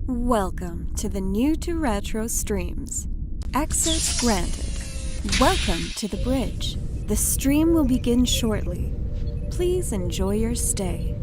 Welcome to the New to Retro streams. Access granted. Welcome to the bridge. The stream will begin shortly. Please enjoy your stay.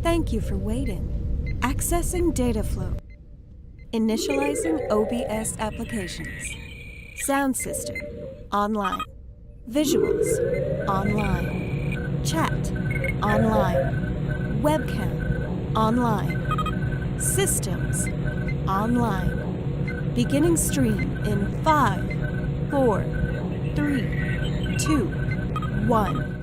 Thank you for waiting. Accessing data flow. Initializing OBS applications. Sound system. Online. Visuals. Online. Chat. Online. Webcam. Online. Systems. Online. Beginning stream in 5, 4, 3, 2, 1.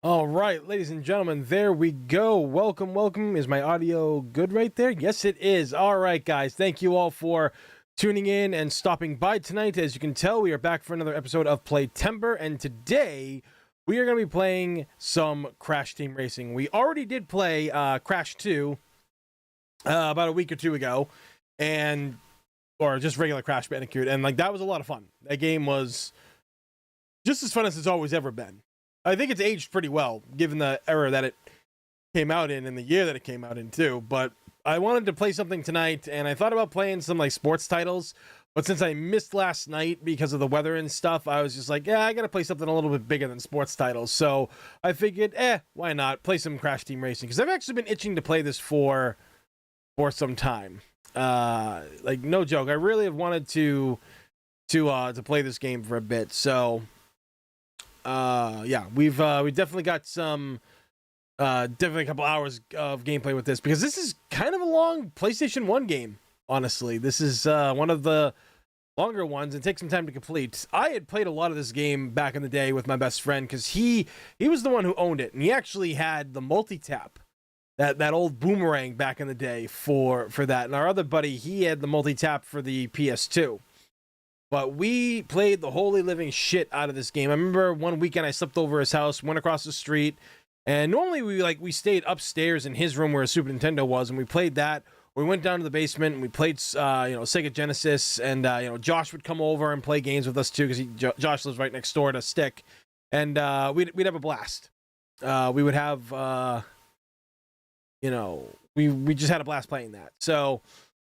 All right, ladies and gentlemen, there we go. Welcome, welcome. Is my audio good right there? Yes, it is. All right, guys. Thank you all for tuning in and stopping by tonight. As you can tell, we are back for another episode of Play-Tember, and today we are going to be playing some Crash Team Racing. We already did play Crash 2 about a week or two ago, or just regular Crash Bandicoot, and that was a lot of fun. That game was just as fun as it's always ever been. I think it's aged pretty well, given the era that it came out in and the year that it came out in, too. But I wanted to play something tonight, and I thought about playing some, sports titles. But since I missed last night because of the weather and stuff, I was just like, yeah, I gotta play something a little bit bigger than sports titles. So I figured, why not? Play some Crash Team Racing. Because I've actually been itching to play this for some time. No joke. I really have wanted to play this game for a bit. So... we've definitely got some definitely a couple hours of gameplay with this, because this is kind of a long PlayStation 1 game. Honestly, this is one of the longer ones and takes some time to complete. I had played a lot of this game back in the day with my best friend, because he was the one who owned it, and he actually had the multi-tap, that old boomerang back in the day for that. And our other buddy, he had the multi-tap for the PS2. But we played the holy living shit out of this game. I remember one weekend I slept over his house, went across the street, And normally we stayed upstairs in his room where his Super Nintendo was, and we played that. We went down to the basement and we played, Sega Genesis, and Josh would come over and play games with us too because Josh lives right next door to Stick, and we'd have a blast. We would have, we just had a blast playing that. So,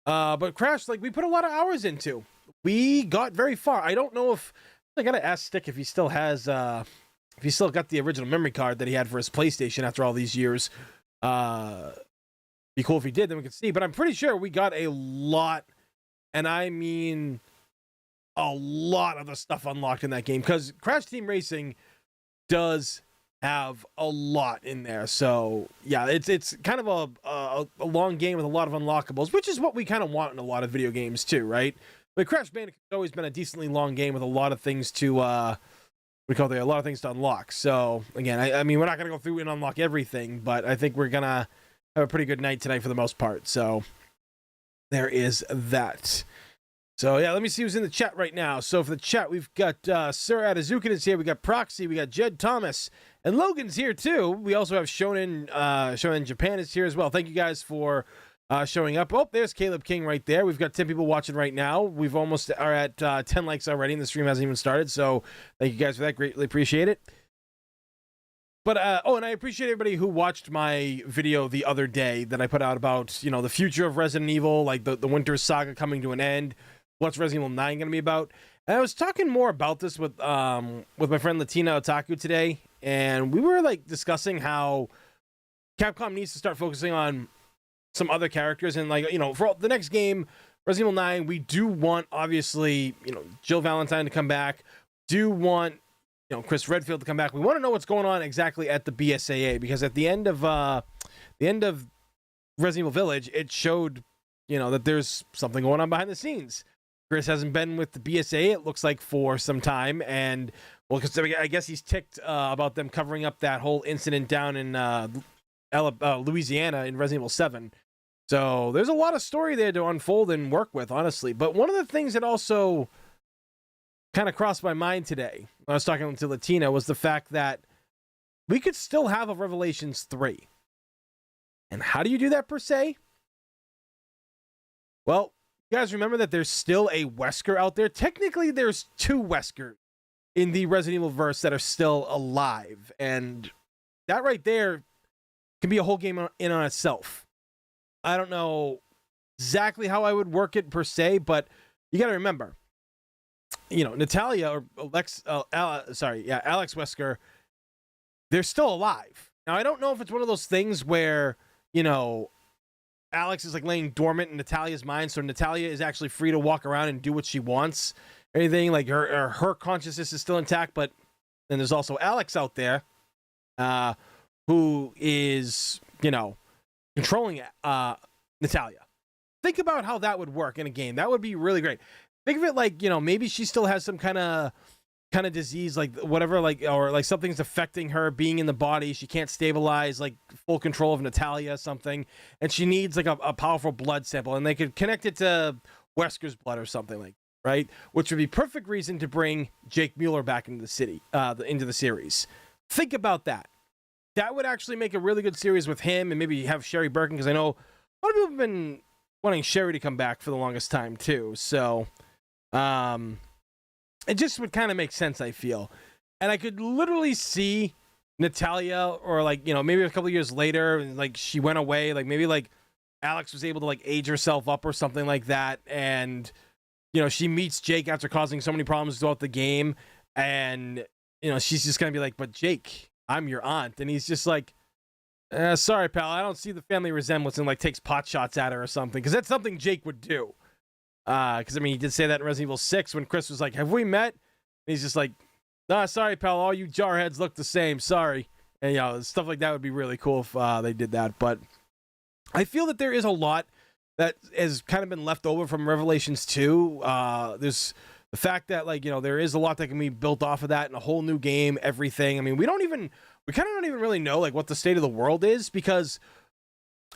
but Crash, like, we put a lot of hours into. We got very far. I don't know if I gotta ask Stick if he still has, if he still got the original memory card that he had for his PlayStation after all these years. Be cool if he did, then we could see. But I'm pretty sure we got a lot, and I mean a lot of the stuff unlocked in that game, because Crash Team Racing does have a lot in there. So yeah, it's kind of a long game with a lot of unlockables, which is what we kind of want in a lot of video games too, right? But Crash Bandicoot's always been a decently long game with a lot of things to a lot of things to unlock. So again, I mean, we're not gonna go through and unlock everything, but I think we're gonna have a pretty good night tonight for the most part. So there is that. So yeah, let me see who's in the chat right now. So for the chat, we've got Sir Atazukin is here, we got Proxy, we got Jed Thomas, and Logan's here too. We also have Shonen Japan is here as well. Thank you guys for showing up. Oh, there's Caleb King right there. We've got 10 people watching right now. We've almost are at 10 likes already, and the stream hasn't even started. So thank you guys for that. Greatly appreciate it. But and I appreciate everybody who watched my video the other day that I put out about, the future of Resident Evil, like the Winter Saga coming to an end. What's Resident Evil 9 going to be about? And I was talking more about this with my friend Latina Otaku today, and we were like discussing how Capcom needs to start focusing on some other characters, and for the next game, Resident Evil 9, we do want, obviously, Jill Valentine to come back. Do want Chris Redfield to come back. We want to know what's going on exactly at the BSAA, because at the end of Resident Evil Village, it showed that there's something going on behind the scenes. Chris hasn't been with the BSAA, it looks like, for some time, and because I guess he's ticked about them covering up that whole incident down in Louisiana in Resident Evil 7. So there's a lot of story there to unfold and work with, honestly. But one of the things that also kind of crossed my mind today when I was talking to Latina was the fact that we could still have a Revelations 3. And how do you do that, per se? Well, you guys remember that there's still a Wesker out there. Technically, there's 2 Weskers in the Resident Evil verse that are still alive. And that right there can be a whole game in on itself. I don't know exactly how I would work it per se, but you got to remember, Natalia or Alex Wesker, they're still alive. Now, I don't know if it's one of those things where, Alex is like laying dormant in Natalia's mind, so Natalia is actually free to walk around and do what she wants. Anything like her consciousness is still intact, but then there's also Alex out there, who is, controlling Natalia. Think about how that would work in a game. That would be really great. Think of it like, maybe she still has some kind of disease, like whatever, or like something's affecting her being in the body. She can't stabilize like full control of Natalia, something, and she needs like a powerful blood sample, and they could connect it to Wesker's blood or something like, right? Which would be perfect reason to bring Jake Mueller back into the series. Think about that. That would actually make a really good series with him, and maybe have Sherry Birkin, because I know a lot of people have been wanting Sherry to come back for the longest time too. So, it just would kind of make sense, I feel. And I could literally see Natalia, or maybe a couple of years later, like she went away, like maybe like Alex was able to like age herself up or something like that, and she meets Jake after causing so many problems throughout the game, and she's just gonna be like, but Jake, I'm your aunt. And he's just like, sorry, pal, I don't see the family resemblance, and like takes pot shots at her or something, because that's something Jake would do. Because he did say that in Resident Evil 6 when Chris was like, have we met? And he's just like, nah, sorry, pal, all you jarheads look the same, sorry. And stuff like that would be really cool if they did that. But I feel that there is a lot that has kind of been left over from Revelations 2. There's the fact that there is a lot that can be built off of that in a whole new game, everything. I mean, we kind of don't even really know what the state of the world is, because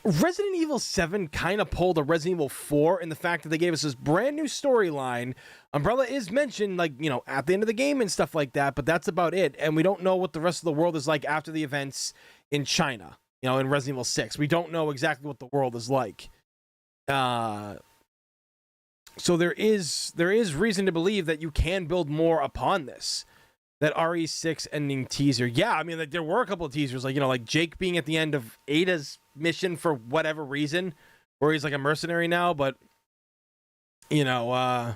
Resident Evil 7 kind of pulled a Resident Evil 4 in the fact that they gave us this brand new storyline. Umbrella is mentioned at the end of the game and stuff like that, but that's about it. And we don't know what the rest of the world is like after the events in China, you know, in Resident Evil 6. We don't know exactly what the world is like. So there is reason to believe that you can build more upon this. That RE6 ending teaser. Yeah, I mean, like, there were a couple of teasers, like, you know, like Jake being at the end of Ada's mission for whatever reason, where he's like a mercenary now, but, you know,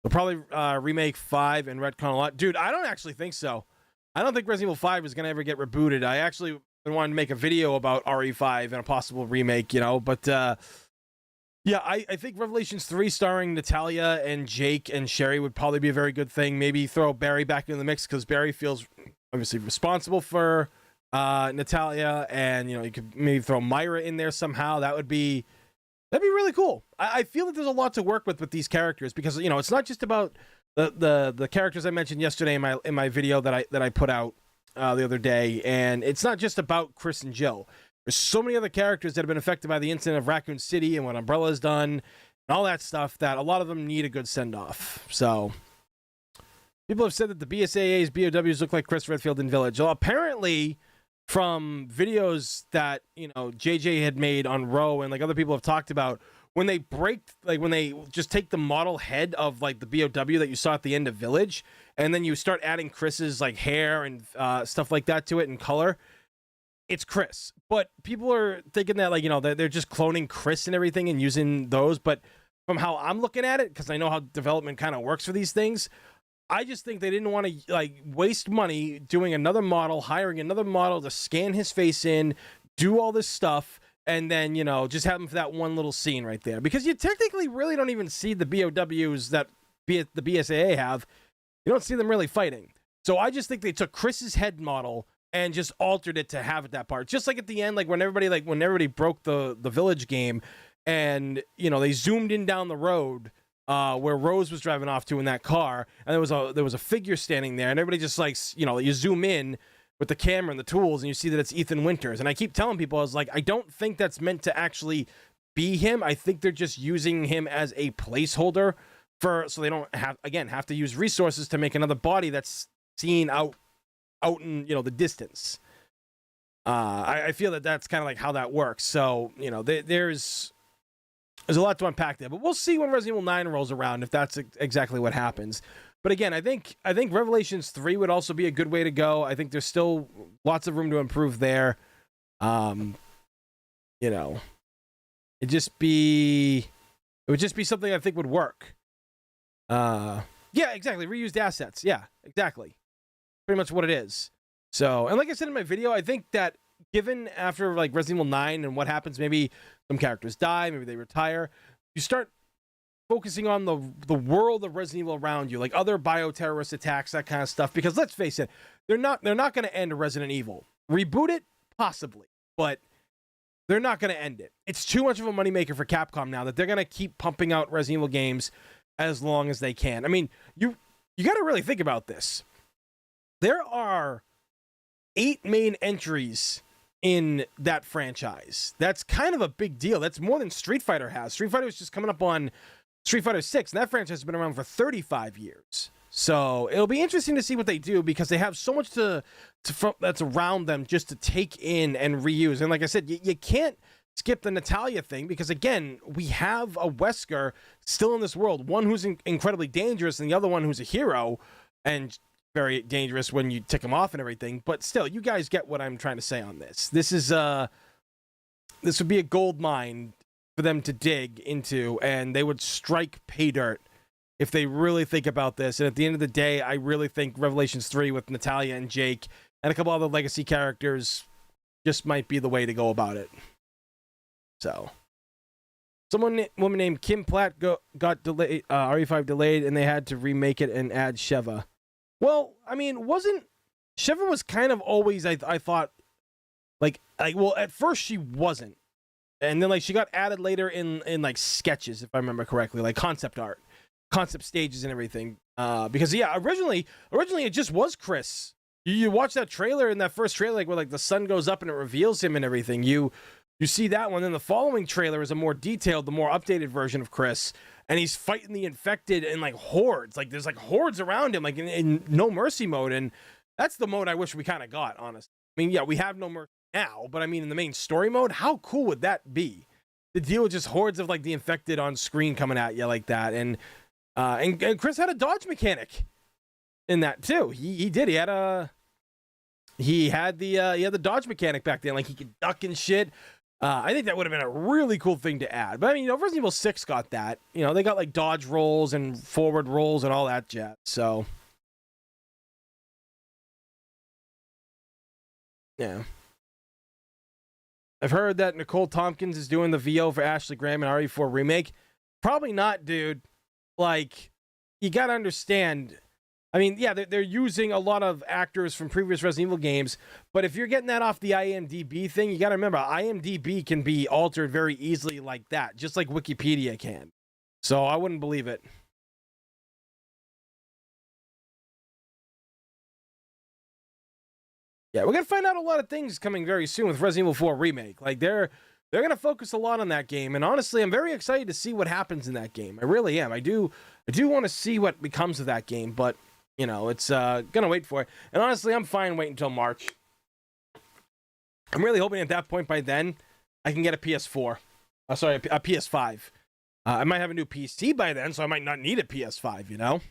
they'll probably remake 5 and retcon a lot. Dude, I don't actually think so. I don't think Resident Evil 5 is going to ever get rebooted. I actually wanted to make a video about RE5 and a possible remake, you know, but yeah, I think Revelations 3 starring Natalia and Jake and Sherry would probably be a very good thing. Maybe throw Barry back in the mix because Barry feels obviously responsible for Natalia, and, you know, you could maybe throw Myra in there somehow. That'd be really cool. I feel that there's a lot to work with these characters because, you know, it's not just about the characters I mentioned yesterday in my video that I put out the other day, and it's not just about Chris and Jill. There's so many other characters that have been affected by the incident of Raccoon City and what Umbrella's done and all that stuff that a lot of them need a good send-off. So people have said that the BSAA's BOWs look like Chris Redfield in Village. Well, apparently from videos that, you know, JJ had made on Row and like other people have talked about, when they when they just take the model head of like the BOW that you saw at the end of Village, and then you start adding Chris's like hair and stuff like that to it and color, it's Chris. But people are thinking that, like, you know, they're just cloning Chris and everything and using those. But from how I'm looking at it, because I know how development kind of works for these things, I just think they didn't want to like waste money doing another model, hiring another model to scan his face in, do all this stuff, and then, you know, just have him for that one little scene right there. Because you technically really don't even see the BOWs that the BSAA have. You don't see them really fighting. So I just think they took Chris's head model and just altered it to have it that part. Just like at the end, like when everybody broke the Village game, and, you know, they zoomed in down the road where Rose was driving off to in that car, and there was a figure standing there, and everybody just, like, you know, you zoom in with the camera and the tools, and you see that it's Ethan Winters. And I keep telling people, I was like, I don't think that's meant to actually be him. I think they're just using him as a placeholder so they don't have to use resources to make another body that's seen out in, you know, the distance. I feel that that's kind of like how that works. So, you know, there's a lot to unpack there, but we'll see when Resident Evil 9 rolls around if that's exactly what happens. But again, I think Revelations 3 would also be a good way to go. I think there's still lots of room to improve there. You know, it would just be something I think would work. Yeah, exactly. Reused assets. Yeah, exactly. Pretty much what it is. So, and like I said in my video, I think that given after like Resident Evil 9 and what happens, maybe some characters die, maybe they retire, you start focusing on the world of Resident Evil around you, like other bioterrorist attacks, that kind of stuff. Because let's face it, they're not going to end Resident Evil. Reboot it, possibly, but they're not going to end it. It's too much of a moneymaker for Capcom now that they're going to keep pumping out Resident Evil games as long as they can. I mean, you got to really think about this. There are 8 main entries in that franchise. That's kind of a big deal. That's more than Street Fighter has. Street Fighter was just coming up on Street Fighter 6, and that franchise has been around for 35 years. So it'll be interesting to see what they do, because they have so much that's around them just to take in and reuse. And like I said, you can't skip the Natalia thing, because again, we have a Wesker still in this world, one who's incredibly dangerous and the other one who's a hero and very dangerous when you tick him off and everything. But still, you guys get what I'm trying to say on this. This would be a gold mine for them to dig into, and they would strike pay dirt if they really think about this. And at the end of the day, I really think Revelations 3 with Natalia and Jake and a couple other legacy characters just might be the way to go about it. So, woman named Kim Platt got delayed, RE5 delayed, and they had to remake it and add Sheva. Well, I mean, Sheva was kind of always, I thought, well, at first she wasn't. And then, like, she got added later in like sketches, if I remember correctly, like concept art, concept stages and everything. Because yeah, originally it just was Chris. You watch that trailer, in that first trailer, like where like the sun goes up and it reveals him and everything. You see that one. Then the following trailer is a more detailed, the more updated version of Chris, and he's fighting the infected in like hordes. Like there's like hordes around him, like in No Mercy mode, and that's the mode I wish we kind of got, honestly. mean, yeah, we have no mercy now, but I mean, in the main story mode, how cool would that be? To deal with just hordes of like the infected on screen coming at you like that, and Chris had a dodge mechanic in that too. He did. He had the dodge mechanic back then, like he could duck and shit. I think that would have been a really cool thing to add. But I mean, Resident Evil 6 got that. They got like dodge rolls and forward rolls and all that jazz. So yeah. I've heard that Nicole Tompkins is doing the VO for Ashley Graham and RE4 Remake. Probably not, dude. Like, you gotta understand. I mean, yeah, they're using a lot of actors from previous Resident Evil games, but if you're getting that off the IMDb thing, you gotta remember, IMDb can be altered very easily like that, just like Wikipedia can. So I wouldn't believe it. Yeah, we're gonna find out a lot of things coming very soon with Resident Evil 4 Remake. Like they're gonna focus a lot on that game, and honestly, I'm very excited to see what happens in that game. I really am. I do want to see what becomes of that game, but it's gonna wait for it. And honestly, I'm fine waiting until March. I'm really hoping at that point by then I can get a PS4. A PS5. I might have a new PC by then, so I might not need a PS5.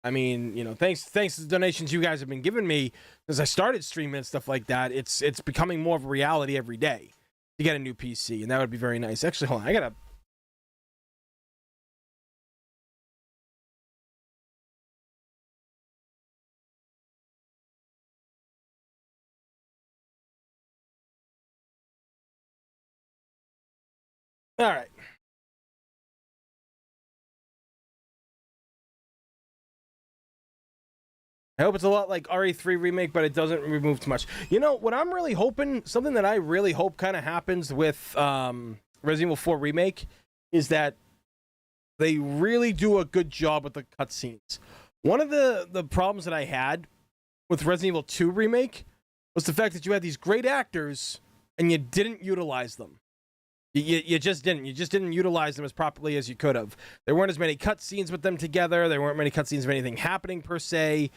I mean, thanks to the donations you guys have been giving me as I started streaming and stuff like that, it's becoming more of a reality every day to get a new PC, and that would be very nice. Actually, hold on, I gotta. All right. I hope it's a lot like RE3 Remake, but it doesn't remove too much. What I'm really hoping, something that I really hope kind of happens with Resident Evil 4 Remake, is that they really do a good job with the cutscenes. One of the problems that I had with Resident Evil 2 Remake was the fact that you had these great actors and you didn't utilize them. You just didn't. You just didn't utilize them as properly as you could have. There weren't as many cutscenes with them together. There weren't many cutscenes of anything happening per se.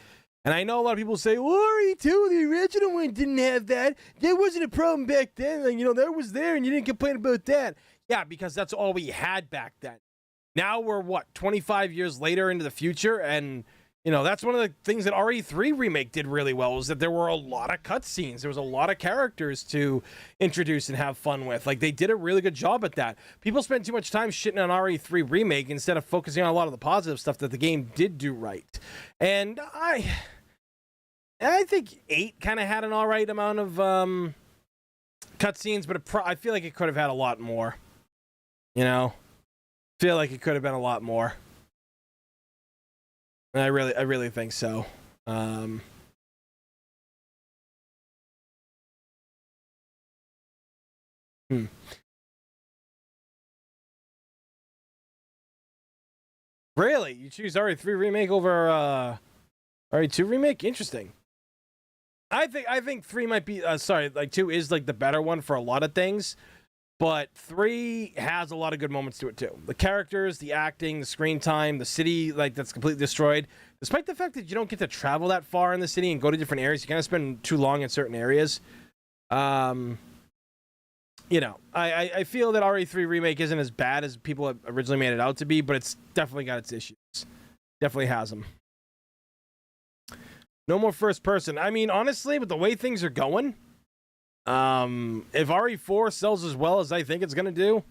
And I know a lot of people say, well, RE2, the original one, didn't have that. There wasn't a problem back then. Like, that was there and you didn't complain about that. Yeah, because that's all we had back then. Now we're, 25 years later into the future, and that's one of the things that RE3 Remake did really well, was that there were a lot of cutscenes. There was a lot of characters to introduce and have fun with. Like, they did a really good job at that. People spent too much time shitting on RE3 Remake instead of focusing on a lot of the positive stuff that the game did do right. And I think 8 kind of had an alright amount of cutscenes, but I feel like it could have had a lot more. Feel like it could have been a lot more. And I really think so. Really? You choose RE3 Remake over RE2 Remake? Interesting. I think 3 might be 2 is like the better one for a lot of things, but 3 has a lot of good moments to it too. The characters, the acting, the screen time, the city that's completely destroyed. Despite the fact that you don't get to travel that far in the city and go to different areas, you kind of spend too long in certain areas. I feel that RE3 Remake isn't as bad as people originally made it out to be, but it's definitely got its issues. Definitely has them. No more first person. I mean, honestly, with the way things are going, if RE4 sells as well as I think it's going to do,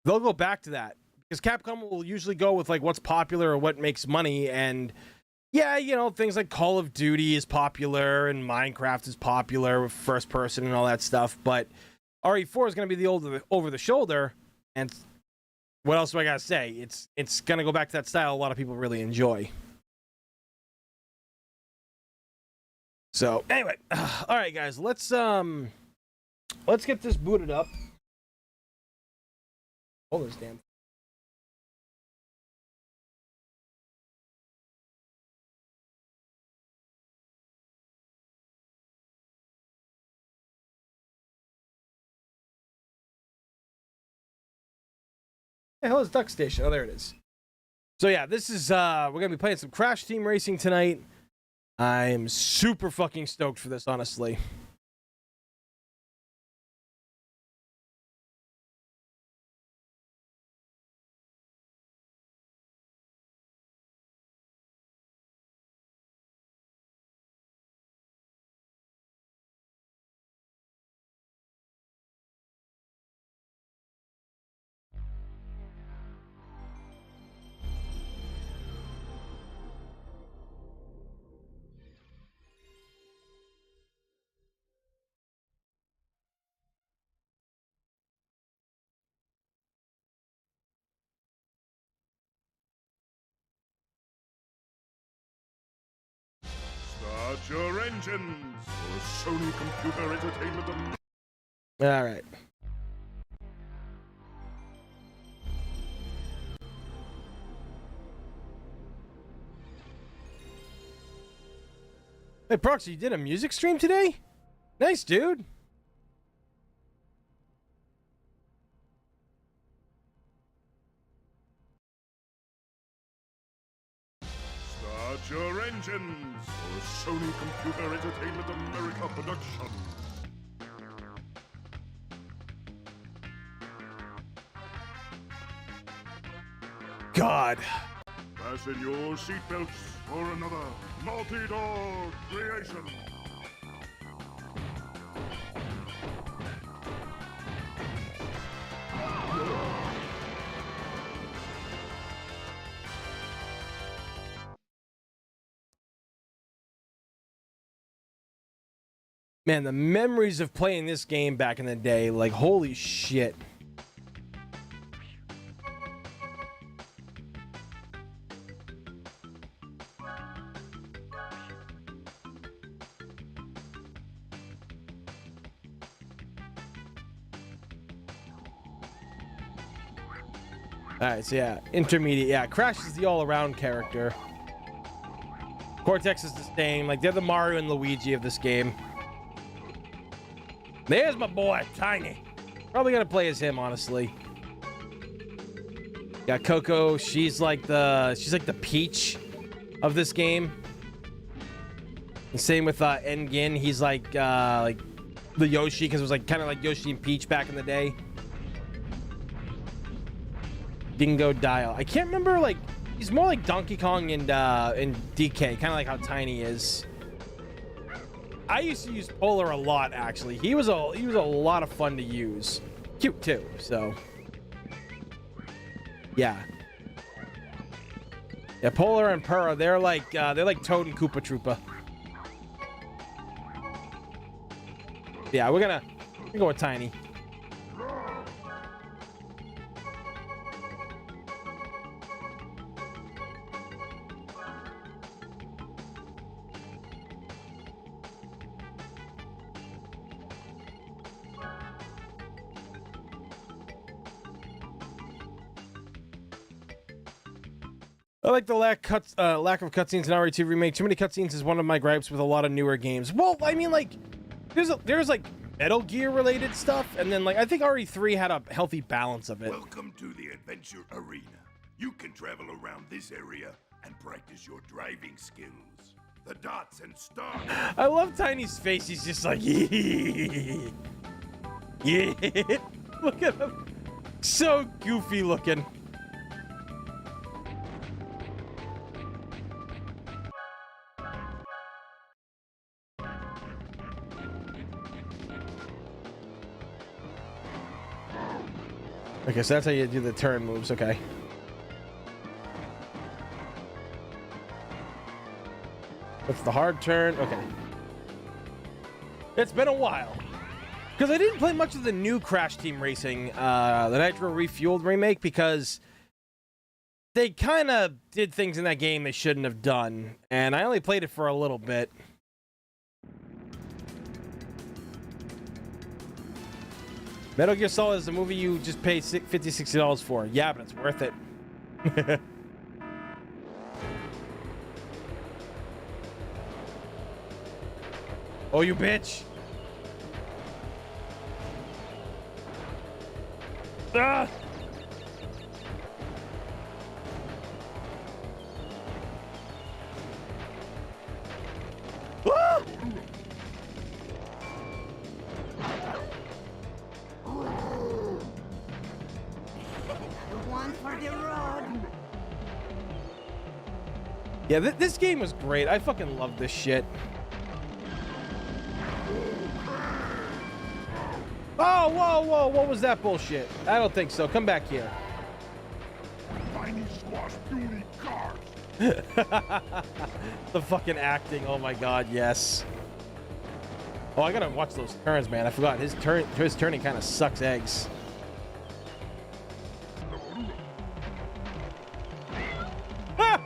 they'll go back to that. Because Capcom will usually go with, like, what's popular or what makes money. And, yeah, things like Call of Duty is popular and Minecraft is popular with first person and all that stuff. But RE4 is going to be the over-the-shoulder. And what else do I got to say? It's going to go back to that style a lot of people really enjoy. So anyway, all right, guys, let's get this booted up. Hold this damn. The hell is Duck Station? Oh, there it is. So yeah, this is we're gonna be playing some Crash Team Racing tonight. I'm super fucking stoked for this, honestly. Start your engines for Sony Computer Entertainment. All right. Hey, Proxy, you did a music stream today? Nice, dude. Start your engines for Sony Computer Entertainment America production. God. Fasten your seatbelts for another Naughty Dog creation. Man, the memories of playing this game back in the day, like, holy shit. Alright, so yeah, intermediate. Yeah, Crash is the all-around character. Cortex is the same. Like, they're the Mario and Luigi of this game. There's my boy, Tiny. Probably gonna play as him, honestly. Got Coco. She's like the Peach of this game. And same with Engin. He's like the Yoshi, because it was like kind of like Yoshi and Peach back in the day. Dingo Dial. I can't remember, like, he's more like Donkey Kong and DK, kind of like how Tiny is. I used to use Polar a lot, actually. He was a lot of fun to use. Cute too, so yeah. Yeah, Polar and Purra, they're like Toad and Koopa Troopa. Yeah, we're gonna go with Tiny. I like the lack of cutscenes in RE2 Remake. Too many cutscenes is one of my gripes with a lot of newer games. Well, I mean, like, there's like Metal Gear related stuff, and then like I think RE3 had a healthy balance of it. Welcome to the Adventure Arena. You can travel around this area and practice your driving skills. The dots and stars. I love Tiny's face. He's just like, yeah. Look at him. So goofy looking. Okay, so that's how you do the turn moves, okay. That's the hard turn, okay. It's been a while. Because I didn't play much of the new Crash Team Racing, the Nitro Refueled remake, because they kind of did things in that game they shouldn't have done. And I only played it for a little bit. Metal Gear Solid is a movie you just pay $50, $60 for. Yeah, but it's worth it. Oh, you bitch. Ah! Yeah, this game was great. I fucking love this shit. Oh, whoa, whoa, what was that bullshit? I don't think so. Come back here. Tiny squash beauty cars. The fucking acting. Oh my god, yes. Oh, I gotta watch those turns, man. I forgot his turning kind of sucks eggs. Ah!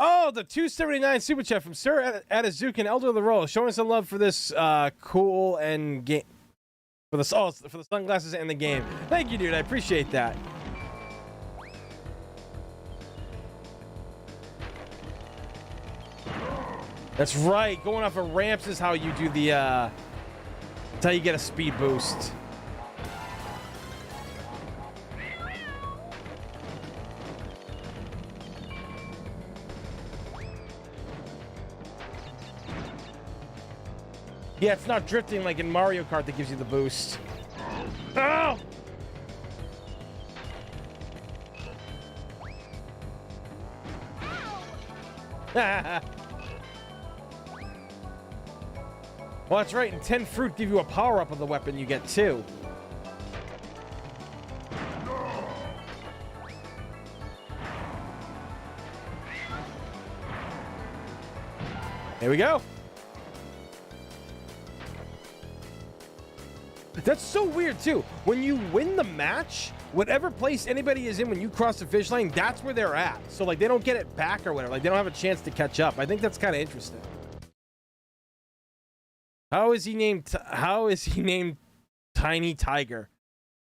Oh, the 279 super chat from Sir Atazukin, Elder of the Roll, showing some love for this cool and game for the sunglasses and the game. Thank you, dude. I appreciate that. That's right. Going off of ramps is how you do the that's how you get a speed boost. Yeah, it's not drifting like in Mario Kart that gives you the boost. Oh! Well, that's right, and 10 fruit give you a power-up of the weapon you get, too. There we go. That's so weird, too. When you win the match, whatever place anybody is in when you cross the finish line, that's where they're at. So, like, they don't get it back or whatever. Like, they don't have a chance to catch up. I think that's kind of interesting. How is he named Tiny Tiger?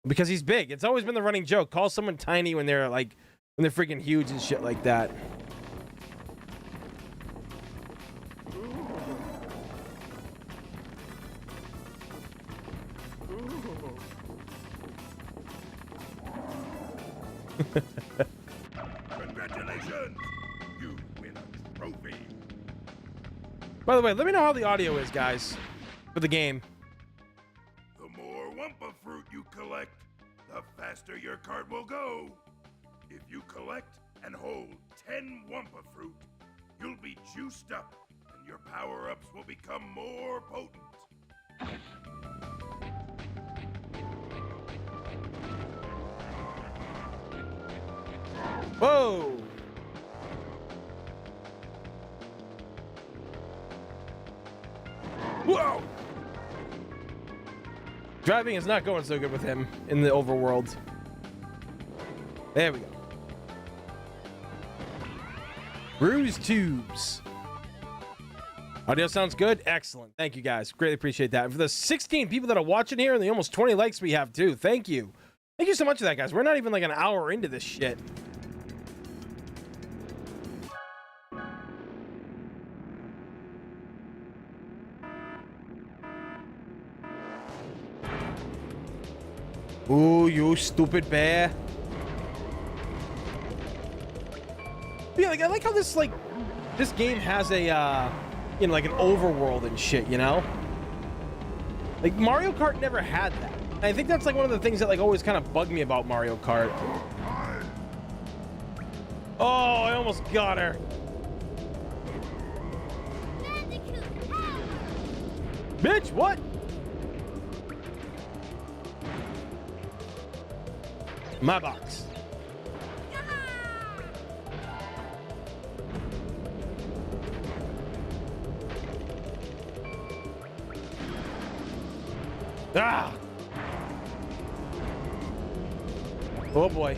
Because he's big. It's always been the running joke. Call someone tiny when they're freaking huge and shit like that. Congratulations! You win a trophy. By the way, let me know how the audio is, guys, for the game. The more Wumpa fruit you collect, the faster your cart will go. If you collect and hold 10 Wumpa fruit, you'll be juiced up, and your power-ups will become more potent. Whoa! Whoa! Driving is not going so good with him in the overworld. There we go. Bruise tubes. Audio sounds good? Excellent. Thank you, guys. Greatly appreciate that. And for the 16 people that are watching here and the almost 20 likes we have, too, thank you. Thank you so much for that, guys. We're not even like an hour into this shit. Ooh, you stupid bear. Yeah, like I like how this game has a you know, like an overworld and shit, you know? Like Mario Kart never had that. And I think that's like one of the things that like always kind of bugged me about Mario Kart. Oh, I almost got her. Bitch, what? My box. Ah! Oh boy.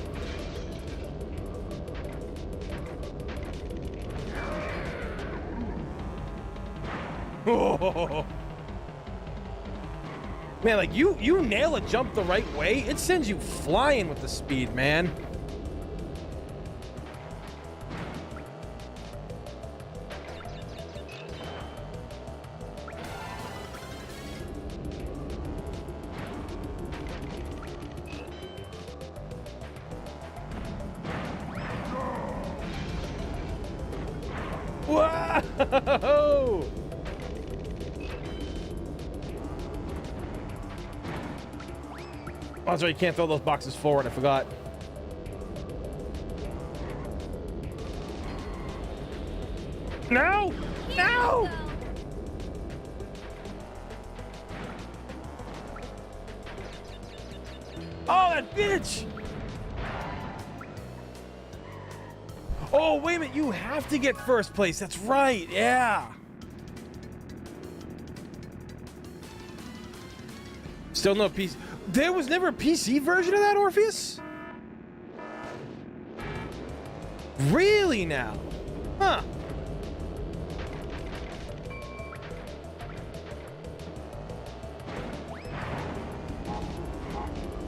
Oh. Man, like you nail a jump the right way, it sends you flying with the speed, man. Whoa! Oh, that's right, you can't throw those boxes forward, I forgot. No! No! Oh, that bitch! Oh, wait a minute. You have to get first place. That's right. Yeah. Still no PC. There was never a PC version of that, Orpheus? Really now? Huh.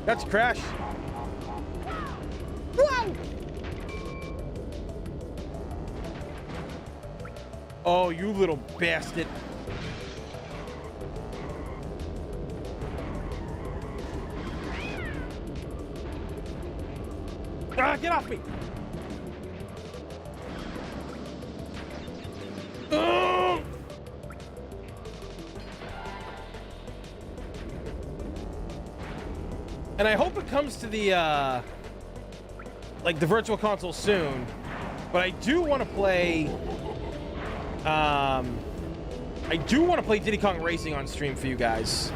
That's Crash. Whoa! Oh, you little bastard. Ah, get off me! Oh! And I hope it comes to the, like the Virtual Console soon. But I do want to play, I do want to play Diddy Kong Racing on stream for you guys.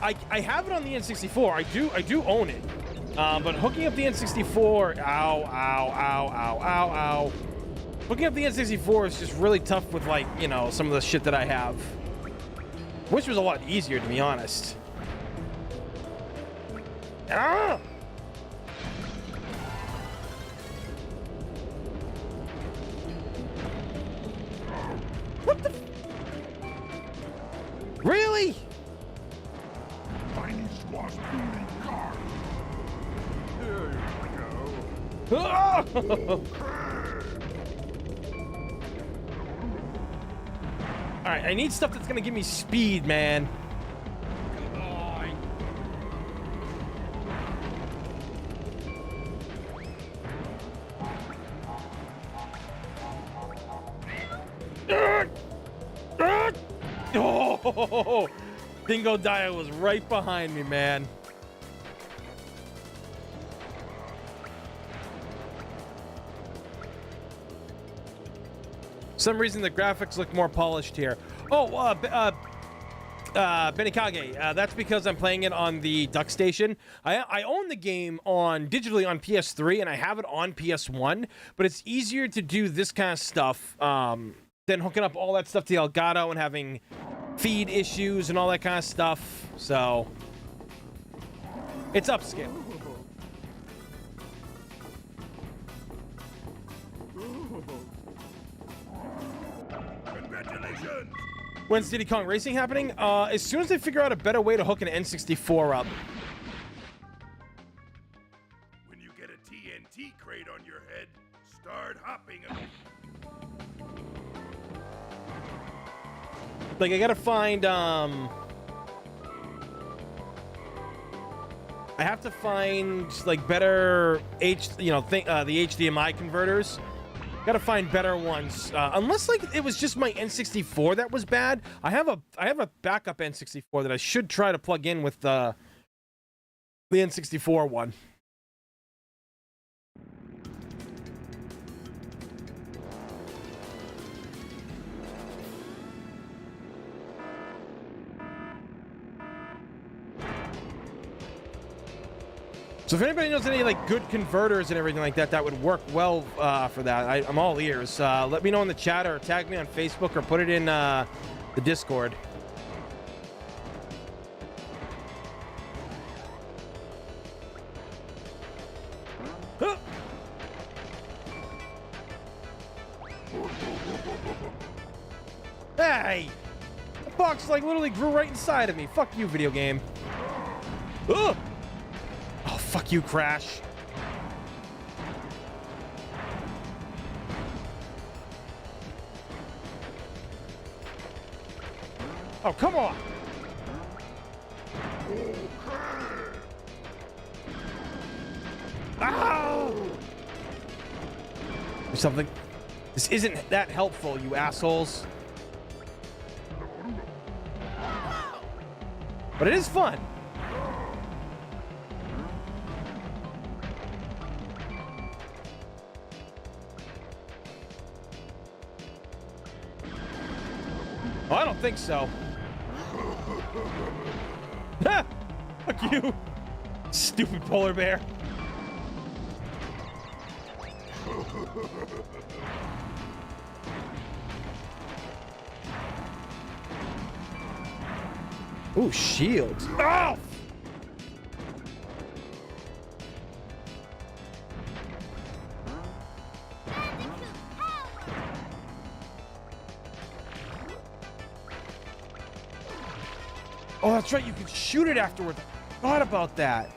I have it on the N64. I do own it. But hooking up the N64, ow, ow, ow, ow, ow, ow. Hooking up the N64 is just really tough with, like, you know, some of the shit that I have. Which was a lot easier, to be honest. Ah! What the? Really? Tiny squash booty car. There you go. Oh! All right, I need stuff that's gonna give me speed, man. Come on. Oh! Dingo Dio was right behind me, man. For some reason the graphics look more polished here. Oh, Benikage, that's because I'm playing it on the Duck Station. I own the game on digitally on PS3 and I have it on PS1, but it's easier to do this kind of stuff than hooking up all that stuff to the Elgato and having feed issues and all that kind of stuff. So it's upscale. Congratulations. When's Diddy Kong Racing happening? As soon as they figure out a better way to hook an N64 up. When you get a TNT crate on your head, start hopping. Like, I gotta find, I have to find, like, better the HDMI converters. Gotta find better ones. Unless, like, it was just my N64 that was bad. I have a backup N64 that I should try to plug in with the N64 one. So if anybody knows any, like, good converters and everything like that, that would work well for that, I'm all ears. Let me know in the chat or tag me on Facebook or put it in the Discord. Huh. Hey! The box, like, literally grew right inside of me. Fuck you, video game. Ugh! Oh, fuck you, Crash. Oh, come on. Ow! Or something. This isn't that helpful, you assholes. But it is fun. Oh, I don't think so. Ha! Fuck you, stupid polar bear. Ooh, shields. Oh! Oh, that's right. You can shoot it afterwards. Thought about that.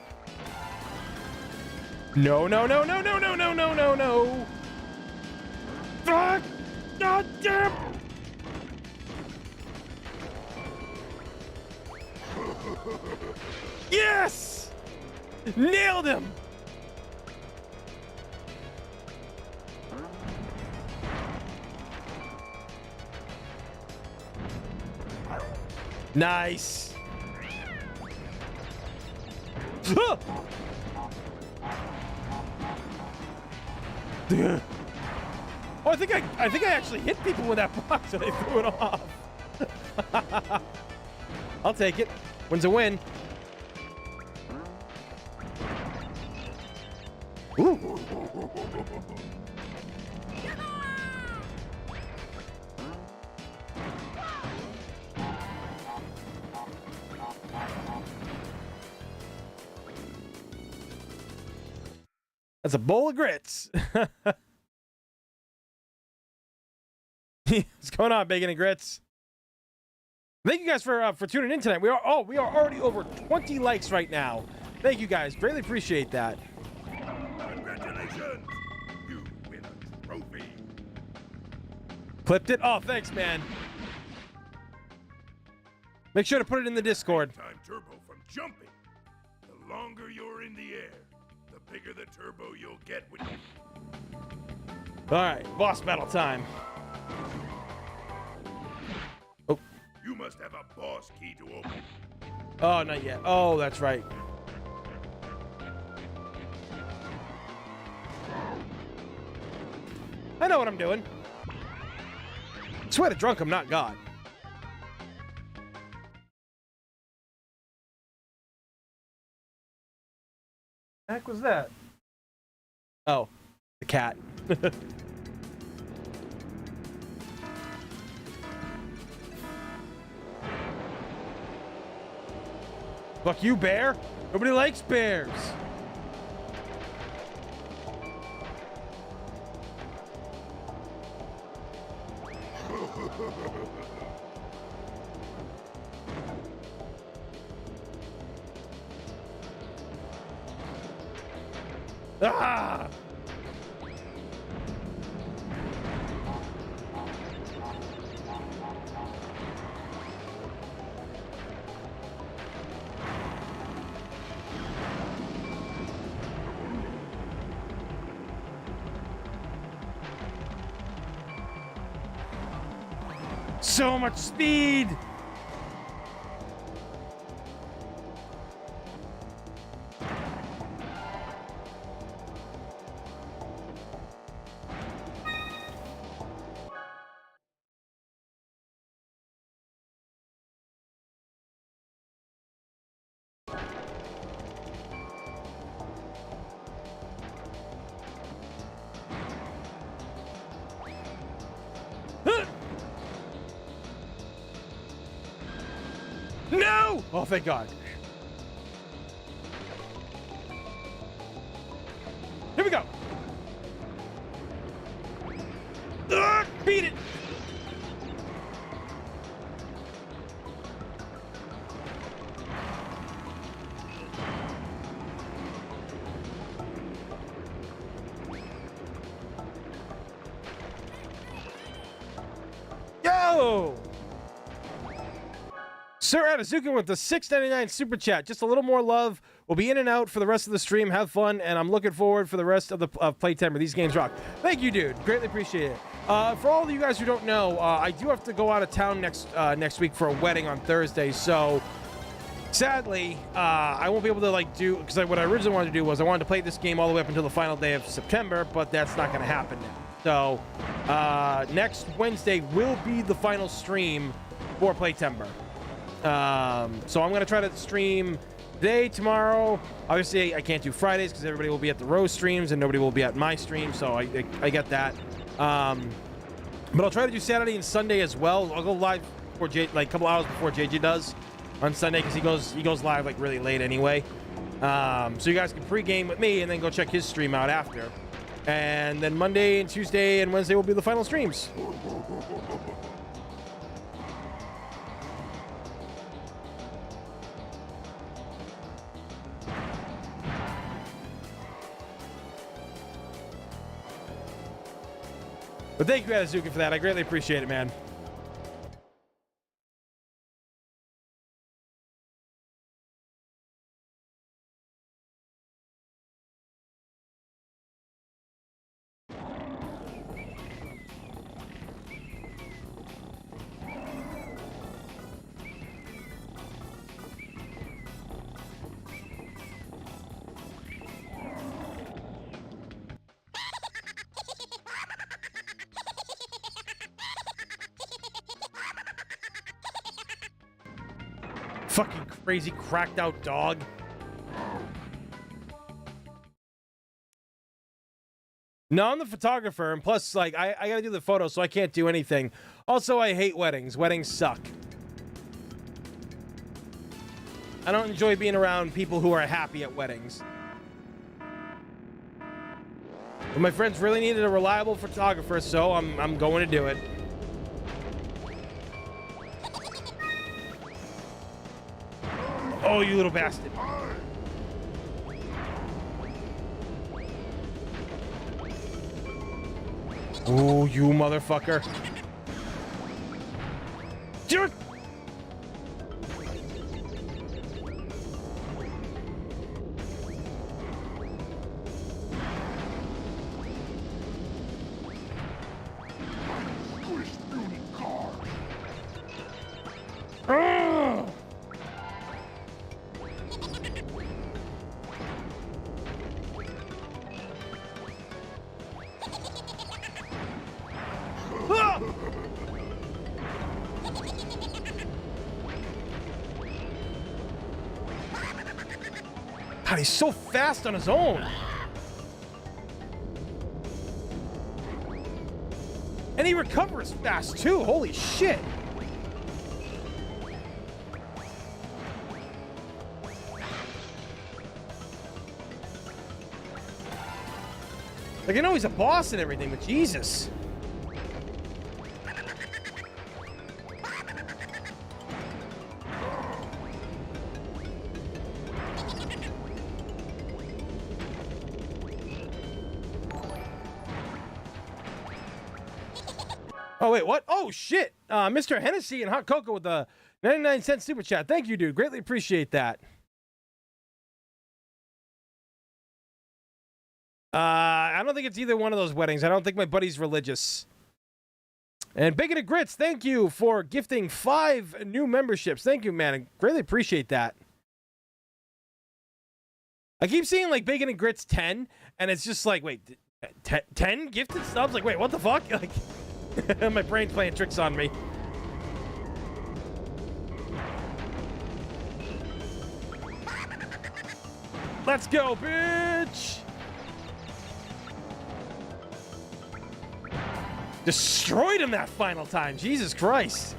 No, no, no, no, no, no, no, no, no, no. Fuck! God damn! Yes! Nailed him! Nice. Ah! Oh, I think I actually hit people with that box and I threw it off. I'll take it. Win's a win. Ooh. That's a bowl of grits. What's going on, bacon and grits? Thank you guys for tuning in tonight. We are already over 20 likes right now. Thank you guys. Greatly appreciate that. Congratulations! You win a trophy. Clipped it? Oh, thanks, man. Make sure to put it in the Discord. Time turbo from jumping. The longer you're in the air, the bigger the turbo you'll get with it. All right, boss battle time. Oh. You must have a boss key to open. Oh, not yet. Oh, that's right. I know what I'm doing. Swear to drunk, I'm not God. The heck was that? Oh, the cat. Fuck you, bear. Nobody likes bears. Ah! So much speed! No! Oh, thank God. Here we go. Beat it. Yo! Sir Atazuka with the $6.99 super chat. Just a little more love. We'll be in and out for the rest of the stream. Have fun, and I'm looking forward for the rest of the Play-Tember. These games rock. Thank you, dude. Greatly appreciate it. For all of you guys who don't know, I do have to go out of town next week for a wedding on Thursday. So sadly, I won't be able to do because what I originally wanted to do was I wanted to play this game all the way up until the final day of September, but that's not going to happen now. So next Wednesday will be the final stream for Play-Tember. So I'm going to try to stream today, tomorrow. Obviously, I can't do Fridays because everybody will be at the Rose streams and nobody will be at my stream, so I get that. But I'll try to do Saturday and Sunday as well. I'll go live for like a couple hours before JJ does on Sunday because he goes live like really late anyway. So you guys can pre-game with me and then go check his stream out after. And then Monday and Tuesday and Wednesday will be the final streams. But thank you, Adazuki, for that. I greatly appreciate it, man. Fucking crazy cracked out dog. No, I'm the photographer, and plus, like, I gotta do the photos, so I can't do anything. Also, I hate weddings. Weddings suck. I don't enjoy being around people who are happy at weddings. But my friends really needed a reliable photographer, so I'm going to do it. Oh, you little bastard. Oh, you motherfucker. Jerk! God, he's so fast on his own. And he recovers fast, too. Holy shit. Like, I know he's a boss and everything, but Jesus. Oh, wait, what? Oh, shit. Mr. Hennessy and Hot Cocoa with the 99-cent super chat. Thank you, dude. Greatly appreciate that. I don't think it's either one of those weddings. I don't think my buddy's religious. And Bacon and Grits, thank you for gifting 5 new memberships. Thank you, man. I greatly appreciate that. I keep seeing, like, Bacon and Grits 10, and it's just like, wait, 10 gifted subs? Like, wait, what the fuck? Like... My brain's playing tricks on me. Let's go, bitch! Destroyed him that final time. Jesus Christ.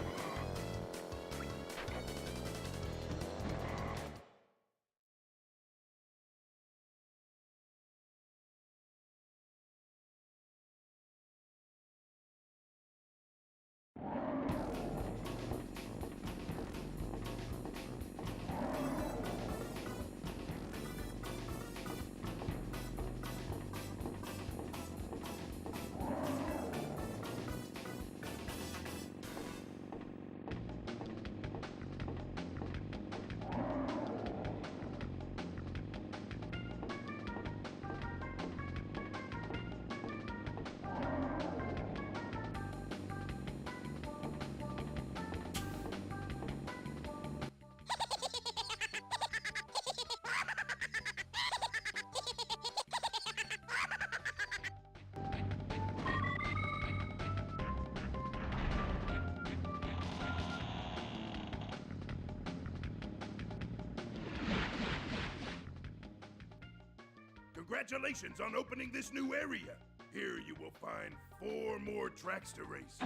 Congratulations on opening this new area. Here you will find 4 more tracks to race.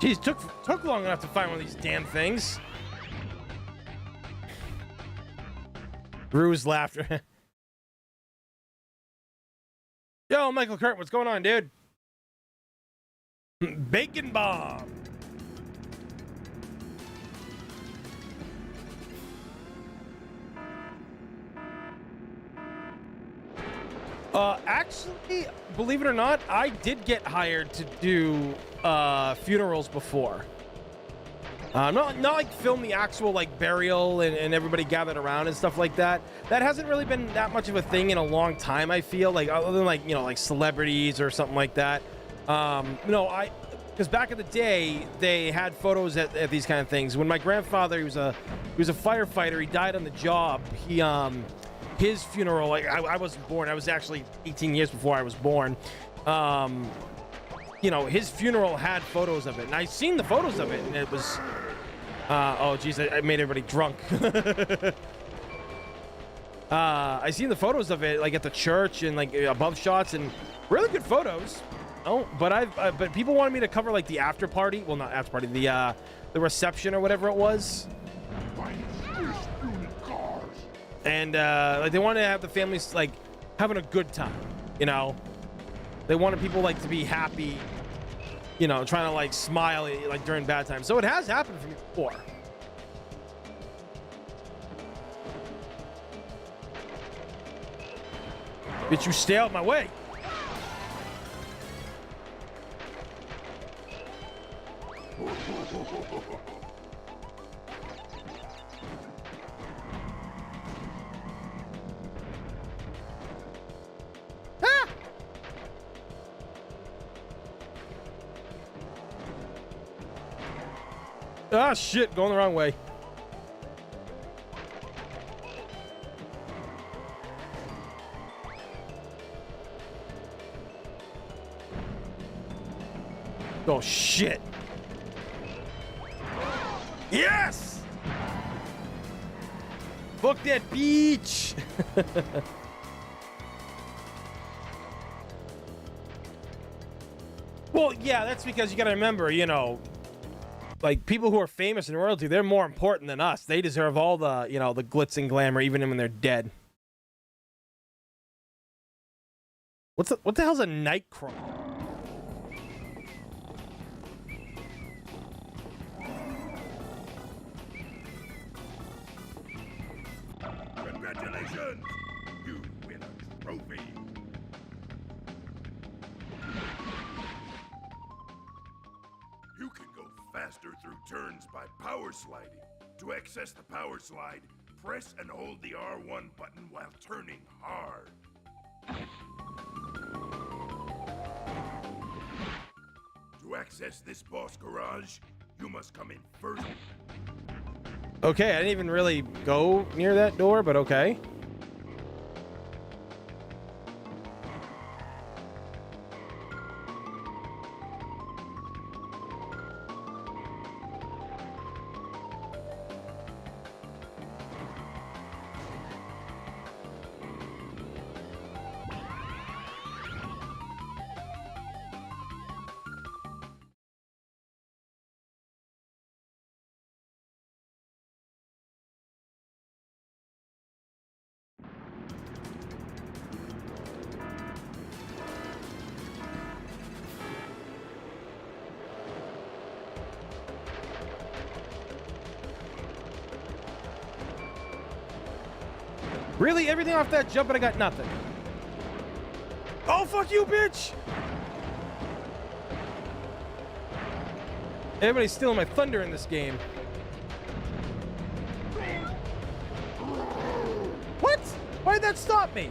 Jeez, took long enough to find one of these damn things. Bruised laughter. Yo, Michael Kurt, what's going on, dude? Bacon bomb. Actually, believe it or not, I did get hired to do funerals before. Not like film the actual like burial and everybody gathered around and stuff like that. That hasn't really been that much of a thing in a long time, I feel, like other than like, you know, like celebrities or something like that. Because back in the day they had photos at these kind of things. When my grandfather, he was a firefighter, he died on the job. His funeral, like I wasn't born, I was actually 18 years before I was born. You know, his funeral had photos of it, and I seen the photos of it, and it was oh geez, I made everybody drunk. I seen the photos of it like at the church and like above shots, and really good photos. Oh, but people wanted me to cover like the after party, well, not after party, the reception or whatever it was. And like they wanted to have the families like having a good time, you know. They wanted people like to be happy, you know, trying to like smile like during bad times. So it has happened for me before. Bitch, you stay out my way. Ah, shit, going the wrong way. Oh, shit. Yes! Fuck that beach! Well, yeah, that's because you gotta remember, you know, like people who are famous and royalty, they're more important than us. They deserve all the, you know, the glitz and glamour, even when they're dead. What the hell's a nightcrawler? Congratulations! You win a trophy! You can go faster through turns by power sliding. To access the power slide, press and hold the R1 button while turning hard. To access this boss garage, you must come in first. Okay, I didn't even really go near that door, but okay. Really? Everything off that jump, but I got nothing. Oh, fuck you, bitch! Everybody's stealing my thunder in this game. What? Why did that stop me?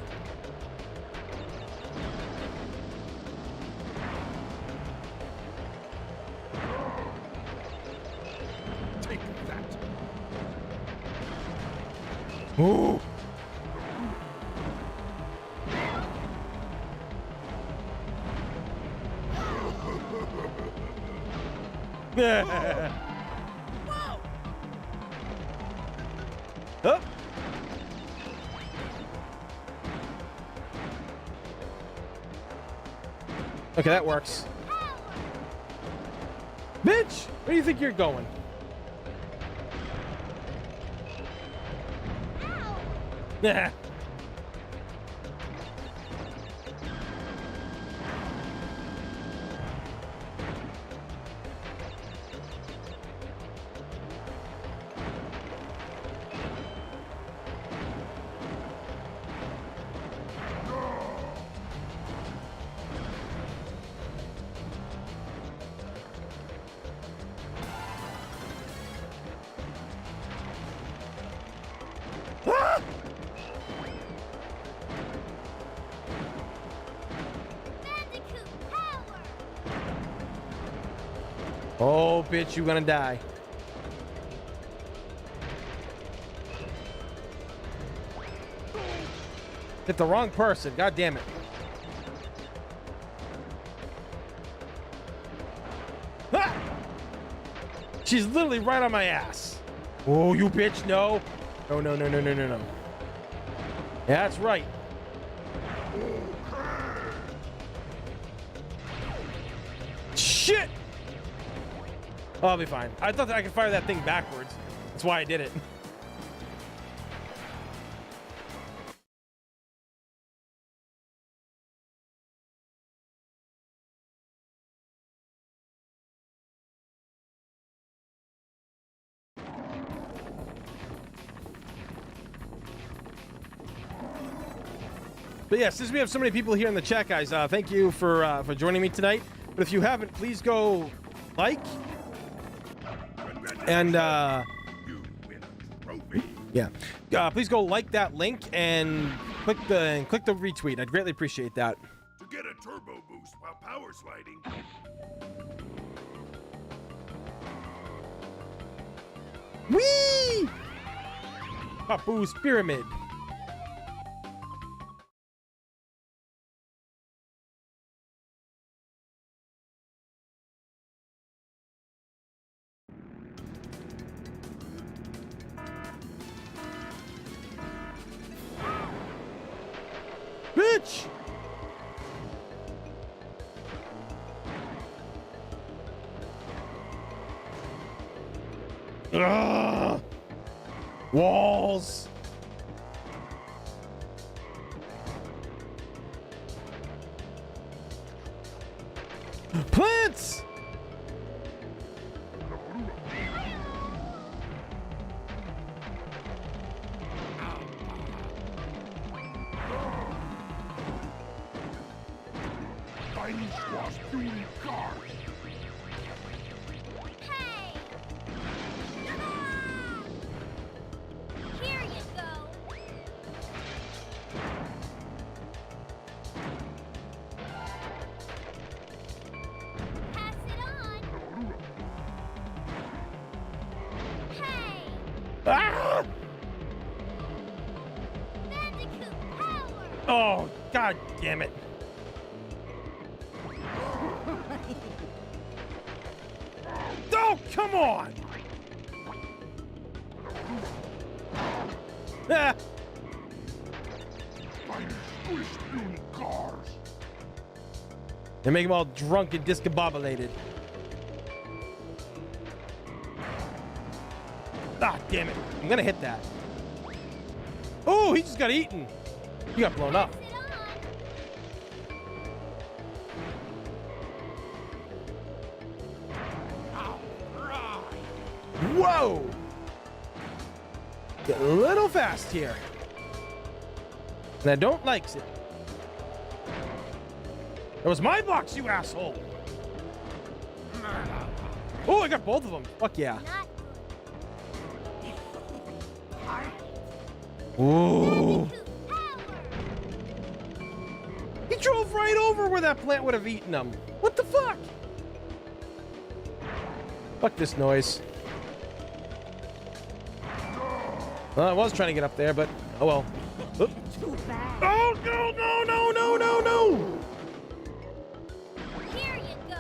Take that. Ooh. Oh. Okay, that works. Bitch! Where do you think you're going? Yeah. Ah! Oh, bitch, you're gonna die. Hit the wrong person. God damn it. Ah! She's literally right on my ass. Oh, you bitch, no. No, no, no, no, no, no, no. Yeah, that's right. Shit! Oh, I'll be fine. I thought that I could fire that thing backwards. That's why I did it. But yeah, since we have so many people here in the chat, guys, thank you for joining me tonight. But if you haven't, please go like and You win a trophy. yeah, please go like that link and click the retweet. I'd greatly appreciate that. To get a turbo boost while power sliding, Whee! Papu's pyramid. Bitch! Ugh! Walls! Plants! tiny squash beauty cars. Hey! Here you go. Pass it on. Hey! Ah! Bandicoot power! Oh, god damn it. Oh, come on! Ah! Tiny squish beauty cars. They make them all drunk and discombobulated. Ah, damn it. I'm gonna hit that. Oh, he just got eaten. He got blown up. Pass it on. Whoa! Get a little fast here. And I don't like it. That was my box, you asshole! Oh, I got both of them. Fuck yeah. Not Ooh. good. Power. He drove right over where that plant would have eaten him. What the fuck? Fuck this noise. Well, I was trying to get up there, but oh well. Oop. Oh no, no, no, no, no, no! Here you go.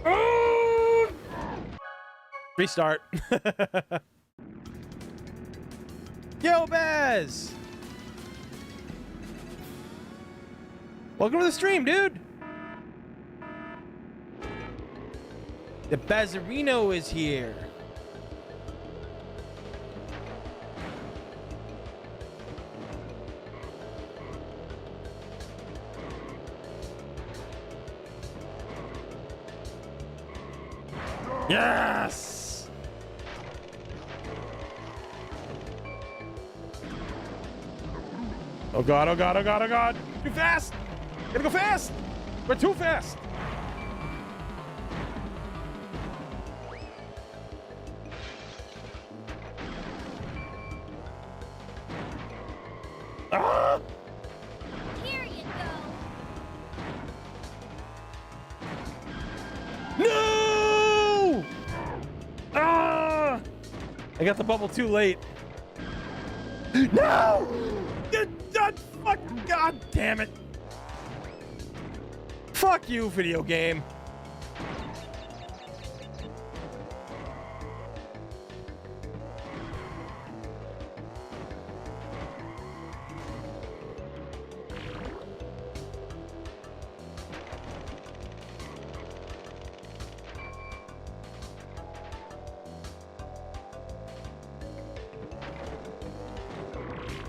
Oh! Restart. Yo, Baz! Welcome to the stream, dude! The Bazzarino is here. Yes! Oh god, oh god, oh god, oh god! Too fast! Gotta go fast! We're too fast! Ah! Here you go. No! Ah! I got the bubble too late. No! Fuck! God damn it! Fuck you, video game.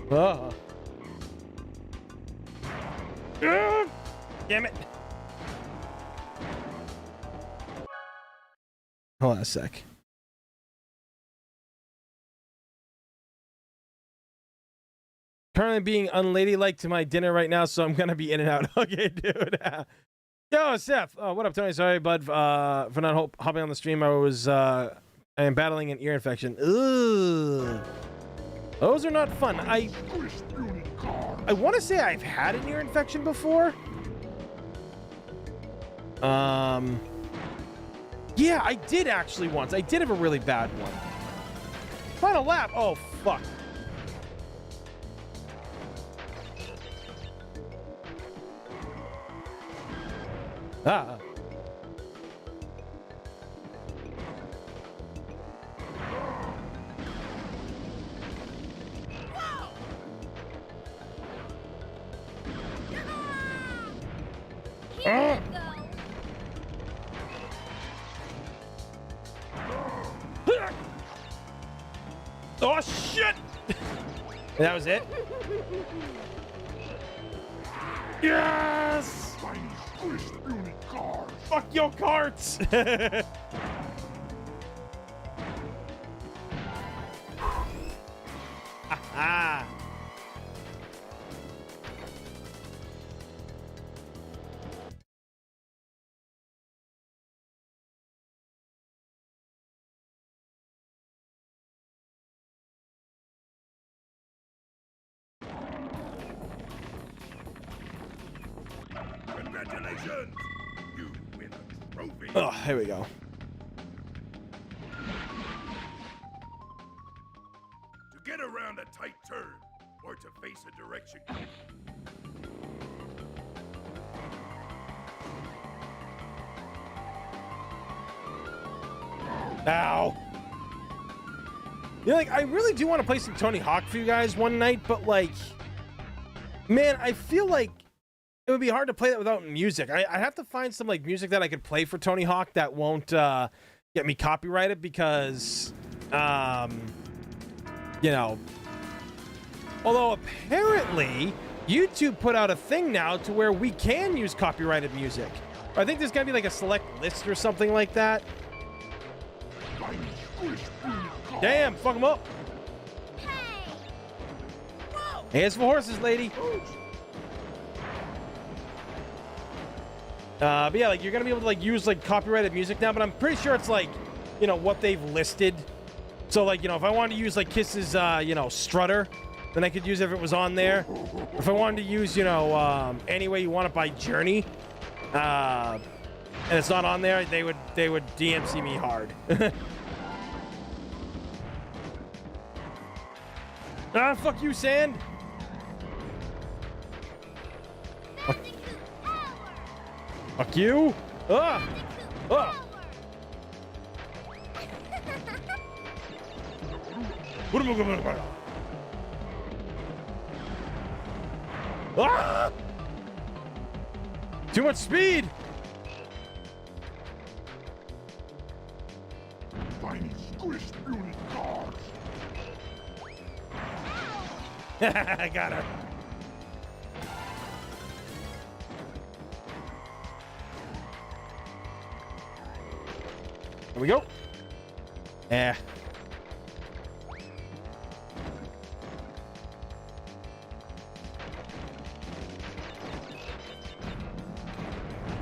Ah. Damn it. Hold on a sec. Currently being unladylike to my dinner right now, so I'm gonna be in and out. Okay, dude. Yo, Seth. Oh, what up, Tony? Sorry, bud, for not hopping on the stream. I am battling an ear infection. Ugh. Those are not fun. I want to say I've had an ear infection before. Yeah, I did actually once. I did have a really bad one. Final lap. Oh, fuck. Ah. Here you go. Oh, shit! That was it? Yes! Fuck your carts! Ah. Congratulations! You win a trophy. Oh, here we go. To get around a tight turn or to face a direction. Ow. You know, like, I really do want to play some Tony Hawk for you guys one night, but, like, man, I feel like it would be hard to play that without music. I have to find some, like, music that I could play for Tony Hawk that won't get me copyrighted because, you know, although apparently YouTube put out a thing now to where we can use copyrighted music. I think there's going to be, like, a select list or something like that. Damn, fuck him up. Hey. Hands for horses, lady. But yeah, like you're gonna be able to like use like copyrighted music now, but I'm pretty sure it's like, you know, what they've listed. So like, you know, if I wanted to use like Kiss's, you know, Strutter, then I could use it if it was on there. If I wanted to use, you know, Any Way You Want It by Journey, and it's not on there, they would DMC me hard. Ah, fuck you, Sand. Fuck you. Ah. Ah. Ah! Too much speed. Tiny squished beauty cars. I got her. Here we go. Yeah.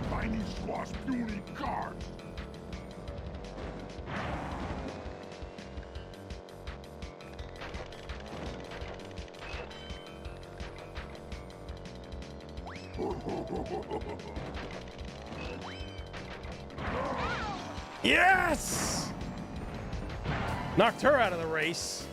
Tiny squash beauty cars. Yes! Knocked her out of the race.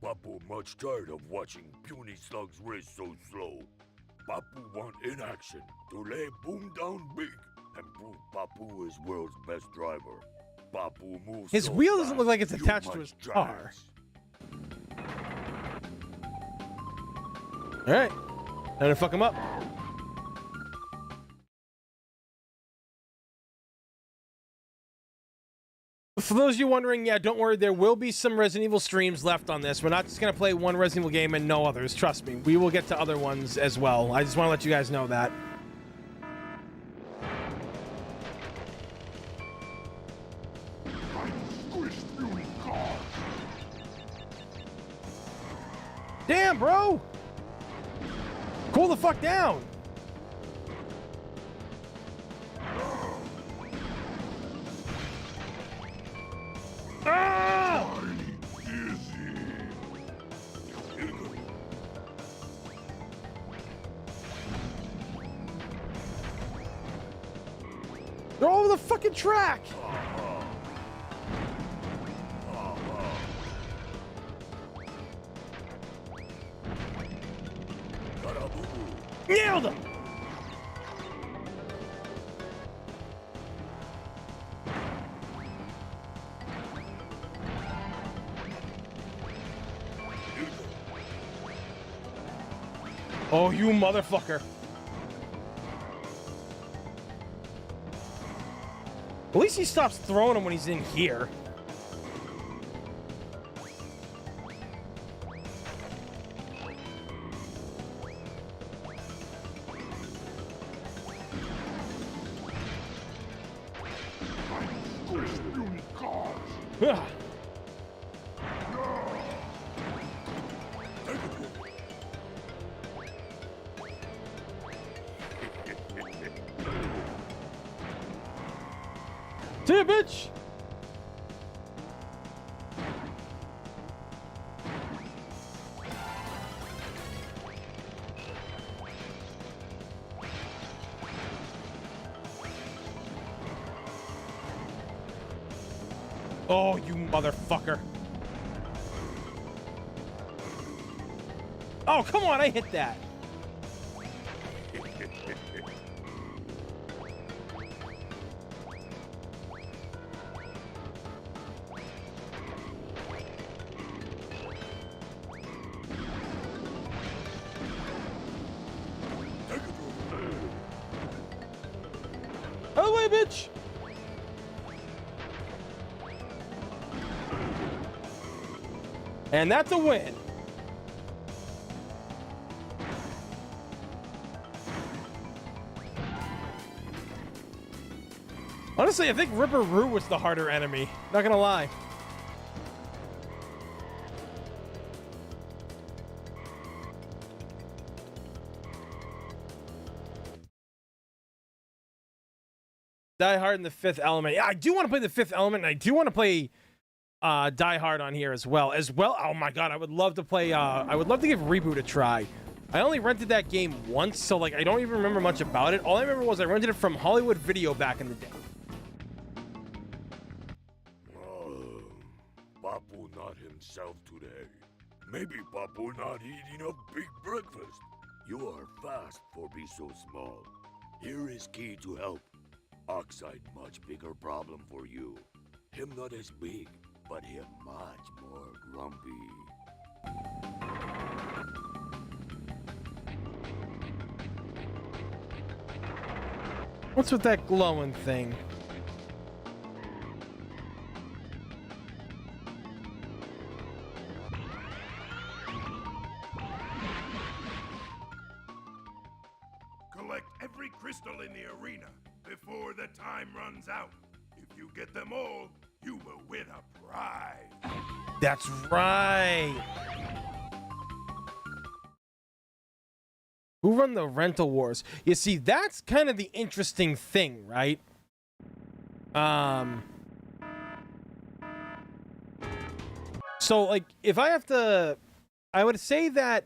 Papu much tired of watching puny slugs race so slow. Papu want in action to lay boom down big and prove Papu is world's best driver. Papu moves. His so wheel doesn't fast, look like it's you attached to must his car. drive. All right. Time to fuck him up. For those of you wondering, yeah, don't worry. There will be some Resident Evil streams left on this. We're not just going to play one Resident Evil game and no others. Trust me. We will get to other ones as well. I just want to let you guys know that. Damn, bro! Cool the fuck down! Ah! They're all over the fucking track! Nailed him! Oh, you motherfucker. At least he stops throwing him when he's in here. Ugh. See ya, bitch! Oh, you motherfucker. Oh, come on, I hit that. Out of the way, bitch! And that's a win. Honestly, I think Ripper Roo was the harder enemy. Not gonna lie. Die Hard in the Fifth Element. Yeah, I do want to play the Fifth Element, and I do want to play Die Hard on here as well. Oh my god, I would love to play. I would love to give Reboot a try. I only rented that game once, so like I don't even remember much about it. All I remember was I rented it from Hollywood Video back in the day. Papu not himself today. Maybe Papu not eating a big breakfast. You are fast for be so small. Here is key to help. Oxide much bigger problem for you. Him not as big, but him much more grumpy. What's with that glowing thing? Collect every crystal in the arena before the time runs out. If you get them all, you will win a prize. That's right. Who run the rental wars? You see, that's kind of the interesting thing, right? So like if I have to, I would say that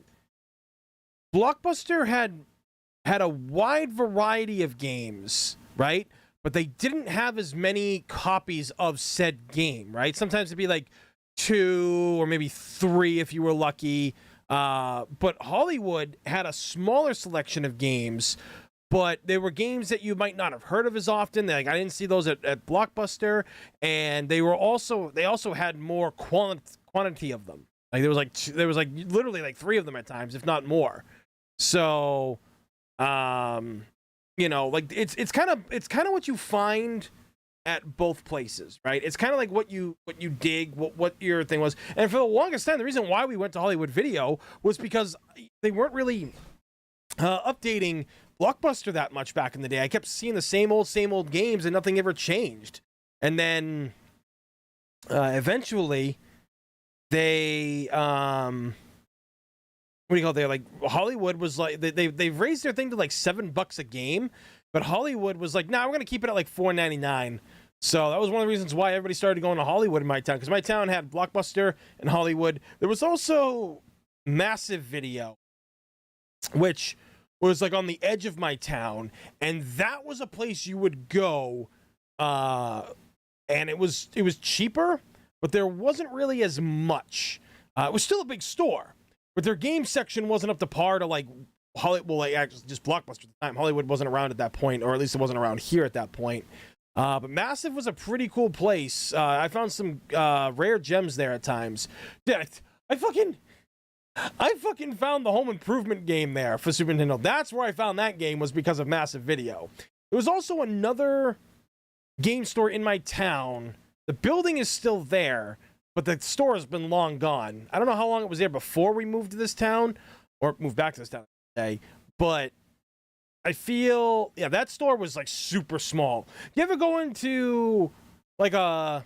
Blockbuster had a wide variety of games, right? But they didn't have as many copies of said game, right? Sometimes it'd be like 2 or maybe 3 if you were lucky. But Hollywood had a smaller selection of games, but they were games that you might not have heard of as often. Like I didn't see those at Blockbuster, and they also had more quantity of them. Like there was like literally like 3 of them at times, if not more. So, you know, like it's kind of what you find at both places, right? It's kind of like what you dig, what your thing was. And for the longest time, the reason why we went to Hollywood Video was because they weren't really updating Blockbuster that much back in the day. I kept seeing the same old games and nothing ever changed. And then eventually they what do you call it? They're like Hollywood was like they've raised their thing to like $7 a game, but Hollywood was like, nah, we're gonna keep it at like $4.99. So that was one of the reasons why everybody started going to Hollywood in my town, because my town had Blockbuster and Hollywood. There was also Massive Video, which was like on the edge of my town, and that was a place you would go, and it was cheaper, but there wasn't really as much. It was still a big store, but their game section wasn't up to par to like Hollywood. Well, like actually just Blockbuster at the time. Hollywood wasn't around at that point, or at least it wasn't around here at that point. But Massive was a pretty cool place. I found some rare gems there at times. Dude, I fucking found the Home Improvement game there for Super Nintendo. That's where I found that game, was because of Massive Video. There was also another game store in my town. The building is still there, but the store has been long gone. I don't know how long it was there before we moved to this town, or moved back to this town today, but I feel, yeah, that store was like super small. You ever go into like one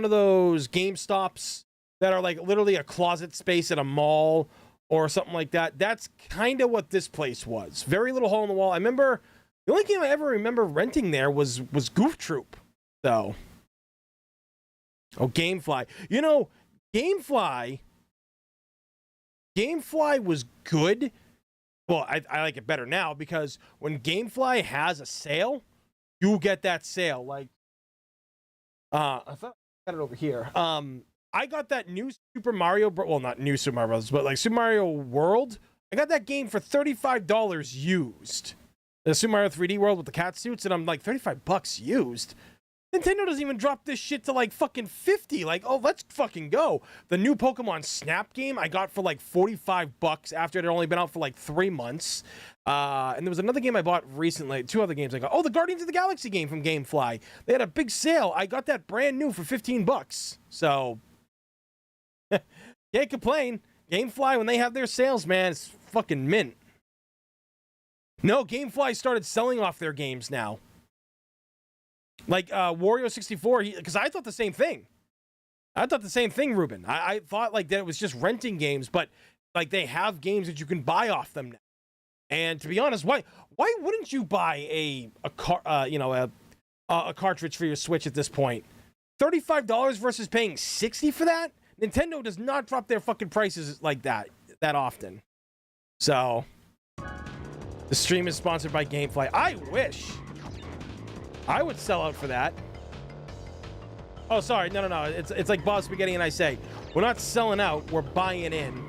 of those GameStops that are like literally a closet space at a mall or something like that? That's kind of what this place was. Very little hole in the wall. I remember the only game I ever remember renting there was Goof Troop, though. Oh, Gamefly. You know, Gamefly was good. Well, I like it better now, because when Gamefly has a sale, you get that sale. Like, I thought I got it over here. I got that new Super Mario well, not new Super Mario Bros., but like Super Mario World. I got that game for $35 used. The Super Mario 3D World with the cat suits, and I'm like, $35 used? Nintendo doesn't even drop this shit to like fucking 50. Like, oh, let's fucking go. The new Pokemon Snap game I got for like $45 after it had only been out for like 3 months. And there was another game I bought recently. 2 other games I got. Oh, the Guardians of the Galaxy game from Gamefly. They had a big sale. I got that brand new for $15. So Can't complain. GameFly, when they have their sales, man, it's fucking mint. No, GameFly started selling off their games now. Like Wario64, because I thought the same thing. Ruben. I thought like that it was just renting games, but like they have games that you can buy off them now. And to be honest, why wouldn't you buy a cartridge for your Switch at this point? $35 versus paying $60 for that? Nintendo does not drop their fucking prices like that often. So, the stream is sponsored by GameFly. I wish I would sell out for that. Oh, sorry. No. It's like Bob Spaghetti and I say. We're not selling out. We're buying in.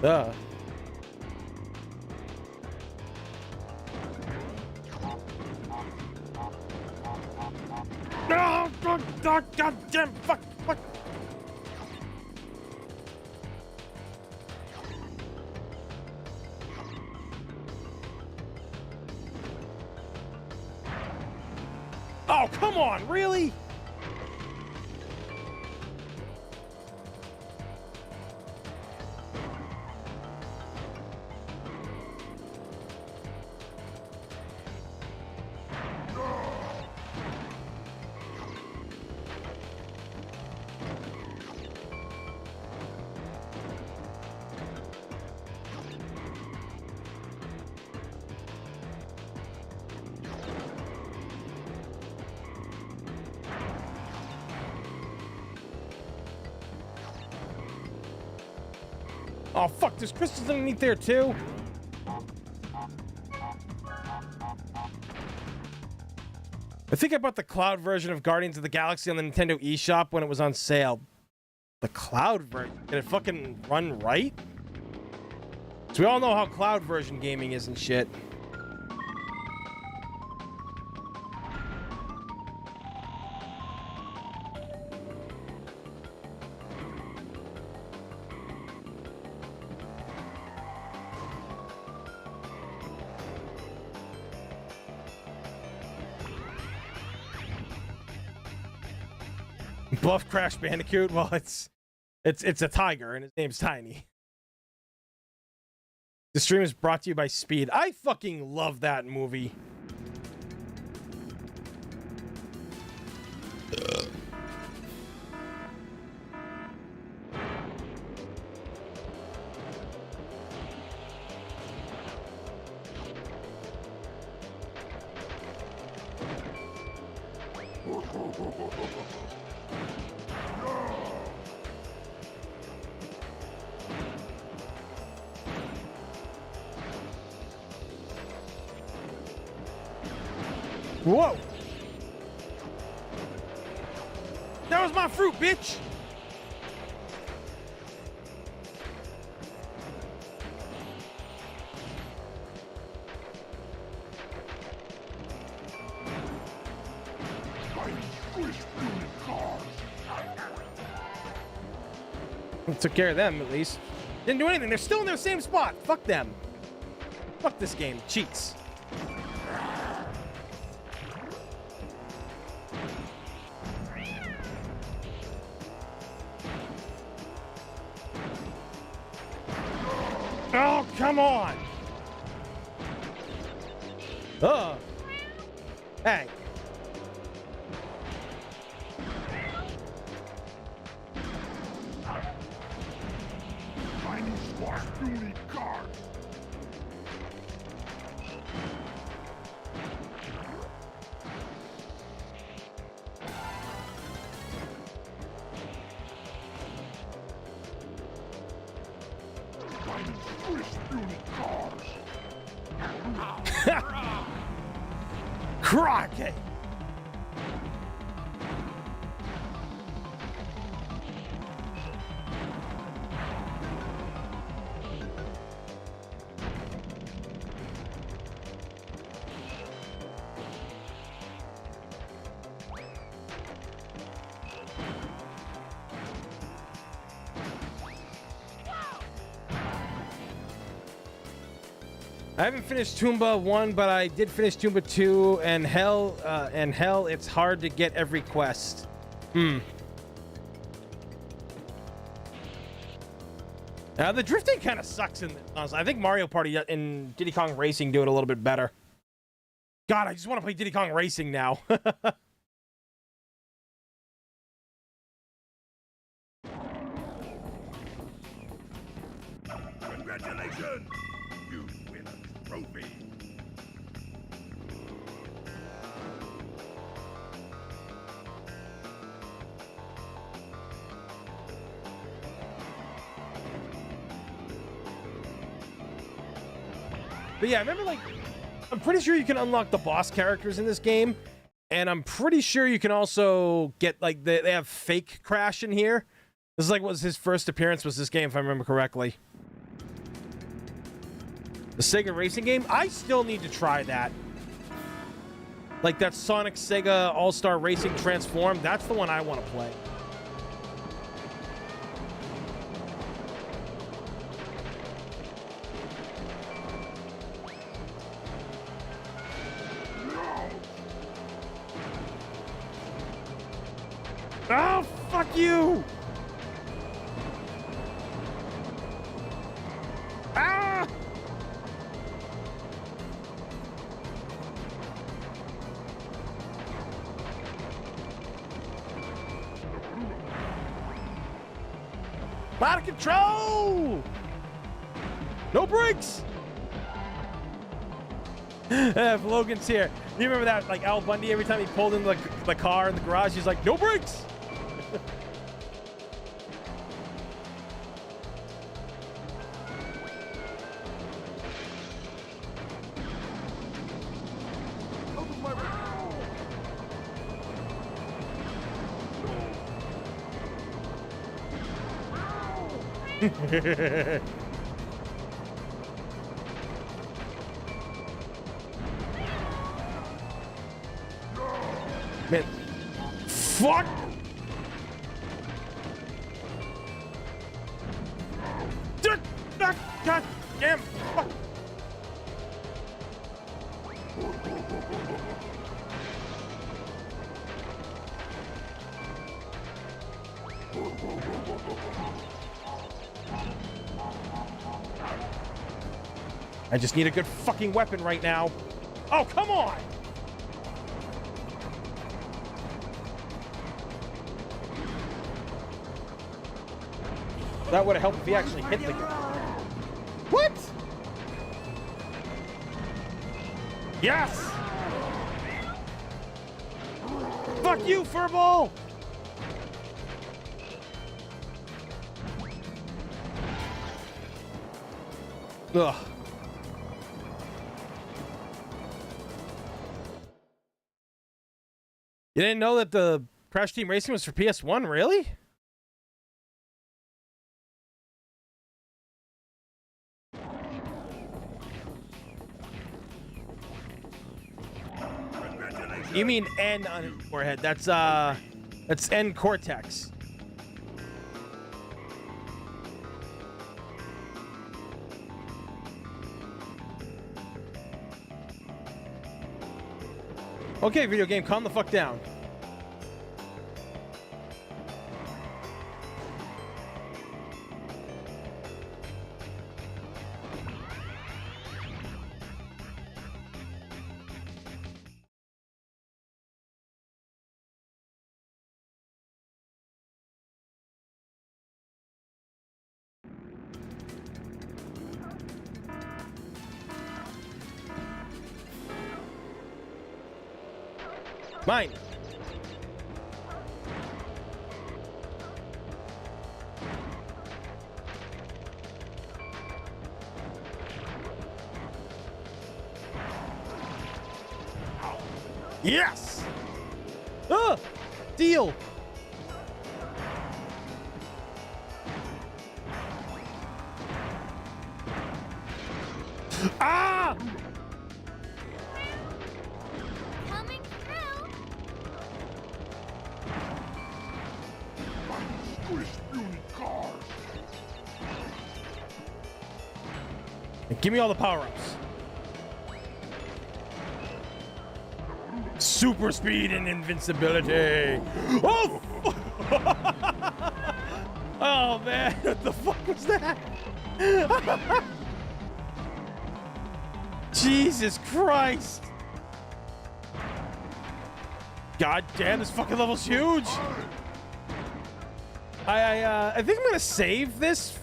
No, God damn, fuck. Oh, come on, really? Oh, fuck, there's crystals underneath there, too. I think I bought the cloud version of Guardians of the Galaxy on the Nintendo eShop when it was on sale. The cloud version? Did it fucking run right? So we all know how cloud version gaming is and shit. Buff Crash Bandicoot? Well, it's a tiger and his name's Tiny. The stream is brought to you by Speed. I fucking love that movie. Whoa! That was my fruit, bitch! Took care of them, at least. Didn't do anything. They're still in their same spot. Fuck them. Fuck this game. Cheats. Oh, come on! Hey. Tiny Squash Beauty cards. Tiny Squish Beauty cards. Crockett! I haven't finished Toomba 1, but I did finish Toomba 2, and hell, it's hard to get every quest. The drifting kind of sucks in this. I think Mario Party and Diddy Kong Racing do it a little bit better. God, I just want to play Diddy Kong Racing now. Congratulations! You win a trophy! But yeah, remember, like, I'm pretty sure you can unlock the boss characters in this game, and I'm pretty sure you can also get, like, they have fake Crash in here. This is like was his first appearance was this game, if I remember correctly. The Sega racing game? I still need to try that. Like that Sonic Sega All-Star Racing Transform, that's the one I want to play. Oh, fuck you! Ah! Out of control! No brakes! If Logan's here, you remember that, like, Al Bundy, every time he pulled in the car in the garage, he's like, no brakes! Man, fuck! God damn! Fuck! I just need a good fucking weapon right now. Oh, come on! That would have helped if he actually hit the guy. What? Yes! Fuck you, Furball! Ugh. You didn't know that the Crash Team Racing was for PS1, really? You mean N on his forehead. That's N Cortex. Okay, video game, calm the fuck down. Mine. Yes! Deal! Ah! Coming through. Give me all the power-ups. super speed and invincibility. Oh! Oh man, what the fuck was that? Jesus Christ! God damn, this fucking level's huge. I think I'm gonna save this.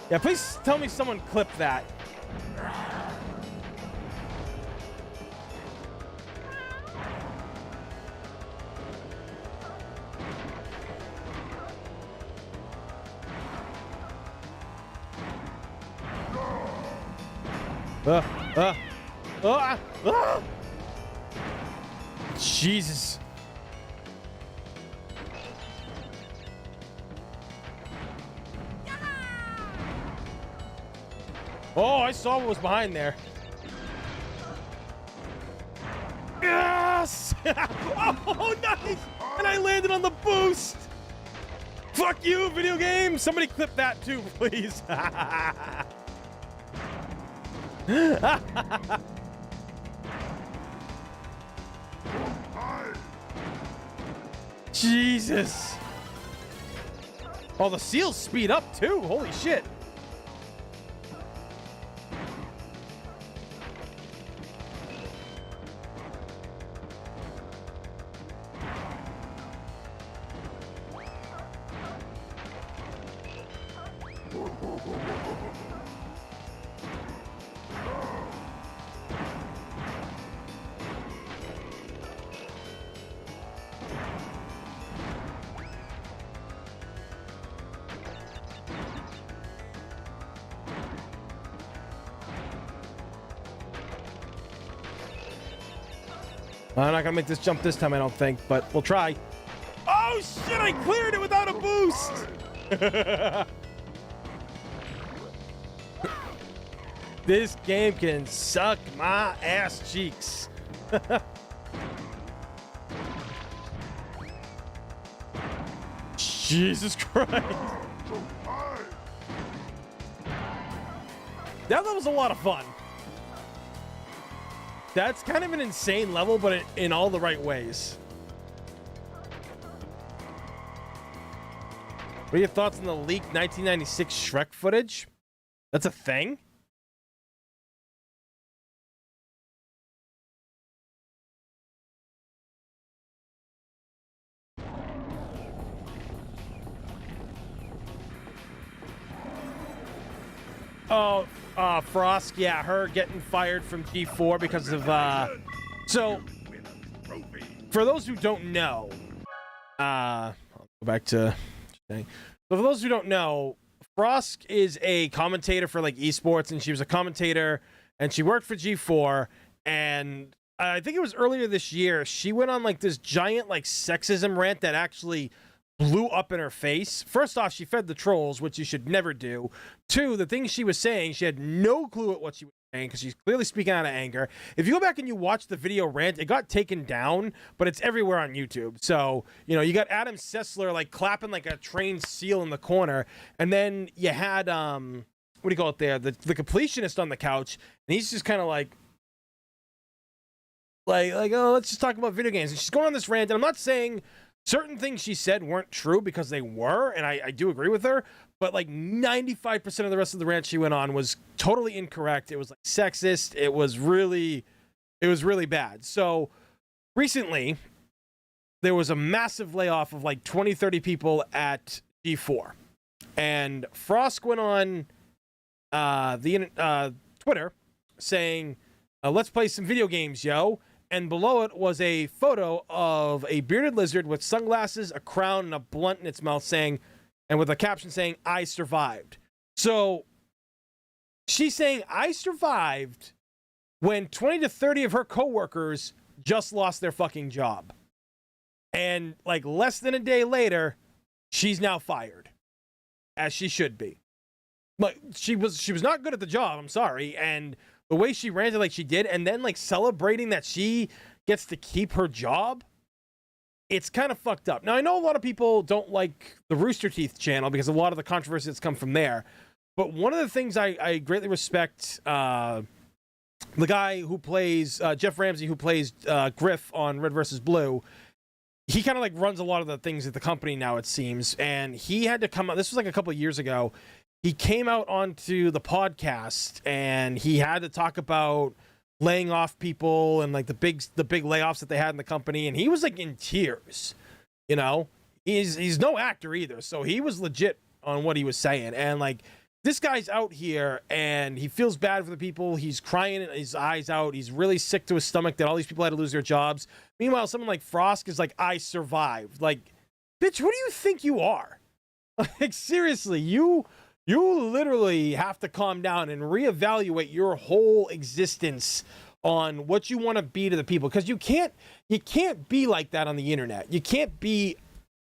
Yeah, please tell me someone clipped that. Jesus. Oh, I saw what was behind there. Yes! Oh, nice! And I landed on the boost! Fuck you, video game! Somebody clip that too, please. Jesus. Oh, the seals speed up too. Holy shit. I'm not gonna make this jump this time, I don't think, but we'll try. Oh shit, I cleared it without a boost! This game can suck my ass cheeks. Jesus Christ. That was a lot of fun. That's kind of an insane level, but in all the right ways. What are your thoughts on the leaked 1996 Shrek footage? That's a thing? Oh, Frost, yeah, her getting fired from G4 because of, so, for those who don't know, I'll go back to, so for those who don't know, Frost is a commentator for, like, esports, and she was a commentator, and she worked for G4, and I think it was earlier this year, she went on, like, this giant, like, sexism rant that actually blew up in her face. First off, she fed the trolls, which you should never do. Two, the things she was saying, she had no clue at what she was saying because she's clearly speaking out of anger. If you go back and you watch the video rant, it got taken down, but it's everywhere on YouTube. So, you know, you got Adam Sessler like clapping like a trained seal in the corner, and then you had what do you call it there? The completionist on the couch, and he's just kind of like oh, let's just talk about video games. And she's going on this rant, and I'm not saying certain things she said weren't true because they were, and I do agree with her, but like 95% of the rest of the rant she went on was totally incorrect. It was like sexist. It was really bad. So recently, there was a massive layoff of like 20, 30 people at G4. And Frost went on Twitter saying, let's play some video games, yo. And below it was a photo of a bearded lizard with sunglasses, a crown, and a blunt in its mouth saying, and with a caption saying, I survived. So she's saying, I survived when 20 to 30 of her coworkers just lost their fucking job. And like less than a day later, she's now fired, as she should be. But she was not good at the job, I'm sorry, and the way she ranted like she did, and then like celebrating that she gets to keep her job, it's kind of fucked up. Now, I know a lot of people don't like the Rooster Teeth channel because a lot of the controversy that's come from there, But one of the things I greatly respect, the guy who plays Jeff Ramsey, who plays Griff on Red versus Blue, he kind of like runs a lot of the things at the company now, it seems. And he had to come out. This was like a couple of years ago. He came out onto the podcast and he had to talk about laying off people and like the big layoffs that they had in the company. And he was like in tears, you know. He's no actor either, so he was legit on what he was saying. And like, this guy's out here and he feels bad for the people. He's crying his eyes out. He's really sick to his stomach that all these people had to lose their jobs. Meanwhile, someone like Frost is like, I survived. Like, bitch, who do you think you are? Like, seriously, you literally have to calm down and reevaluate your whole existence on what you want to be to the people. Because you can't be like that on the internet. You can't be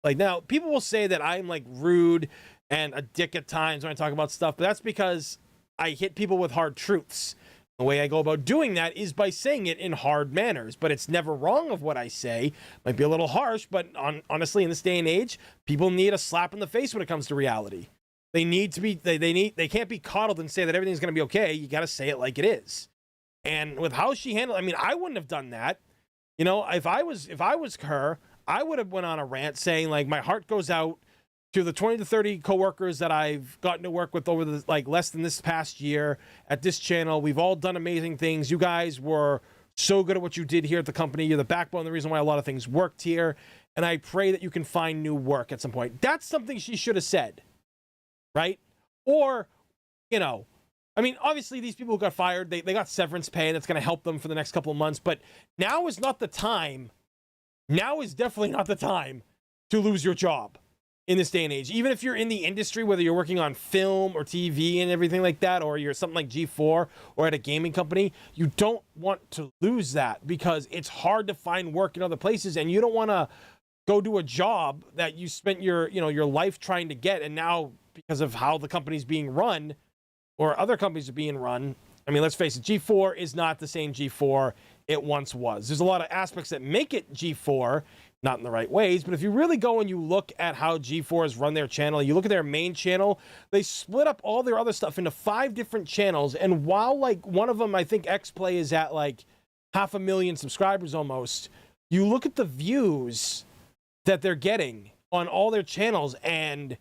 like, now, people will say that I'm like rude and a dick at times when I talk about stuff, but that's because I hit people with hard truths. The way I go about doing that is by saying it in hard manners, but it's never wrong of what I say. Might be a little harsh, but honestly, in this day and age, people need a slap in the face when it comes to reality. They need to be, they can't be coddled and say that everything's going to be okay. You got to say it like it is. And with how she handled, I mean, I wouldn't have done that. You know, if I was her, I would have went on a rant saying like, my heart goes out to the 20 to 30 coworkers that I've gotten to work with over the like less than this past year at this channel. We've all done amazing things. You guys were so good at what you did here at the company. You're the backbone, the reason why a lot of things worked here. And I pray that you can find new work at some point. That's something she should have said, right? Or, you know, I mean, obviously these people who got fired, they got severance pay and that's going to help them for the next couple of months. But now is not the time. Now is definitely not the time to lose your job in this day and age. Even if you're in the industry, whether you're working on film or TV and everything like that, or you're something like G4 or at a gaming company, you don't want to lose that because it's hard to find work in other places and you don't want to go do a job that you spent your life trying to get, and now because of how the company's being run or other companies are being run, I mean, let's face it, G4 is not the same G4 it once was. There's a lot of aspects that make it G4, not in the right ways, but if you really go and you look at how G4 has run their channel, you look at their main channel, they split up all their other stuff into 5 different channels, and while like one of them, I think X-Play is at like 500,000 subscribers almost, you look at the views that they're getting on all their channels, and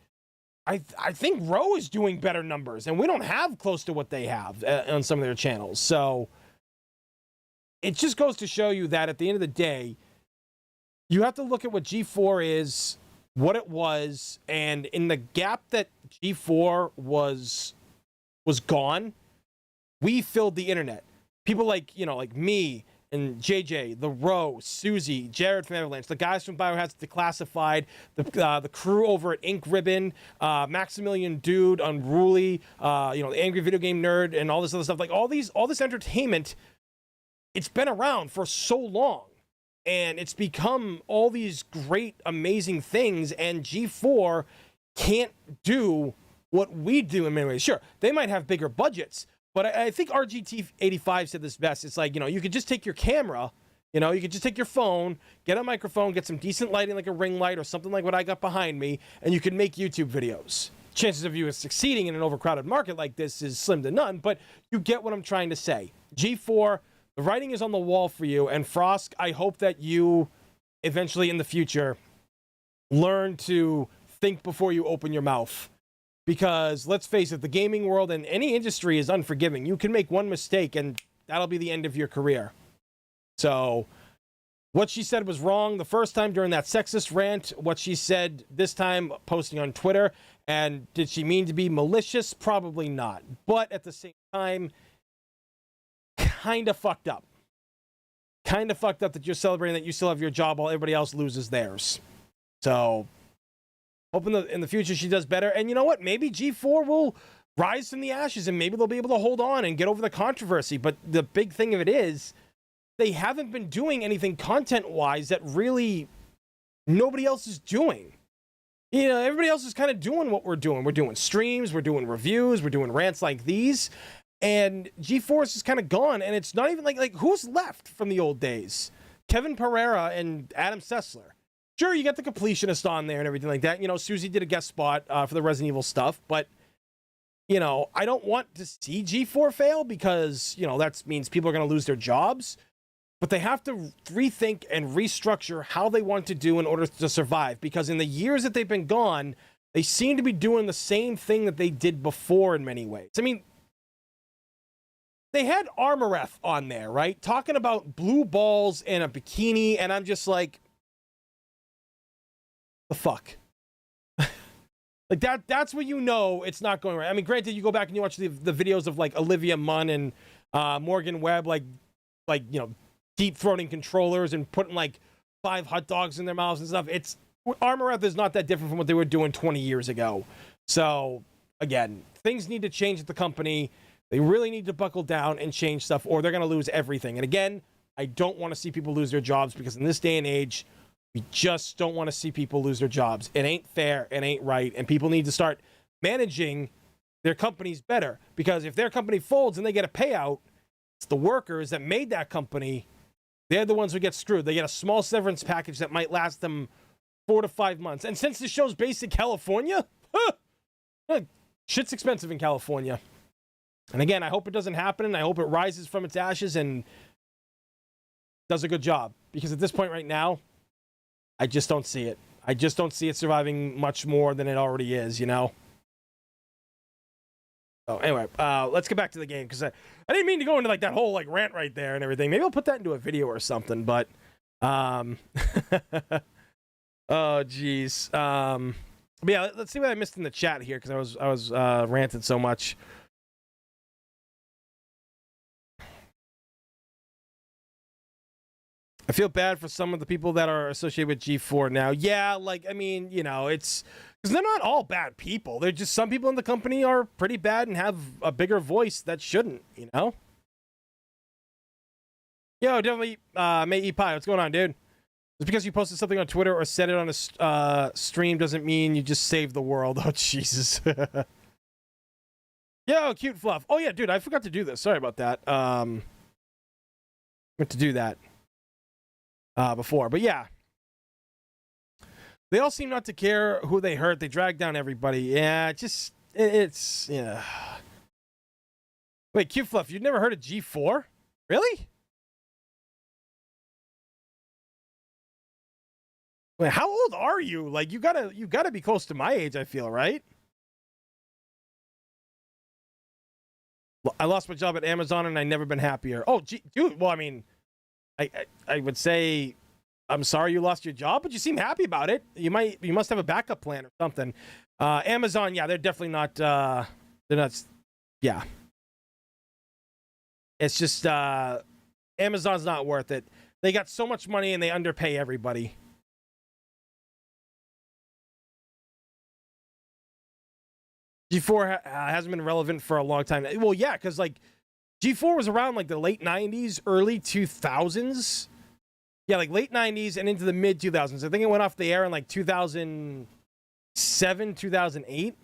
I think Row is doing better numbers, and we don't have close to what they have on some of their channels. So it just goes to show you that at the end of the day, you have to look at what G4 is, what it was, and in the gap that G4 was gone, we filled the internet. People like, you know, like me and JJ, the Row, Susie, Jared from Avalanche, the guys from Biohazard Declassified, the crew over at Ink Ribbon, Maximilian Dude, Unruly, the Angry Video Game Nerd, and all this other stuff. Like all this entertainment, it's been around for so long, and it's become all these great, amazing things. And G4 can't do what we do in many ways. Sure, they might have bigger budgets. But I think RGT85 said this best. It's like, you know, you could just take your camera, you know, you could just take your phone, get a microphone, get some decent lighting like a ring light or something like what I got behind me, and you can make YouTube videos. Chances of you succeeding in an overcrowded market like this is slim to none, but you get what I'm trying to say. G4, the writing is on the wall for you, and Frost, I hope that you eventually in the future learn to think before you open your mouth. Because let's face it, the gaming world and any industry is unforgiving. You can make one mistake and that'll be the end of your career. So what she said was wrong the first time during that sexist rant. What she said this time posting on Twitter. And did she mean to be malicious? Probably not. But at the same time, kind of fucked up. Kind of fucked up that you're celebrating that you still have your job while everybody else loses theirs. So hoping in the future she does better. And you know what? Maybe G4 will rise from the ashes and maybe they'll be able to hold on and get over the controversy. But the big thing of it is they haven't been doing anything content-wise that really nobody else is doing. You know, everybody else is kind of doing what we're doing. We're doing streams, we're doing reviews, we're doing rants like these. And G4 is just kind of gone. And it's not even like who's left from the old days? Kevin Pereira and Adam Sessler. Sure, you got the completionist on there and everything like that. You know, Susie did a guest spot for the Resident Evil stuff, but you know, I don't want to see G4 fail because, you know, that means people are going to lose their jobs. But they have to rethink and restructure how they want to do in order to survive. Because in the years that they've been gone, they seem to be doing the same thing that they did before in many ways. I mean, they had Armoreth on there, right? Talking about blue balls and a bikini, and I'm just like, the fuck? Like, that's when you know it's not going right. I mean, granted, you go back and you watch the videos of, like, Olivia Munn and Morgan Webb, like, you know, deep-throating controllers and putting, like, 5 hot dogs in their mouths and stuff. It's Armoreth is not that different from what they were doing 20 years ago. So, again, things need to change at the company. They really need to buckle down and change stuff, or they're going to lose everything. And again, I don't want to see people lose their jobs because in this day and age, we just don't want to see people lose their jobs. It ain't fair. It ain't right. And people need to start managing their companies better, because if their company folds and they get a payout, it's the workers that made that company. They're the ones who get screwed. They get a small severance package that might last them 4 to 5 months. And since this show's based in California, shit's expensive in California. And again, I hope it doesn't happen, and I hope it rises from its ashes and does a good job. Because at this point right now, I just don't see it. I just don't see it surviving much more than it already is, you know? So anyway, let's get back to the game, because I didn't mean to go into like that whole like rant right there and everything. Maybe I'll put that into a video or something, but oh geez. But yeah, let's see what I missed in the chat here, because I was ranting so much. I feel bad for some of the people that are associated with G4 now. Yeah, like, I mean, you know, it's because they're not all bad people. They're just, some people in the company are pretty bad and have a bigger voice that shouldn't, you know? Yo, definitely, May E Pie, what's going on, dude? Just because you posted something on Twitter or said it on a stream doesn't mean you just saved the world. Oh, Jesus. Yo, Cute Fluff. Oh, yeah, dude, I forgot to do this. Sorry about that. Meant to do that before, but yeah. They all seem not to care who they hurt. They drag down everybody. Yeah, it's, yeah. Wait, Cute Fluff, you've never heard of G4? Really? Wait, how old are you? Like, you gotta be close to my age, I feel, right? I lost my job at Amazon and I've never been happier. Oh, dude, well, I mean, I would say I'm sorry you lost your job, but you seem happy about it. You must have a backup plan or something. Amazon, yeah, they're definitely not, yeah. It's just, Amazon's not worth it. They got so much money and they underpay everybody. G4 hasn't been relevant for a long time. Well, yeah, because, like, G4 was around, like, the late 90s, early 2000s. Yeah, like, late 90s and into the mid-2000s. I think it went off the air in, like, 2007, 2008.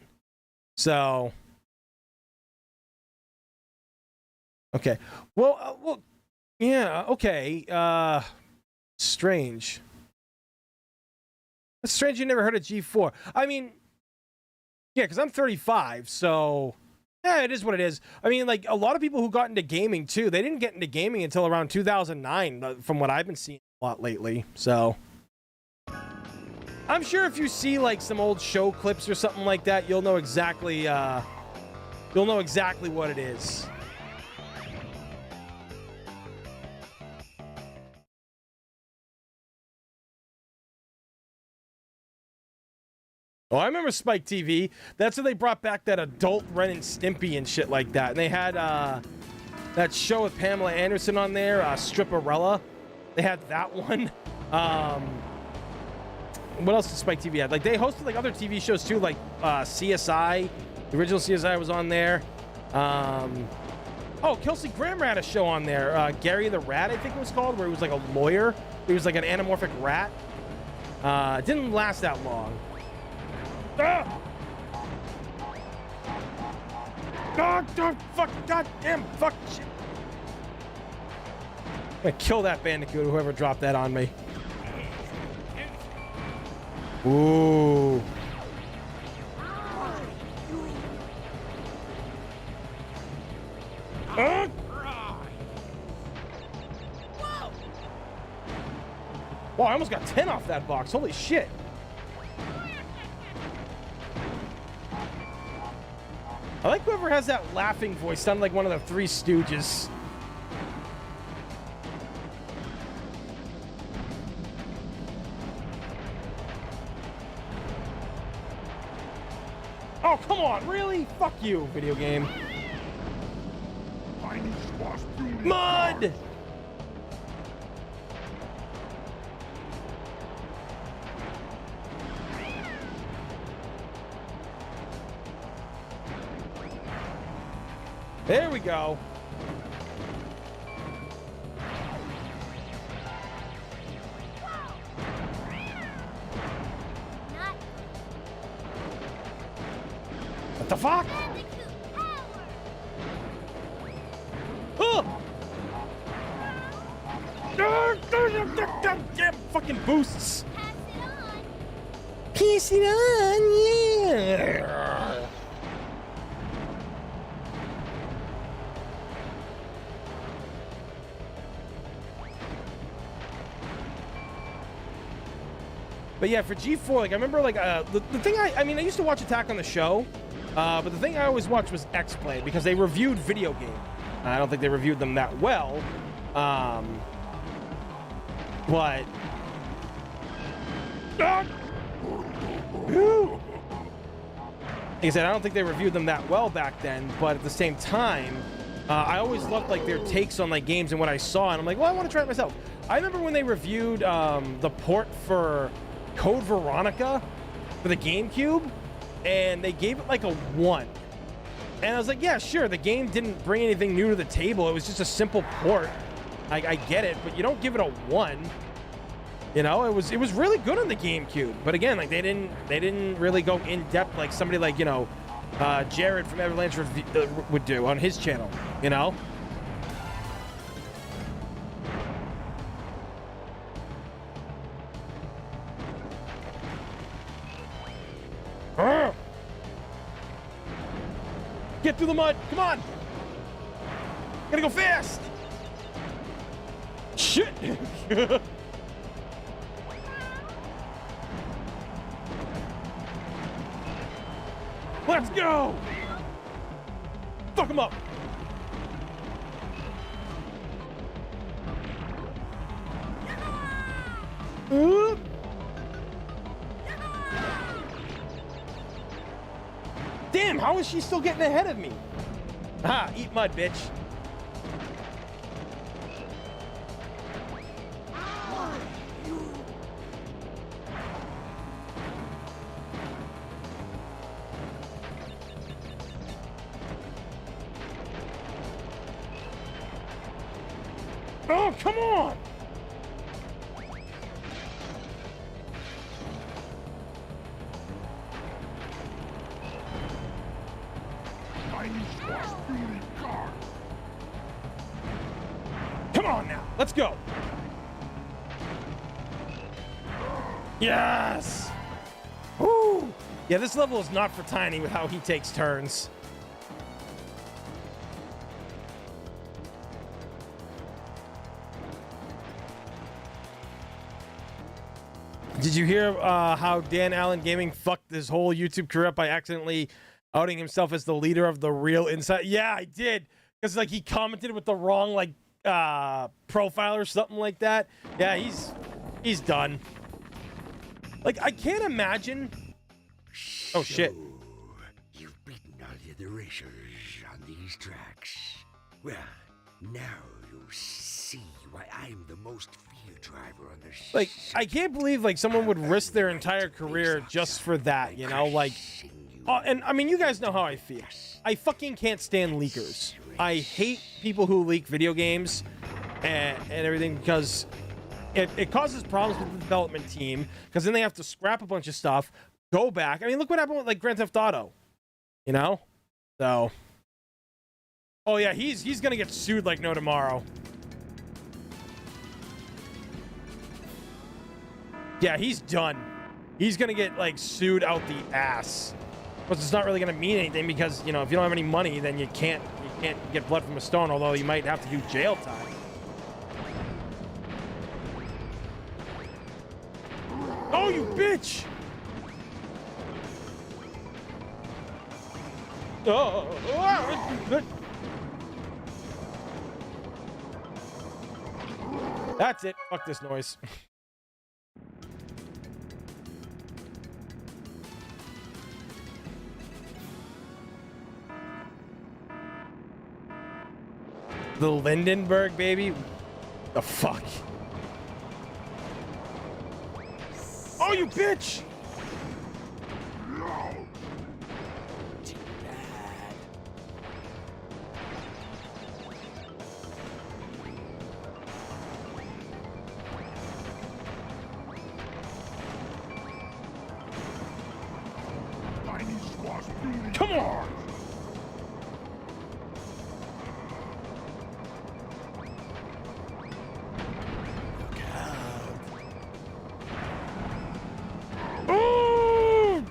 So... okay. Well, yeah, okay. Strange. It's strange you never heard of G4. I mean... yeah, because I'm 35, so yeah, it is what it is. I mean, like, a lot of people who got into gaming, too, they didn't get into gaming until around 2009, from what I've been seeing a lot lately, so. I'm sure if you see, like, some old show clips or something like that, you'll know exactly what it is. Oh, I remember Spike TV. That's when they brought back that adult Ren and Stimpy and shit like that. And they had that show with Pamela Anderson on there, Stripperella. They had that one. What else did Spike TV have? Like, they hosted, like, other TV shows, too, like CSI. The original CSI was on there. Oh, Kelsey Grammer had a show on there. Gary the Rat, I think it was called, where he was, like, a lawyer. He was, like, an anamorphic rat. It didn't last that long. Ah! God, fuck, goddamn, fuck, shit. I'm gonna kill that bandicoot, whoever dropped that on me. Ooh. almost got 10 off that box. Holy shit. I like whoever has that laughing voice. Sounded like one of the Three Stooges. Oh, come on. Really? Fuck you, video game. Mud! There we go. What the fuck? Oh! Damn fucking boosts. Pass it on, yeah. But yeah, for G4, like I remember, like the thing I mean, I used to watch Attack on the Show, but the thing I always watched was X-Play because they reviewed video games. I don't think they reviewed them that well, but like I said, I don't think they reviewed them that well back then. But at the same time, I always loved like their takes on like games and what I saw, and I'm like, well, I want to try it myself. I remember when they reviewed the port for Code Veronica for the GameCube, and they gave it like a 1. And I was like, yeah, sure, the game didn't bring anything new to the table. It was just a simple port. I get it, but you don't give it a 1. You know, it was really good on the GameCube. But again, like they didn't really go in depth like somebody like, you know, Jared from Everlands would do on his channel, you know? Get through the mud. Come on. Gotta go fast. Shit. Let's go. Fuck him up. Damn, how is she still getting ahead of me? Ah, eat mud, bitch. Oh, come on! Come on now, let's go. Yes! Woo! Yeah, this level is not for Tiny with how he takes turns. Did you hear how Dan Allen Gaming fucked his whole YouTube career up by accidentally outing himself as the leader of the Real Inside? Yeah, I did. Because like he commented with the wrong like profile or something like that. Yeah, he's done. Like I can't imagine. Oh shit. You've beaten all the other racers on these tracks. Well, now you see why I'm the most feared driver on the like I can't believe like someone would risk their entire career just for that, you know, like and I mean you guys know how I feel. I fucking can't stand leakers. I hate people who leak video games and everything because it causes problems with the development team because then they have to scrap a bunch of stuff, go back. I mean, look what happened with like Grand Theft Auto, you know? So, oh yeah, he's gonna get sued like no tomorrow. Yeah, he's done. He's gonna get like sued out the ass. But it's not really gonna mean anything because you know if you don't have any money, then you can't get blood from a stone. Although you might have to do jail time. Oh, you bitch! Oh, that's it. Fuck this noise. The Lindenberg, baby. The fuck? Oh, you bitch! Too bad. Come on! Ooh!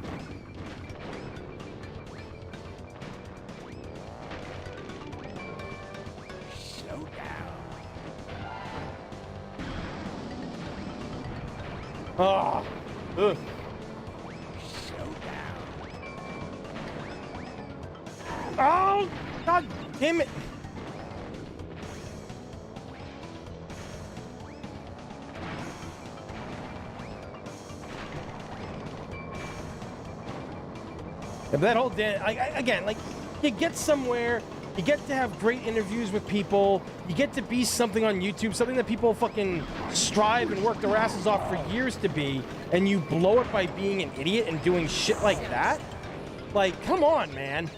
Slow down. Ah! Ugh. Slow down. Oh! God damn it! Yeah, but that whole day, again, like, you get somewhere, you get to have great interviews with people, you get to be something on YouTube, something that people fucking strive and work their asses off for years to be, and you blow it by being an idiot and doing shit like that? Like, come on, man.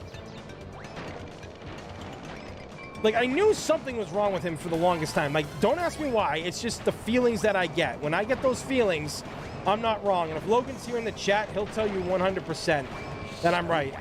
Like, I knew something was wrong with him for the longest time. Like, don't ask me why, it's just the feelings that I get. When I get those feelings, I'm not wrong. And if Logan's here in the chat, he'll tell you 100% that I'm right.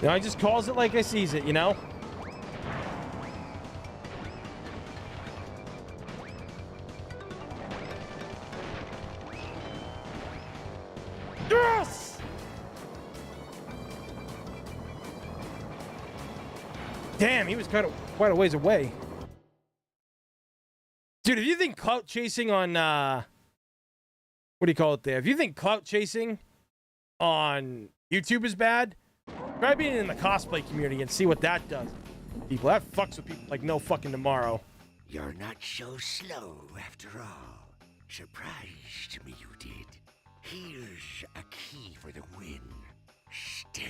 You know, I just calls it like I sees it, you know? Yes! Damn, he was quite a ways away. Dude, if you think clout chasing on, what do you call it there? If you think clout chasing on YouTube is bad, try being in the cosplay community and see what that does. People, that fucks with people like no fucking tomorrow. You're not so slow after all. Surprised me you did. Here's a key for the win. Still,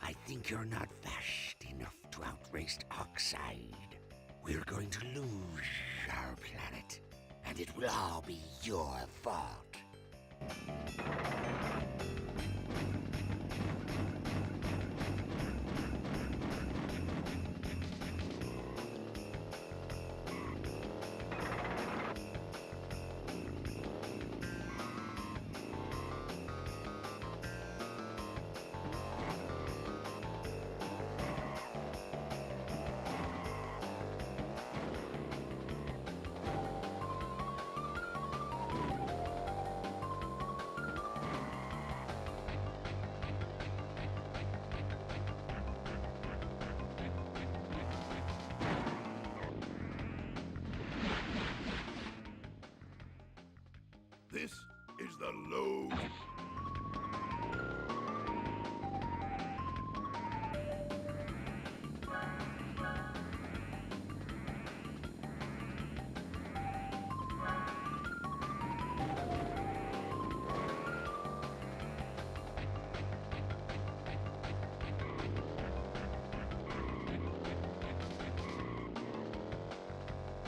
I think you're not fast enough to outrace Oxide. We're going to lose our planet, and it will all be your fault. This is the load.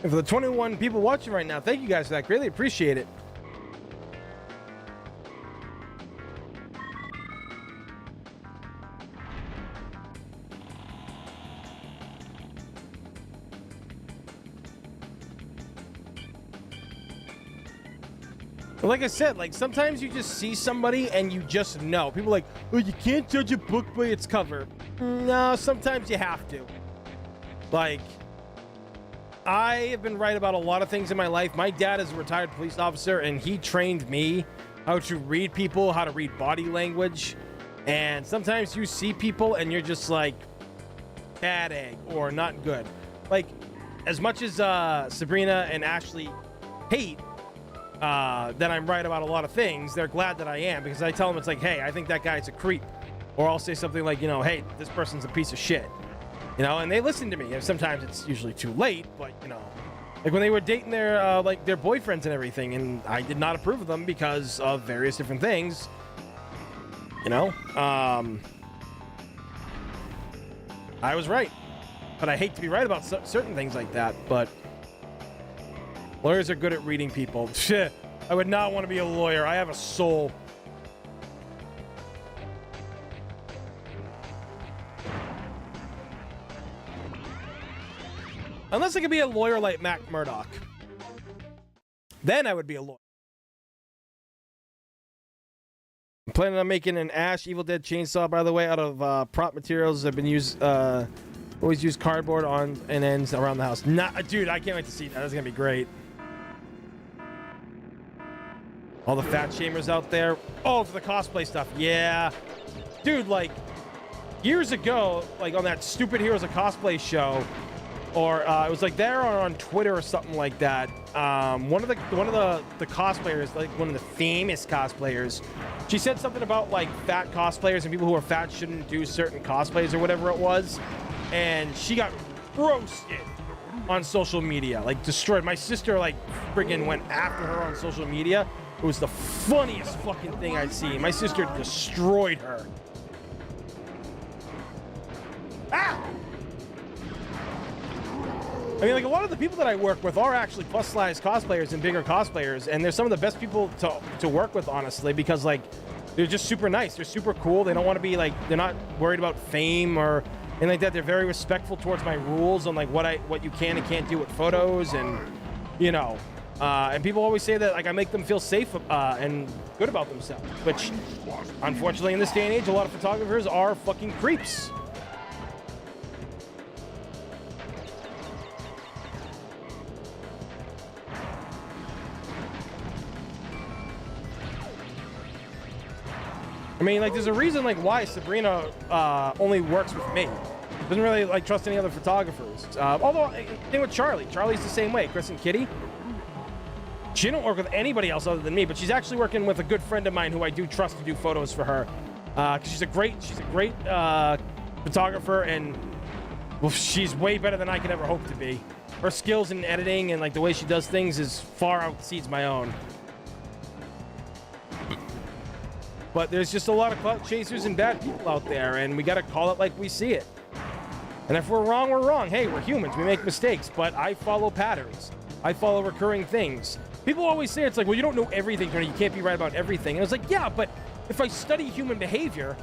And for the 21 people watching right now, thank you guys for that. Greatly appreciate it. But like I said, like sometimes you just see somebody and you just know. People are like, oh, you can't judge a book by its cover. No, sometimes you have to. Like, I have been right about a lot of things in my life. My dad is a retired police officer, and he trained me how to read people, how to read body language. And sometimes you see people and you're just like, bad egg or not good. Like, as much as Sabrina and Ashley hate that I'm right about a lot of things, they're glad that I am, because I tell them, it's like, hey, I think that guy's a creep. Or I'll say something like, you know, hey, this person's a piece of shit. You know, and they listen to me. And sometimes it's usually too late, but, you know, like when they were dating their, like, their boyfriends and everything, and I did not approve of them because of various different things, you know, I was right. But I hate to be right about certain things like that, but lawyers are good at reading people. Shit, I would not want to be a lawyer. I have a soul. Unless I could be a lawyer like Mac Murdock. Then I would be a lawyer. I'm planning on making an Ash Evil Dead chainsaw, by the way, out of prop materials. I've been always use cardboard on and ends around the house. Dude, I can't wait to see that. That's gonna be great. All the fat shamers out there. Oh, for the cosplay stuff. Yeah. Dude, like, years ago, like on that stupid Heroes of Cosplay show, or it was like there or on Twitter or something like that. One of the cosplayers, like one of the famous cosplayers, she said something about like fat cosplayers and people who are fat shouldn't do certain cosplays or whatever it was, and she got roasted on social media, like destroyed. My sister like friggin' went after her on social media. It was the funniest fucking thing I'd seen. My sister destroyed her. Ah! I mean, like, a lot of the people that I work with are actually plus-size cosplayers and bigger cosplayers, and they're some of the best people to work with, honestly, because, like, they're just super nice. They're super cool. They don't want to be, like, they're not worried about fame or anything like that. They're very respectful towards my rules on, like, what you can and can't do with photos, and, you know, and people always say that, like, I make them feel safe and good about themselves, which, unfortunately, in this day and age, a lot of photographers are fucking creeps. I mean, like, there's a reason, like, why Sabrina only works with me. Doesn't really, like, trust any other photographers. Although, thing with Charlie. Charlie's the same way. Chris and Kitty. She don't work with anybody else other than me, but she's actually working with a good friend of mine who I do trust to do photos for her. Because she's a great photographer, and, well, she's way better than I could ever hope to be. Her skills in editing and, like, the way she does things is far exceeds my own. But there's just a lot of clout chasers and bad people out there, and we got to call it like we see it. And if we're wrong, we're wrong. Hey, we're humans. We make mistakes, but I follow patterns. I follow recurring things. People always say, it's like, well, you don't know everything, Tony. You can't be right about everything. And I was like, yeah, but if I study human behavior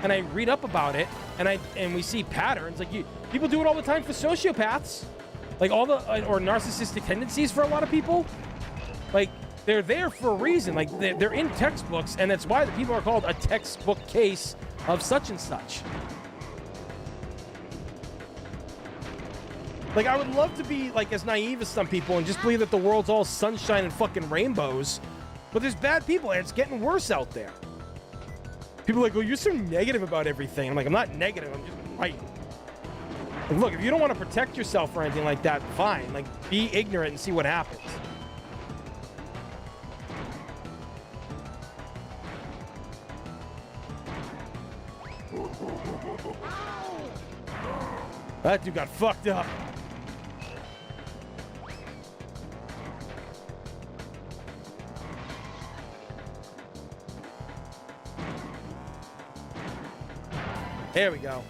and I read up about it and we see patterns, like people do it all the time for sociopaths, like all the or narcissistic tendencies for a lot of people, like. They're there for a reason. Like, they're in textbooks, and that's why the people are called a textbook case of such and such. Like, I would love to be, like, as naive as some people and just believe that the world's all sunshine and fucking rainbows, but there's bad people, and it's getting worse out there. People are like, oh, you're so negative about everything. I'm like, I'm not negative, I'm just right. Like, look, if you don't want to protect yourself or anything like that, fine. Like, be ignorant and see what happens. That dude got fucked up. There we go.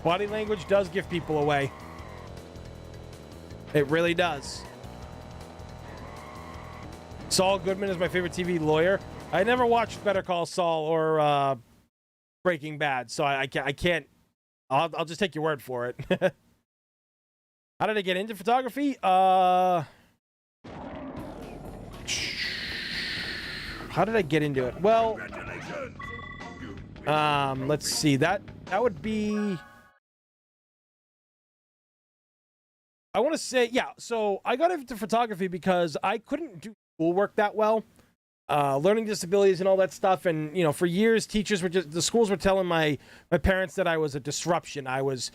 Body language does give people away. It really does. Saul Goodman is my favorite TV lawyer. I never watched Better Call Saul or Breaking Bad, so I can't. I'll just take your word for it. How did I get into photography? How did I get into it? Well, let's see. That That would be... I want to say, yeah, so I got into photography because I couldn't do schoolwork that well. Learning disabilities and all that stuff. And, you know, for years, teachers were just, the schools were telling my parents that I was a disruption. I was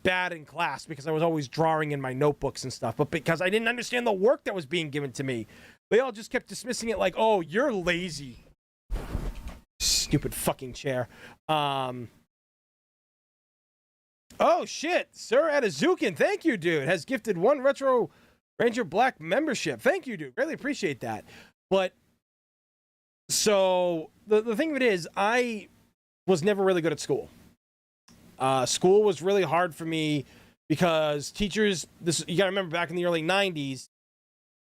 bad in class because I was always drawing in my notebooks and stuff. But because I didn't understand the work that was being given to me, they all just kept dismissing it like, oh, you're lazy. Stupid fucking chair. Oh, shit. Sir Atazukin, thank you, dude. Has gifted 1 Retro Ranger Black membership. Thank you, dude. Really appreciate that. But, so, the thing of it is, I was never really good at school. School was really hard for me because teachers, you gotta remember back in the early 90s,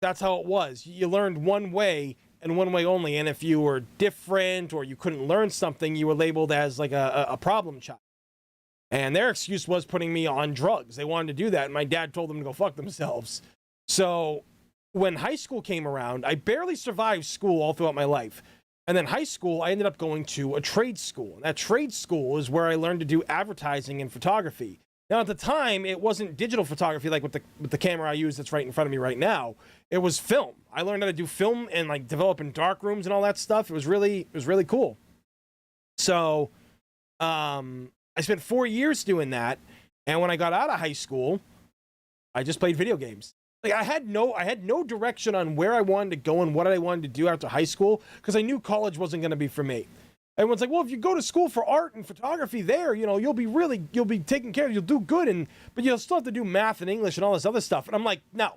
that's how it was. You learned one way and one way only. And if you were different or you couldn't learn something, you were labeled as like a problem child. And their excuse was putting me on drugs. They wanted to do that, and my dad told them to go fuck themselves. So when high school came around, I barely survived school all throughout my life. And then high school, I ended up going to a trade school. And that trade school is where I learned to do advertising and photography. Now, at the time, it wasn't digital photography like with the camera I use that's right in front of me right now. It was film. I learned how to do film and like develop in dark rooms and all that stuff. It was really cool. So, I spent 4 years doing that, and when I got out of high school, I just played video games. Like I had no direction on where I wanted to go and what I wanted to do after high school because I knew college wasn't going to be for me. Everyone's like, well, if you go to school for art and photography there, you know, you'll be taken care of, you'll do good, but you'll still have to do math and English and all this other stuff. And I'm like, no.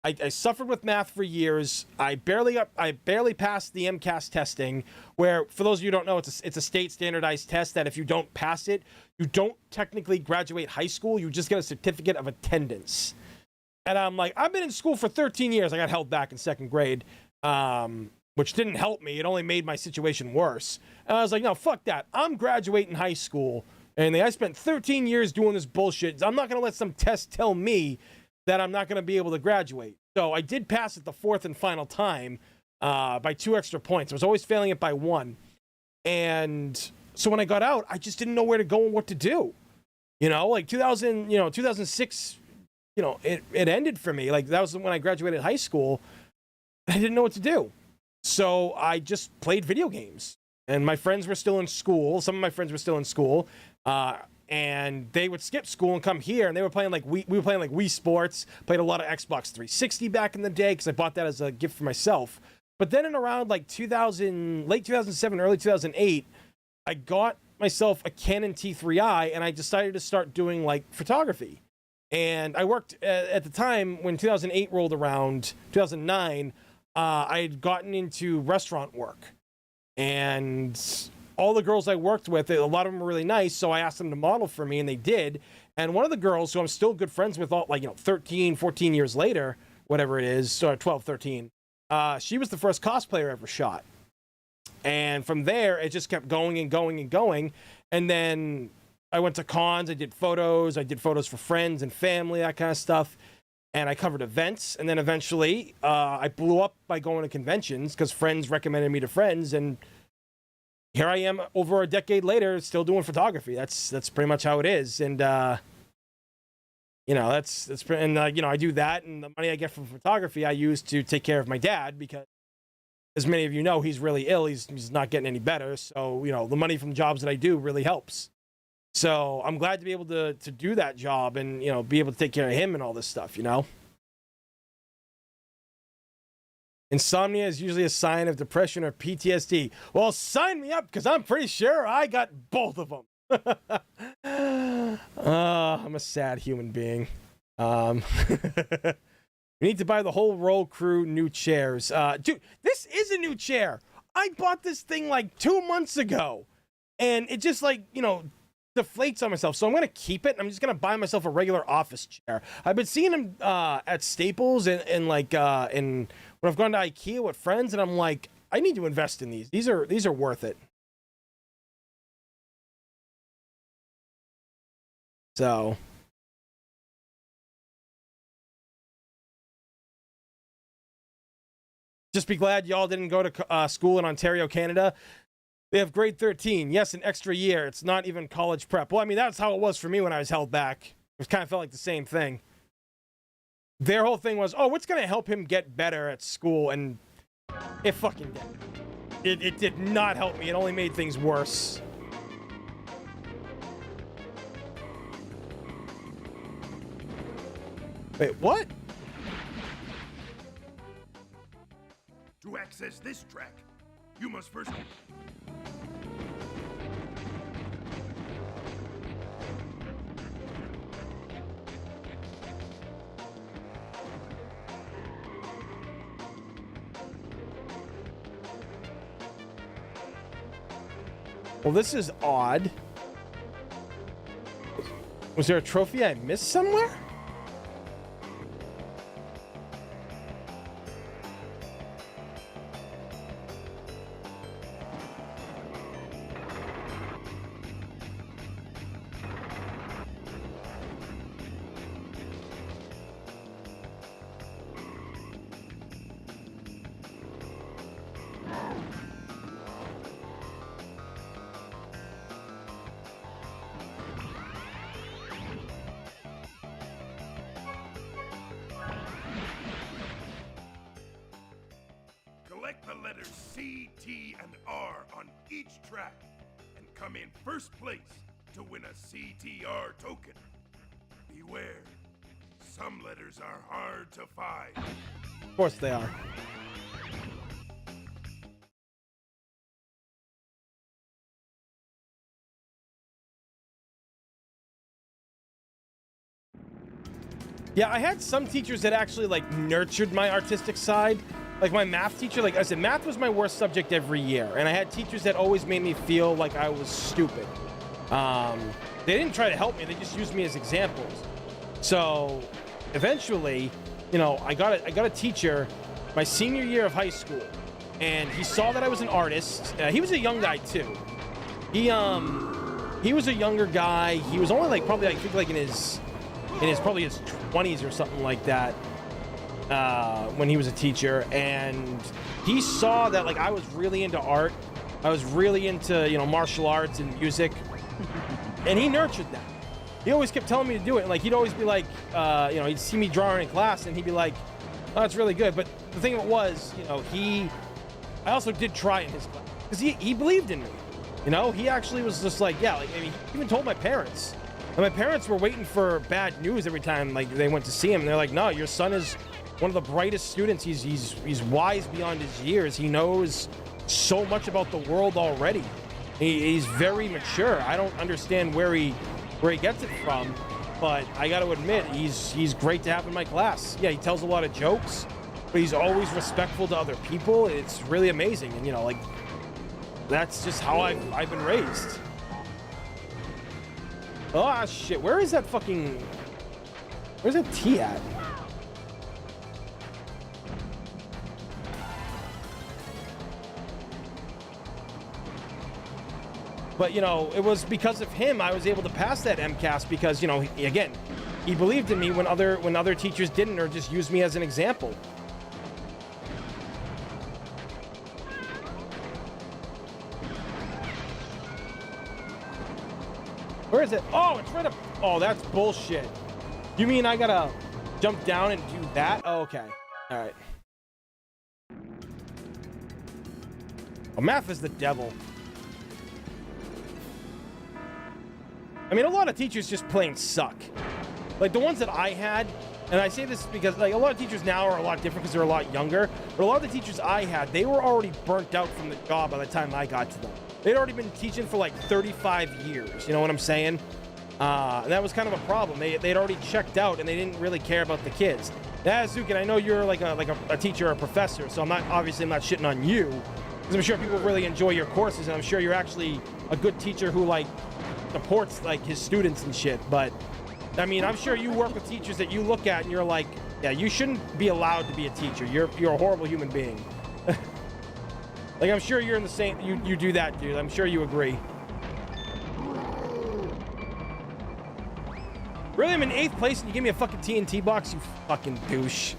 I suffered with math for years. I barely passed the MCAS testing, where, for those of you who don't know, it's a state standardized test that if you don't pass it, you don't technically graduate high school. You just get a certificate of attendance. And I'm like, I've been in school for 13 years. I got held back in 2nd grade, which didn't help me. It only made my situation worse. And I was like, no, fuck that. I'm graduating high school. And I spent 13 years doing this bullshit. I'm not going to let some test tell me that I'm not going to be able to graduate. So I did pass it the 4th and final time by 2 extra points. I was always failing it by 1. And so when I got out, I just didn't know where to go and what to do. You know, like 2006, you know, it ended for me. Like that was when I graduated high school. I didn't know what to do. So I just played video games. And my friends were still in school. Some of my friends were still in school. And they would skip school and come here, and they were playing like we were playing like Wii Sports. Played a lot of Xbox 360 back in the day because I bought that as a gift for myself. But then in around like late 2007, early 2008, I got myself a Canon T3i, and I decided to start doing like photography. And I worked at the time when 2008 rolled around, 2009. I had gotten into restaurant work, and all the girls I worked with, a lot of them were really nice, so I asked them to model for me, and they did. And one of the girls, who I'm still good friends with, 13, 14 years later, whatever it is, so 12, 13, she was the first cosplayer I ever shot. And from there, it just kept going and going and going. And then I went to cons, I did photos for friends and family, that kind of stuff. And I covered events, and then eventually I blew up by going to conventions because friends recommended me to friends, and here I am over a decade later, still doing photography. That's pretty much how it is. And, you know, I do that, and the money I get from photography, I use to take care of my dad because, as many of you know, he's really ill. He's not getting any better. So, you know, the money from the jobs that I do really helps. So I'm glad to be able to do that job and, you know, be able to take care of him and all this stuff, you know. Insomnia is usually a sign of depression or PTSD. Well, sign me up, because I'm pretty sure I got both of them. I'm a sad human being. We need to buy the whole roll crew new chairs. Dude, this is a new chair. I bought this thing like 2 months ago, and it just like, you know, deflates on myself. So I'm going to keep it. I'm just going to buy myself a regular office chair. I've been seeing them at Staples and when I've gone to IKEA with friends, and I'm like, I need to invest in these. These are worth it. So just be glad y'all didn't go to school in Ontario, Canada. They have grade 13. Yes, an extra year. It's not even college prep. Well, I mean, that's how it was for me when I was held back. It kind of felt like the same thing. Their whole thing was, oh, what's going to help him get better at school? And it fucking did. It did not help me. It only made things worse. Wait, what? To access this track, you must first... Well, this is odd. Was there a trophy I missed somewhere? Collect the letters C, T, and R on each track and come in first place to win a CTR token. Beware, some letters are hard to find. Of course they are. Yeah, I had some teachers that actually like nurtured my artistic side. Like my math teacher, like I said, math was my worst subject every year. And I had teachers that always made me feel like I was stupid. They didn't try to help me. They just used me as examples. So eventually, you know, I got a teacher my senior year of high school, and he saw that I was an artist. He was a young guy too. He was a younger guy. He was only like probably I think like in his probably his 20s or something like that. When he was a teacher, and he saw that like I was really into art. I was really into, you know, martial arts and music, and he nurtured that. He always kept telling me to do it. Like he'd always be like, you know, he'd see me drawing in class, and he'd be like, "Oh, that's really good." But the thing of it was, you know, I also did try in his class because he believed in me. You know, he actually was just like, yeah, like maybe he even told my parents. And my parents were waiting for bad news every time like they went to see him. And they're like, "No, your son is one of the brightest students. He's wise beyond his years. He knows so much about the world already. He's very mature. I don't understand where he gets it from, but I got to admit he's great to have in my class. Yeah, he tells a lot of jokes, but he's always respectful to other people. It's really amazing, and you know, like that's just how I've been raised." Oh shit! Where's that T at? But, you know, it was because of him I was able to pass that MCAS because, you know, again, he believed in me when other teachers didn't, or just used me as an example. Where is it? Oh, it's right up. Oh, that's bullshit. You mean I gotta jump down and do that? Oh, okay. All right. Oh, math is the devil. I mean, a lot of teachers just plain suck. Like the ones that I had, and I say this because like a lot of teachers now are a lot different because they're a lot younger, but a lot of the teachers I had, they were already burnt out from the job by the time I got to them. They'd already been teaching for like 35 years, you know what I'm saying? And that was kind of a problem. They'd already checked out and they didn't really care about the kids. Now, Zukin, I know you're like a teacher or a professor, so I'm not shitting on you, because I'm sure people really enjoy your courses, and I'm sure you're actually a good teacher who like supports like his students and shit. But I mean, I'm sure you work with teachers that you look at and you're like, yeah, you shouldn't be allowed to be a teacher. You're a horrible human being. Like I'm sure you're in the same. You do that, dude. I'm sure you agree. Really, I'm in 8th place and you give me a fucking TNT box, you fucking douche.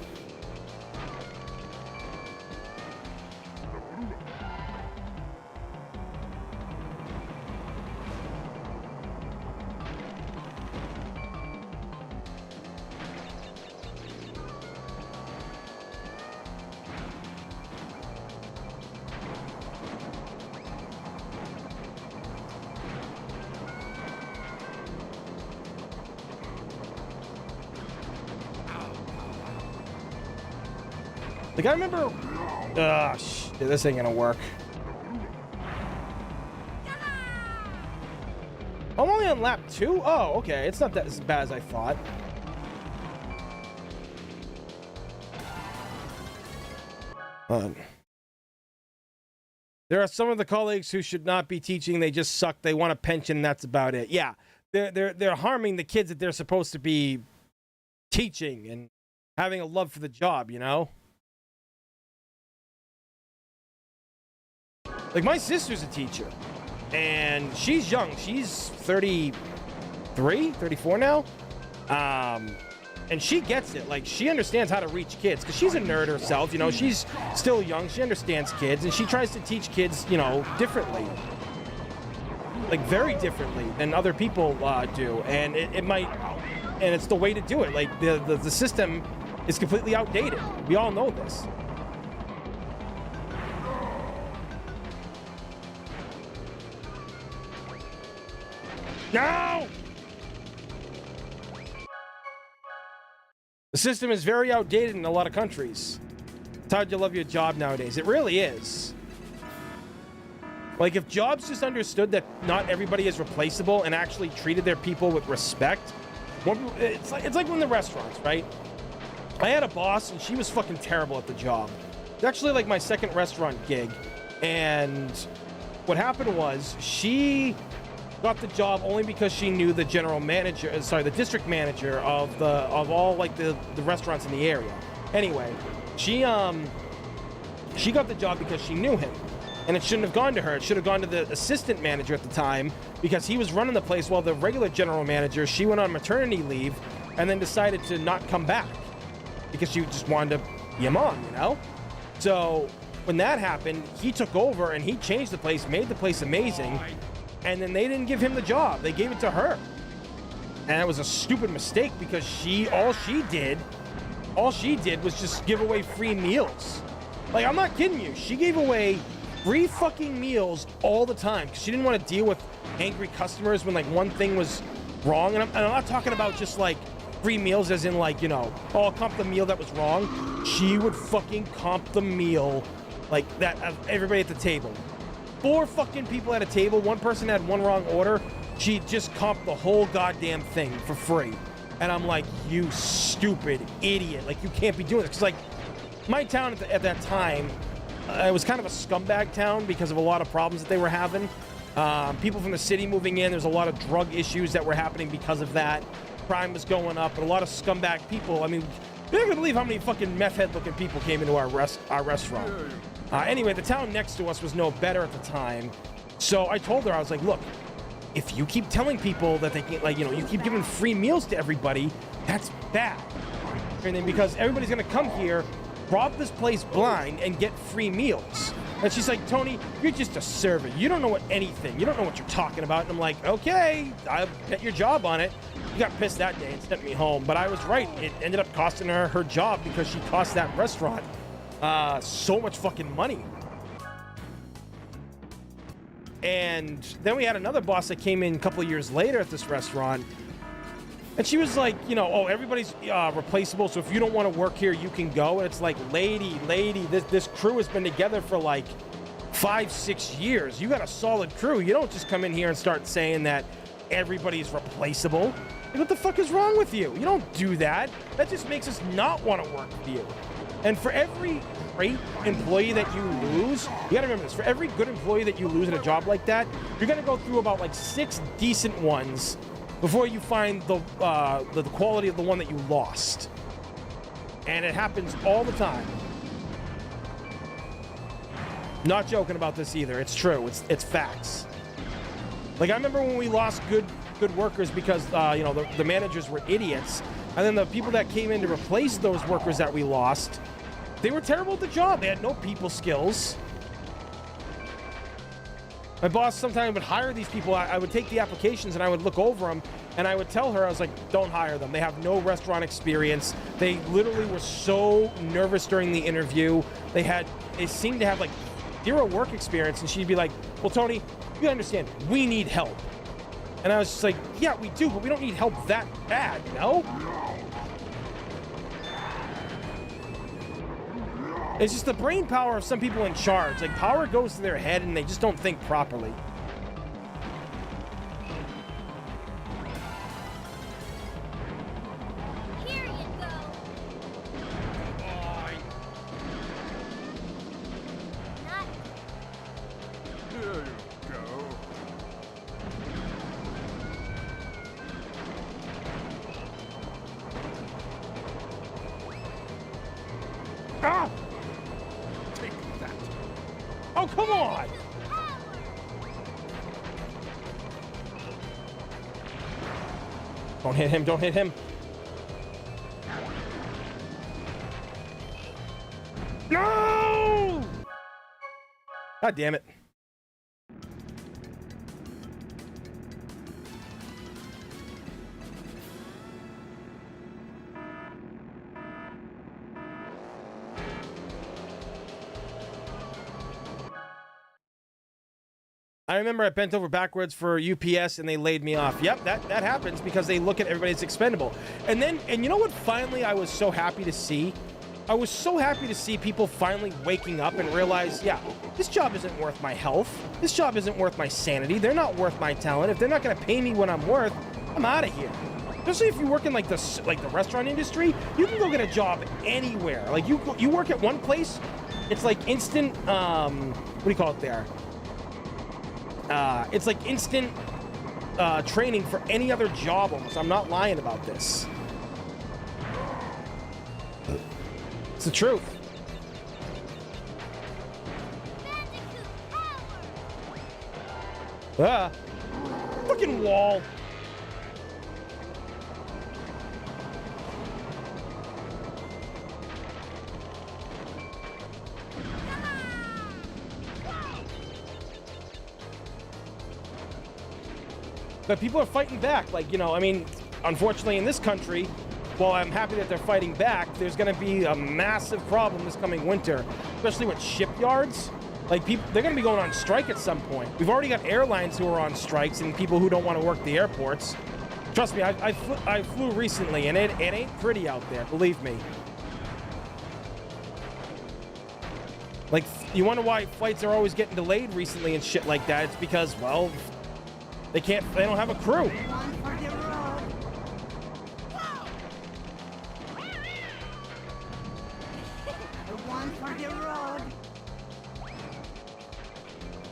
Like, I remember... shit, this ain't gonna work. I'm only on lap 2? Oh, okay. It's not that as bad as I thought. There are some of the colleagues who should not be teaching. They just suck. They want a pension, and that's about it. Yeah, they're harming the kids that they're supposed to be teaching and having a love for the job, you know? Like, my sister's a teacher, and she's young. She's 33, 34 now. And she gets it. Like, she understands how to reach kids because she's a nerd herself. You know, she's still young. She understands kids, and she tries to teach kids, you know, differently. Like, very differently than other people do. And it might, and it's the way to do it. Like, the system is completely outdated. We all know this. No! The system is very outdated in a lot of countries. It's hard to love your job nowadays. It really is. Like, if jobs just understood that not everybody is replaceable and actually treated their people with respect, it's like in the restaurants, right? I had a boss and she was fucking terrible at the job. It's actually like my second restaurant gig. And what happened was she got the job only because she knew the general manager, the district manager of all like the restaurants in the area. Anyway, she got the job because she knew him, and it shouldn't have gone to her. It should have gone to the assistant manager at the time because he was running the place while the regular general manager, she went on maternity leave and then decided to not come back because she just wanted to be a mom, you know? So when that happened, he took over and he changed the place, made the place amazing. And then they didn't give him the job. They gave it to her. And it was a stupid mistake because all she did was just give away free meals. Like, I'm not kidding you. She gave away free fucking meals all the time because she didn't want to deal with angry customers when, like, one thing was wrong. And I'm not talking about just, like, free meals as in, like, you know, oh, I'll comp the meal that was wrong. She would fucking comp the meal like that of everybody at the table. 4 fucking people at a table, one person had one wrong order, she just comped the whole goddamn thing for free. And I'm like, you stupid idiot. Like, you can't be doing this. Because, like, my town at that time, it was kind of a scumbag town because of a lot of problems that they were having. People from the city moving in, there's a lot of drug issues that were happening because of that. Crime was going up, and a lot of scumbag people. I mean, you're not gonna believe how many fucking meth head looking people came into our restaurant. Anyway, the town next to us was no better at the time. So I told her, I was like, look, if you keep telling people that they can't, like, you know, you keep giving free meals to everybody, that's bad. And then because everybody's gonna come here, rob this place blind, and get free meals. And she's like, Tony, you're just a server. You don't know anything. You don't know what you're talking about. And I'm like, okay, I'll bet your job on it. She got pissed that day and sent me home. But I was right. It ended up costing her job because she cost that restaurant so much fucking money. And then we had another boss that came in a couple of years later at this restaurant. And she was like, you know, oh, everybody's replaceable, so if you don't want to work here, you can go. And it's like, lady, this crew has been together for like 5-6 years. You got a solid crew. You don't just come in here and start saying that everybody's replaceable. Like, what the fuck is wrong with you? You don't do that. That just makes us not want to work with you. And for every great employee that you lose, you gotta remember this, for every good employee that you lose in a job like that, you're gonna go through about like 6 decent ones before you find the quality of the one that you lost. And it happens all the time. Not joking about this either. It's true. It's facts. Like, I remember when we lost good workers because you know, the managers were idiots, and then the people that came in to replace those workers that we lost, they were terrible at the job. They had no people skills. My boss sometimes would hire these people. I would take the applications and I would look over them and I would tell her, I was like, don't hire them. They have no restaurant experience. They literally were so nervous during the interview. They seemed to have like 0 work experience. And she'd be like, well, Tony, you understand, we need help. And I was just like, yeah, we do, but we don't need help that bad, you know? It's just the brain power of some people in charge. Like, power goes to their head and they just don't think properly. Here you go. Not There you go. Ah! Take that. Oh, come on! power. Don't hit him, don't hit him. No! God damn it. I remember I bent over backwards for UPS and they laid me off. Yep, that happens because they look at everybody's expendable. And you know what finally I was so happy to see? I was so happy to see people finally waking up and realize, yeah, this job isn't worth my health. This job isn't worth my sanity. They're not worth my talent. If they're not going to pay me what I'm worth, I'm out of here. Especially if you work in like the restaurant industry, you can go get a job anywhere. Like you work at one place, it's like instant what do you call it there? It's like instant training for any other job almost. I'm not lying about this. It's the truth. Bandicoot power. Fucking wall. But people are fighting back. Like, you know, I mean, unfortunately in this country, while I'm happy that they're fighting back, there's going to be a massive problem this coming winter, especially with shipyards. Like, people, they're going to be going on strike at some point. We've already got airlines who are on strikes and people who don't want to work the airports. Trust me, I flew recently, and it ain't pretty out there, believe me. Like, you wonder why flights are always getting delayed recently and shit like that. It's because, well, they don't have a crew.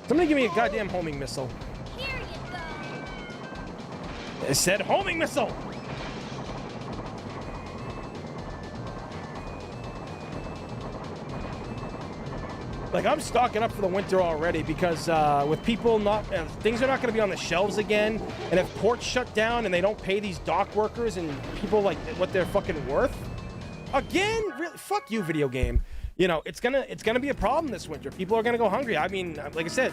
Somebody give me a goddamn homing missile. Here you go. It said homing missile. Like, I'm stocking up for the winter already because with people not, things are not going to be on the shelves again. And if ports shut down and they don't pay these dock workers and people like what they're fucking worth, again, really, fuck you, video game. You know, it's gonna be a problem this winter. People are gonna go hungry. I mean, like I said,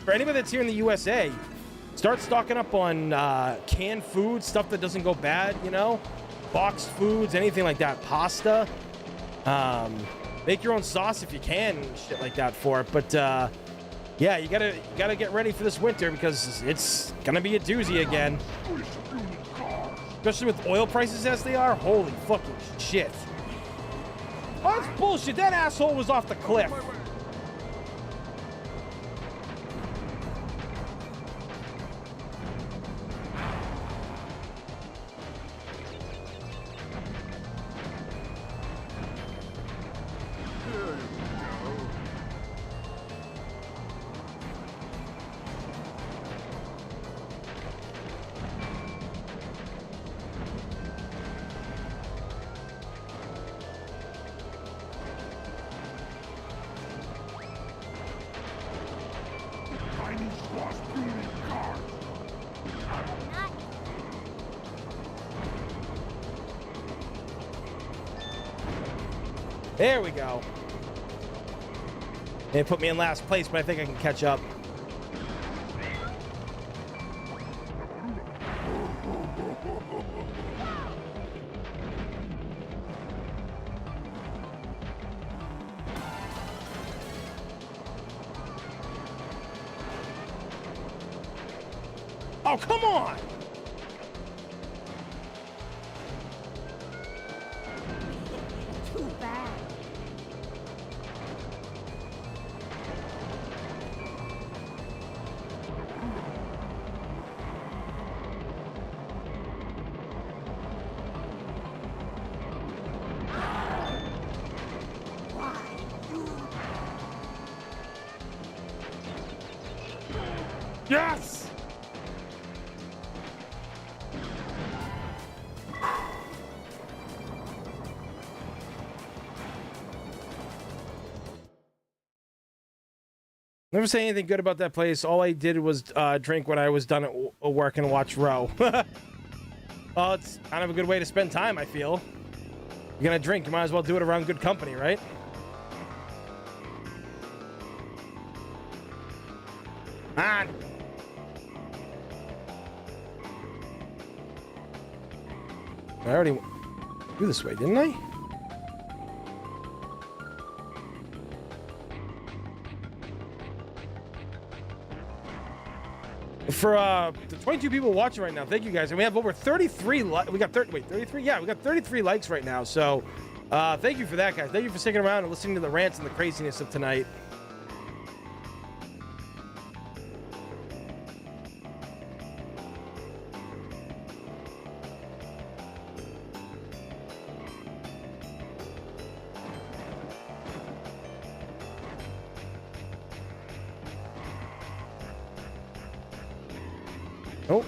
for anybody that's here in the USA, start stocking up on canned food, stuff that doesn't go bad. You know, boxed foods, anything like that, pasta. Make your own sauce if you can, and shit like that for it. But yeah, you gotta get ready for this winter because it's gonna be a doozy again. Especially with oil prices as they are. Holy fucking shit. Oh, that's bullshit. That asshole was off the cliff. There we go. They put me in last place, but I think I can catch up. Oh, come on! Too bad. Never say anything good about that place. All I did was drink when I was done at work and watch Row. Well, it's kind of a good way to spend time, I feel. You're gonna drink, you might as well do it around good company, right? Man. I already went this way, didn't I? For the 22 people watching right now, thank you guys. And we have over 33 we got 30, wait, 33? Yeah, we got 33 likes right now. So thank you for that, guys. Thank you for sticking around and listening to the rants and the craziness of tonight. Oh.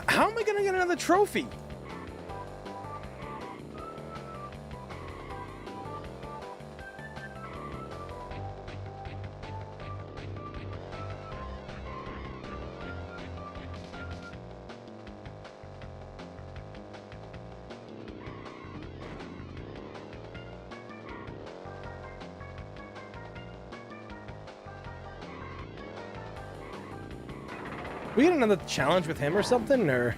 How am I gonna get another trophy? We get another challenge with him or something, or?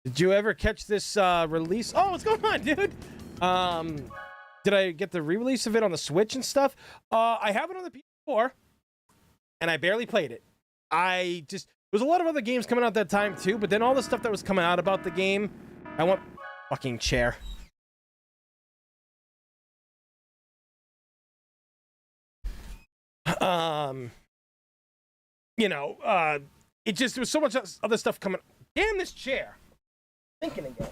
Did you ever catch this release? Oh, what's going on, dude? Did I get the re-release of it on the Switch and stuff? I have it on the PS4, and I barely played it. There was a lot of other games coming out that time too, but then all the stuff that was coming out about the game, I want fucking chair. There was so much other stuff coming. Damn this chair. Thinking again.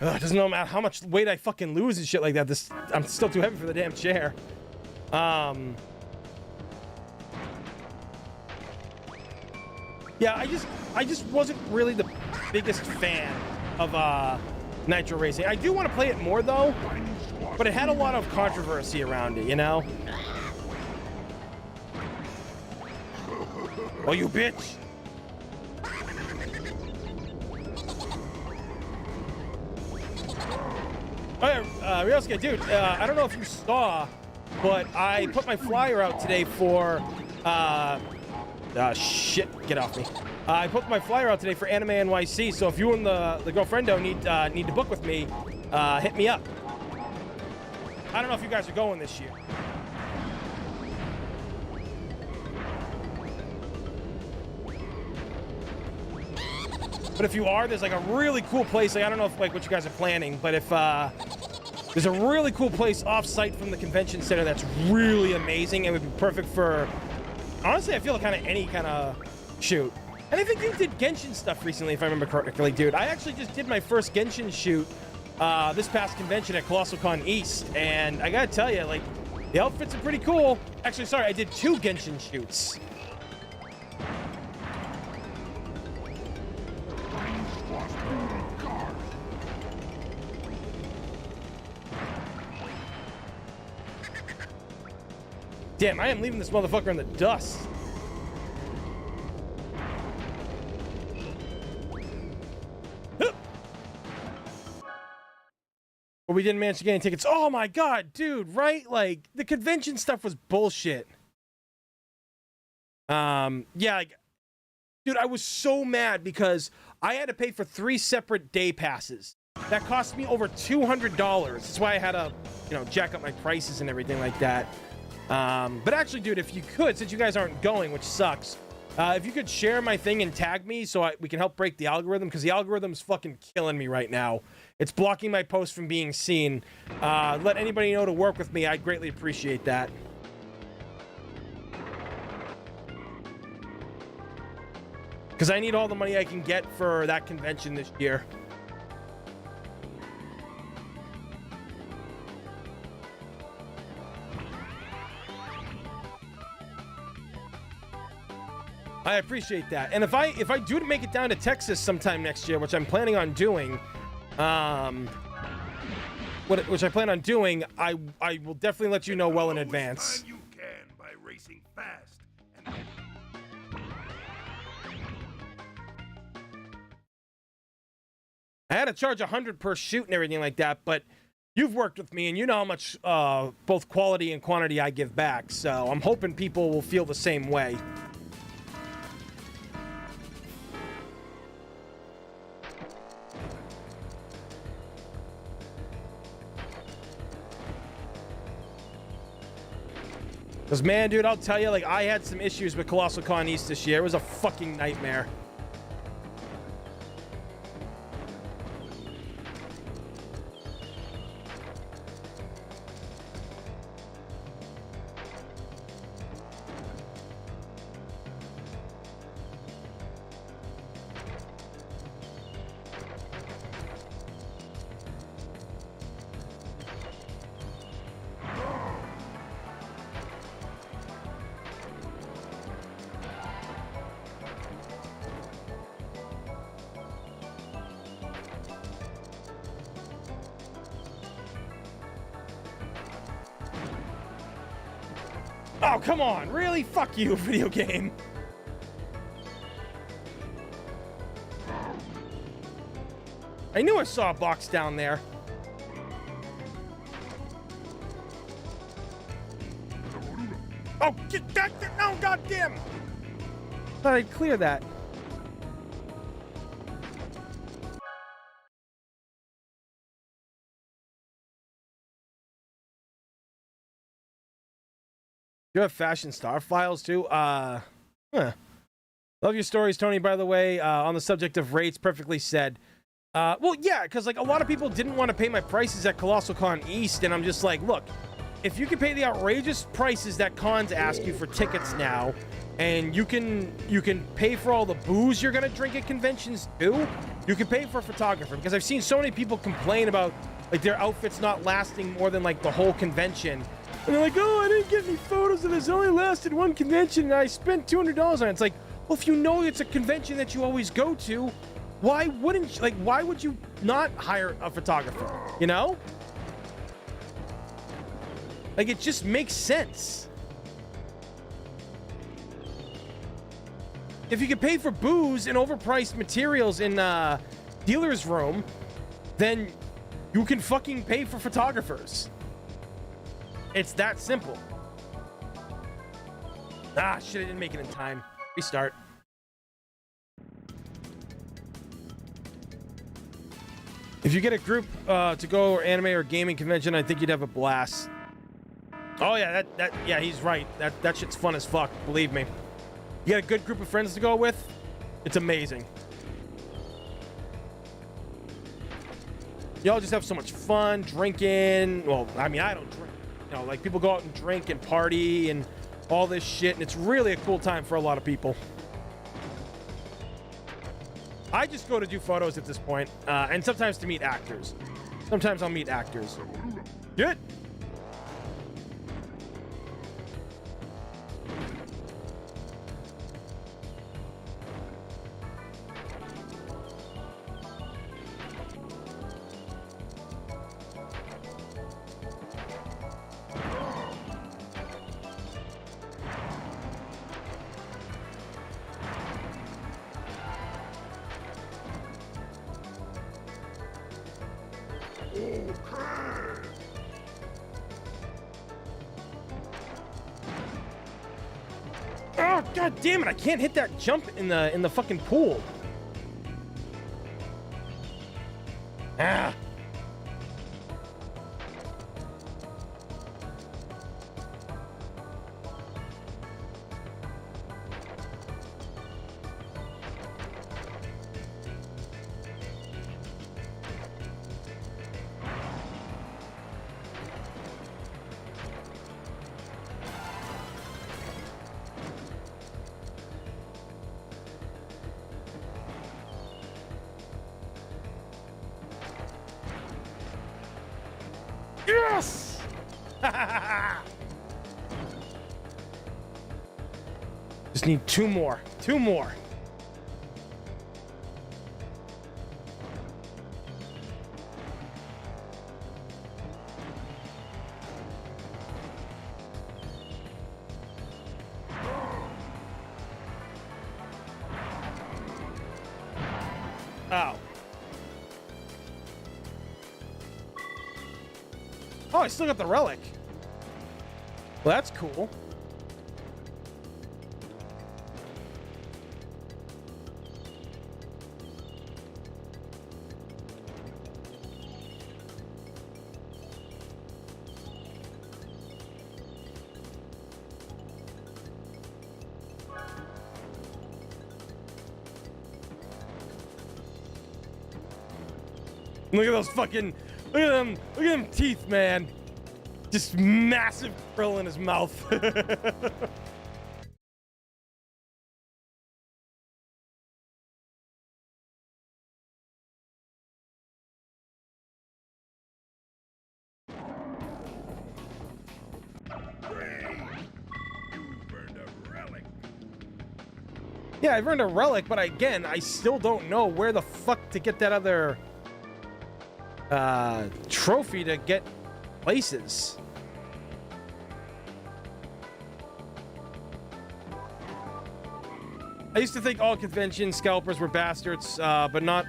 It doesn't know how much weight I fucking lose and shit like that. I'm still too heavy for the damn chair. Yeah, I just wasn't really the biggest fan of Nitro Racing. I do want to play it more though, but it had a lot of controversy around it, you know? Oh, you bitch! Ryosuke, dude, I don't know if you saw, but I put my flyer out today for, shit, get off me. I put my flyer out today for Anime NYC, so if you and the girlfriendo need to book with me, hit me up. I don't know if you guys are going this year. But if you are, there's like a really cool place. Like, I don't know if like what you guys are planning, but if there's a really cool place off-site from the convention center that's really amazing. It would be perfect for, honestly, I feel kind of any kind of shoot. And I think you did Genshin stuff recently, if I remember correctly, dude. I actually just did my first Genshin shoot this past convention at Colossal Con East, and I gotta tell you, like, the outfits are pretty cool. Actually, sorry, I did 2 Genshin shoots. Damn, I am leaving this motherfucker in the dust. But we didn't manage to get any tickets. Oh my god, dude, right? Like, the convention stuff was bullshit. Yeah, like, dude, I was so mad because I had to pay for 3 separate day passes. That cost me over $200. That's why I had to, jack up my prices and everything like that. But actually, dude, if you could, since you guys aren't going, which sucks, if you could share my thing and tag me so we can help break the algorithm, because the algorithm's fucking killing me right now. It's blocking my posts from being seen. Let anybody know to work with me. I'd greatly appreciate that. Because I need all the money I can get for that convention this year. I appreciate that. And if I do make it down to Texas sometime next year, which I'm planning on doing, which I plan on doing, I will definitely let you know well in advance. You can by racing fast and I had to charge 100 per shoot and everything like that, but you've worked with me and you know how much both quality and quantity I give back. So I'm hoping people will feel the same way. Because, man, dude, I'll tell you, like, I had some issues with Colossal Con East this year. It was a fucking nightmare. Oh, come on. Really? Fuck you, video game. I knew I saw a box down there. Oh, get that! No, goddamn! Thought I'd clear that. You have fashion star files too? Love your stories, Tony, by the way. On the subject of rates, perfectly said. Well, yeah, because like a lot of people didn't want to pay my prices at Colossal Con East, and I'm just like, look, if you can pay the outrageous prices that cons ask you for tickets now, and you can pay for all the booze you're gonna drink at conventions too, you can pay for a photographer. Because I've seen so many people complain about like their outfits not lasting more than like the whole convention. And they're like, oh, I didn't get any photos of this. It only lasted one convention, and I spent $200 on it. It's like, well, if you know it's a convention that you always go to, why wouldn't you, like, why would you not hire a photographer? You know? Like, it just makes sense. If you can pay for booze and overpriced materials in dealer's room, then you can fucking pay for photographers. It's that simple. Ah, shit, I didn't make it in time. Restart. If you get a group to go or anime or gaming convention, I think you'd have a blast. Oh yeah, yeah, he's right. That shit's fun as fuck, believe me. You got a good group of friends to go with, it's amazing. Y'all just have so much fun drinking. Well, I mean, I don't drink. You know, like people go out and drink and party and all this shit, and it's really a cool time for a lot of people. I just go to do photos at this point, and sometimes to meet actors. Sometimes I'll meet actors. Good. Oh, god damn it, I can't hit that jump in the fucking pool. Ah. Yes! Just need 2 more. 2 more. Oh. Oh, I still got the relic. Well, that's cool. Look at those fucking, look at them teeth, man. Just massive grill in his mouth. Yeah, I've earned a relic, but again, I still don't know where the fuck to get that other trophy to get places. I used to think all convention scalpers were bastards, but not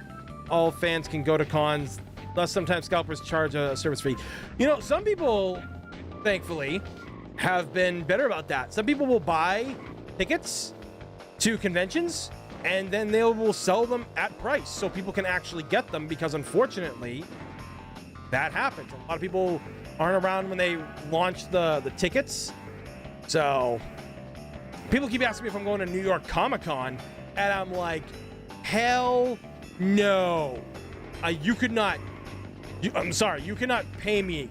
all fans can go to cons. Thus, sometimes scalpers charge a service fee. You know, some people, thankfully, have been better about that. Some people will buy tickets to conventions and then they will sell them at price so people can actually get them, because unfortunately that happens. A lot of people aren't around when they launch the tickets. So people keep asking me if I'm going to New York Comic-Con, and I'm like, hell no. You could not, I'm sorry, you cannot pay me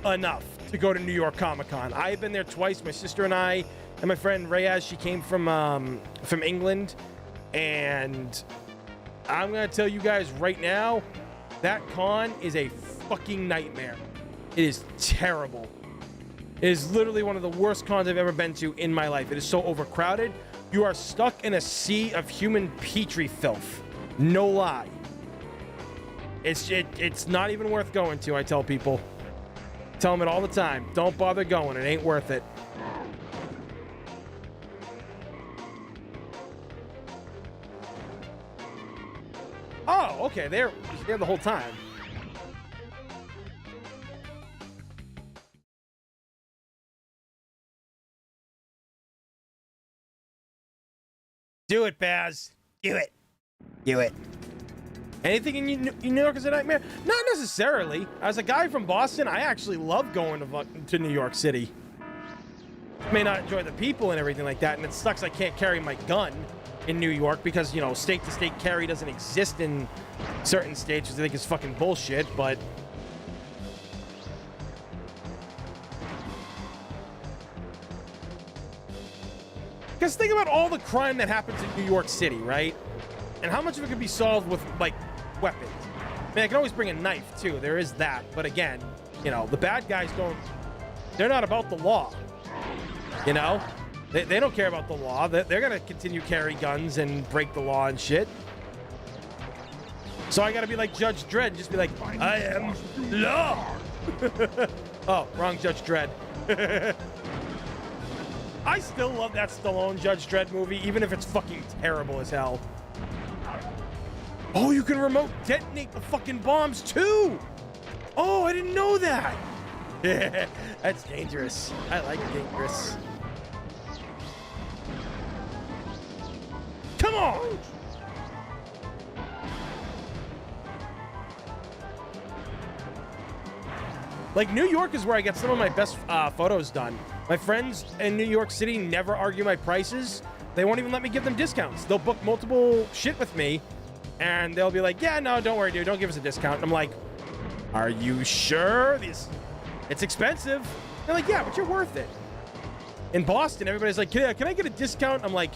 enough to go to New York Comic-Con. I've been there twice. My sister and I, and my friend Reyes, she came from England, and I'm gonna tell you guys right now, that con is a fucking nightmare. It is terrible. It is literally one of the worst cons I've ever been to in my life. It is so overcrowded. You are stuck in a sea of human petri filth. No lie. It's not even worth going to, I tell people. Tell them it all the time. Don't bother going. It ain't worth it. Oh, okay. They're there the whole time. Do it, Baz. Do it. Do it. Anything in New York is a nightmare? Not necessarily. As a guy from Boston, I actually love going to New York City. May not enjoy the people and everything like that, and it sucks I can't carry my gun in New York because, you know, state-to-state carry doesn't exist in certain states, which I think is fucking bullshit, but... Because think about all the crime that happens in New York City, right? And how much of it can be solved with, like, weapons? I mean, I can always bring a knife, too. There is that. But again, you know, the bad guys don't... They're not about the law. You know? They don't care about the law. They're going to continue carry guns and break the law and shit. So I got to be like Judge Dredd and just be like, I am law. Oh, wrong Judge Dredd. I still love that Stallone Judge Dredd movie, even if it's fucking terrible as hell. Oh, you can remote detonate the fucking bombs too. Oh, I didn't know that. Yeah, that's dangerous. I like dangerous. Come on. Like, New York is where I get some of my best photos done. My friends in New York City never argue my prices. They won't even let me give them discounts. They'll book multiple shit with me, and they'll be like, yeah, no, don't worry, dude. Don't give us a discount. And I'm like, are you sure? It's expensive. They're like, yeah, but you're worth it. In Boston, everybody's like, can I get a discount? I'm like,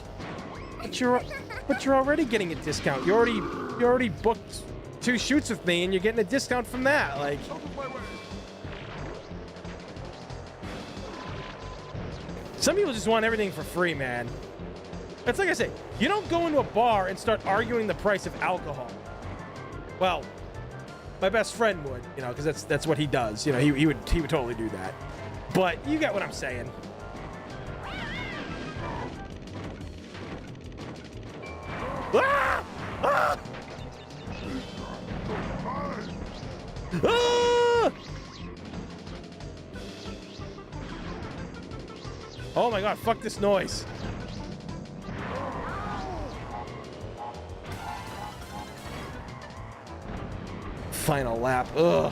but you're already getting a discount. You already booked 2 shoots with me, and you're getting a discount from that. Like... Some people just want everything for free, man. It's like I say, you don't go into a bar and start arguing the price of alcohol. Well, my best friend would, you know, because that's what he does. You know, he would totally do that. But you get what I'm saying. Ah! Ah! Ah! Oh my god, fuck this noise. Final lap. Ugh.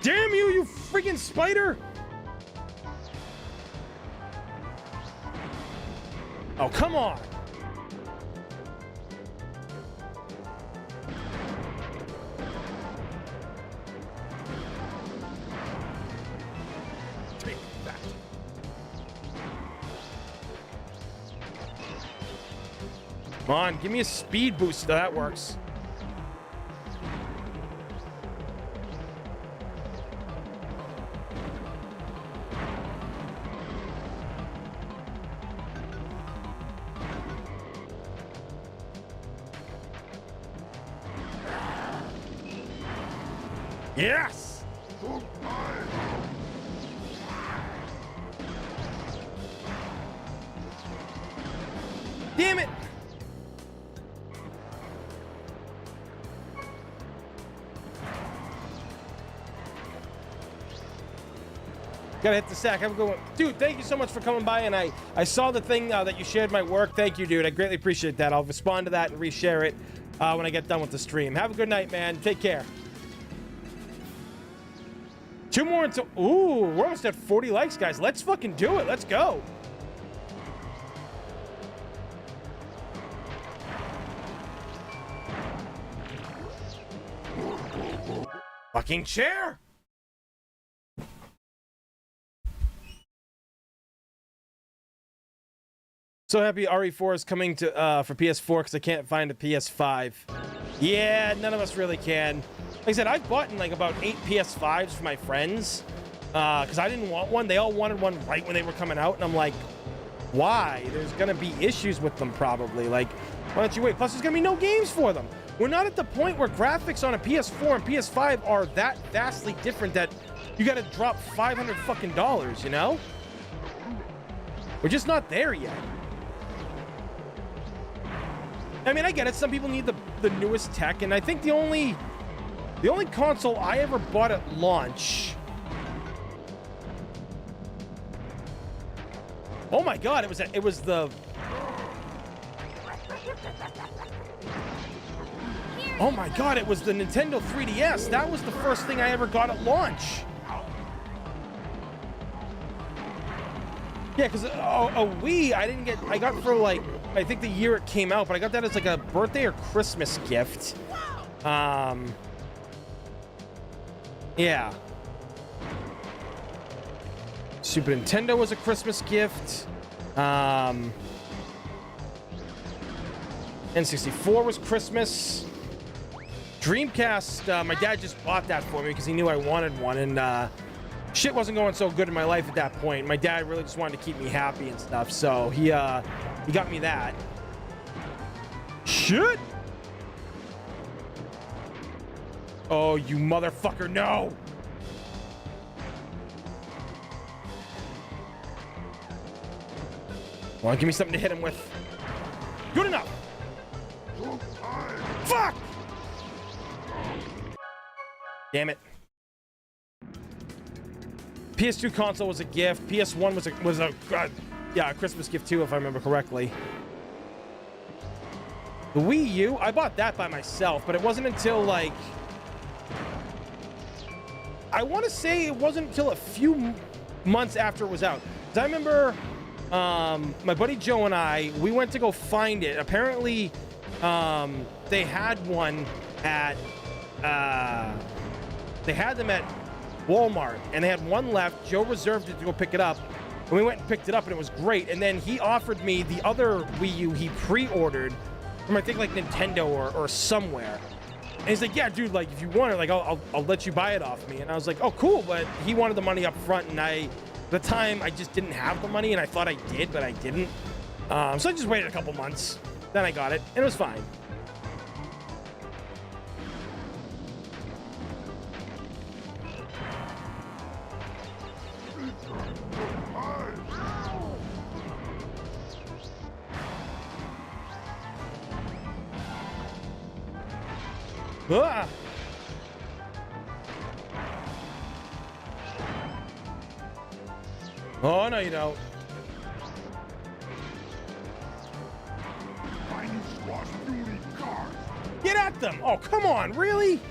Damn you, you freaking spider! Oh, come on. Take that. Come on, give me a speed boost. That works. Yes! Damn it! Gotta hit the sack. Have a good one. Dude, thank you so much for coming by, and I saw the thing that you shared my work. Thank you, dude. I greatly appreciate that. I'll respond to that and reshare it when I get done with the stream. Have a good night, man. Take care. 2 more until... Ooh, we're almost at 40 likes, guys. Let's fucking do it. Let's go. Fucking chair. So happy RE4 is coming to for PS4 because I can't find a PS5. Yeah, none of us really can. Like I said, I've bought like about 8 PS5s for my friends because I didn't want one. They all wanted one right when they were coming out, and I'm like, why? There's gonna be issues with them probably. Like, why don't you wait? Plus, there's gonna be no games for them. We're not at the point where graphics on a PS4 and PS5 are that vastly different that you gotta drop $500 fucking dollars, you know? We're just not there yet. I mean, I get it. Some people need the newest tech, and I think the only console I ever bought at launch. Oh my god! It was the. Oh my god! It was the Nintendo 3DS. That was the first thing I ever got at launch. Yeah, because a Wii I didn't get. I got for like I think the year it came out, but I got that as like a birthday or Christmas gift. Yeah. Super Nintendo was a Christmas gift. N64 was Christmas. Dreamcast, my dad just bought that for me because he knew I wanted one, and shit wasn't going so good in my life at that point. My dad really just wanted to keep me happy and stuff, so he got me that. Shit! Oh, you motherfucker, no! Come on, give me something to hit him with. Good enough! Fuck! Damn it. PS2 console was a gift. PS1 was a Christmas gift too, if I remember correctly. The Wii U, I bought that by myself, but it wasn't until like I want to say it wasn't until a few months after it was out. 'Cause I remember my buddy Joe and I, we went to go find it. Apparently, they had one at they had them at Walmart, and they had one left. Joe reserved it to go pick it up, and we went and picked it up, and it was great. And then he offered me the other Wii U he pre-ordered from I think like Nintendo or somewhere. And he's like, yeah, dude, like, if you want it, like, I'll let you buy it off me. And I was like, oh, cool. But he wanted the money up front, and at the time, I just didn't have the money, and I thought I did, but I didn't. So I just waited a couple months. Then I got it, and it was fine. Ah! Oh, no, you don't. Get at them! Oh, come on, really?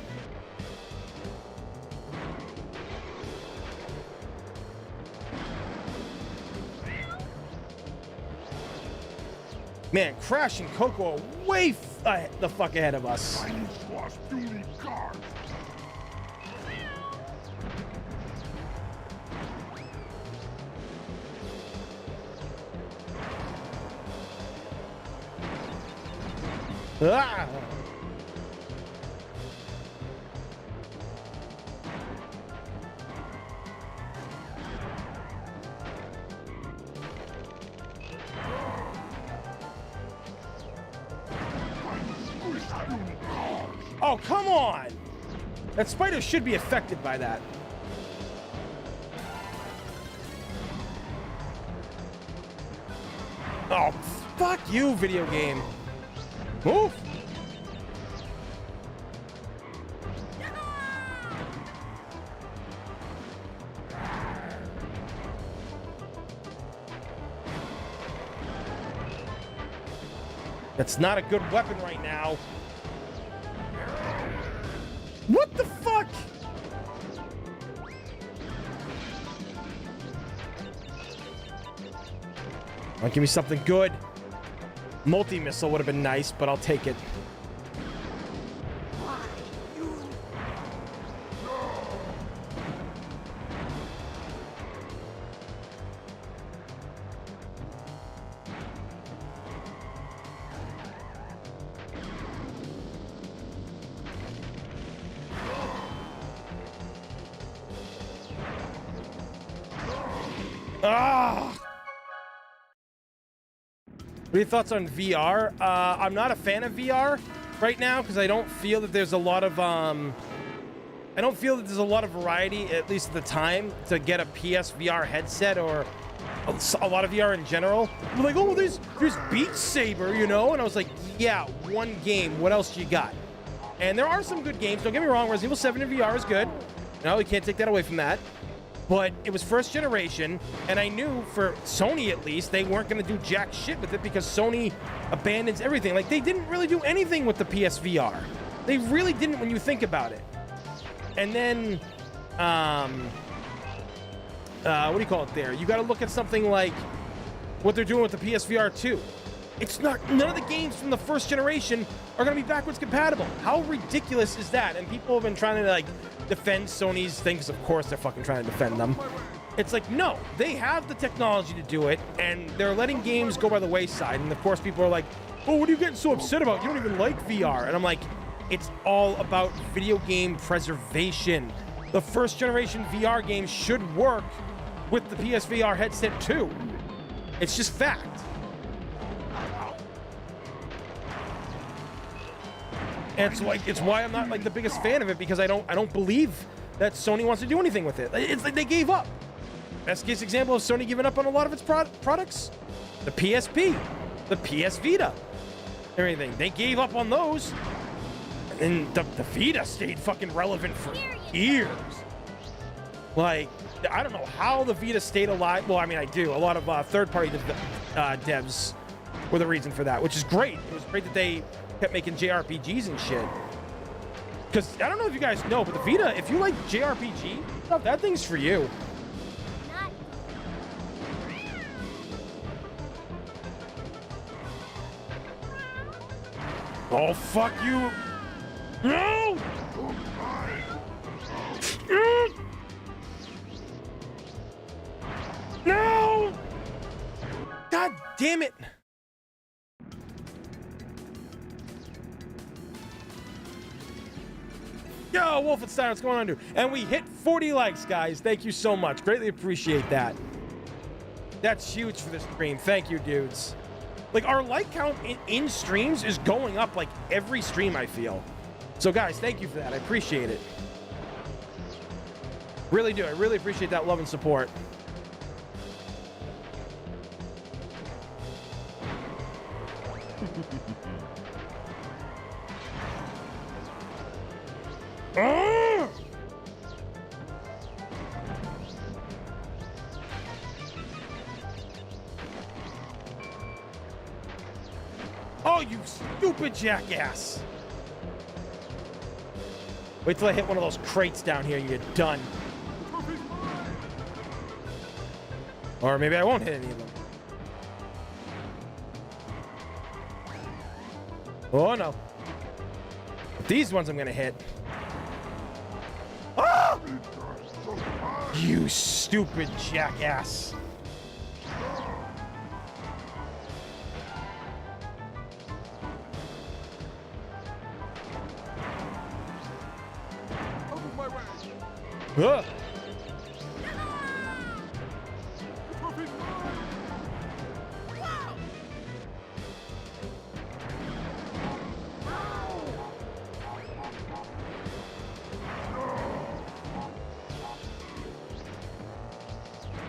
Man, Crash and Coco are way the fuck ahead of us. Ah! Oh, come on! That spider should be affected by that. Oh, fuck you, video game. Move! That's not a good weapon right now. What the fuck? Oh, give me something good. Multi-missile would have been nice, but I'll take it. Ah! What are your thoughts on VR? I'm not a fan of VR right now because I don't feel that there's a lot of variety, at least at the time, to get a PSVR headset or a lot of VR in general. I'm like, oh, there's Beat Saber, you know? And I was like, yeah, one game. What else you got? And there are some good games. Don't get me wrong. Resident Evil 7 in VR is good. No, you can't take that away from that. But it was first generation, and I knew for Sony at least, they weren't going to do jack shit with it because Sony abandons everything. Like, they didn't really do anything with the PSVR. They really didn't when you think about it. And then, what do you call it there? You got to look at something like what they're doing with the PSVR 2. It's not, none of the games from the first generation are going to be backwards compatible. How ridiculous is that? And people have been trying to, like, defend Sony's things. Of course, they're fucking trying to defend them. It's like, no, they have the technology to do it, and they're letting games go by the wayside. And of course, people are like, oh, what are you getting so upset about? You don't even like VR. And I'm like, it's all about video game preservation. The first generation VR games should work with the PSVR headset too. It's just fact. And it's why I'm not like the biggest fan of it, because I don't believe that Sony wants to do anything with it. It's like they gave up. Best case example of Sony giving up on a lot of its products, the PSP, the PS Vita, everything. They gave up on those, and the Vita stayed fucking relevant for years. Like, I don't know how the Vita stayed alive. Well, I mean, I do. A lot of third-party devs were the reason for that, which is great. It was great that they kept making JRPGs and shit. Because I don't know if you guys know, but the Vita, if you like JRPG stuff, that thing's for you. Oh, fuck you. No! No! God damn it. Oh, Wolfenstein, what's going on, dude? And we hit 40 likes, guys. Thank you so much. Greatly appreciate that. That's huge for the stream. Thank you, dudes. Like, our like count in streams is going up, like, every stream, I feel. So, guys, thank you for that. I appreciate it. Really do. I really appreciate that love and support. Oh, you stupid jackass. Wait till I hit one of those crates down here, you're done. Or maybe I won't hit any of them. Oh, no. But these ones I'm gonna hit. Ah! You stupid jackass. Ugh.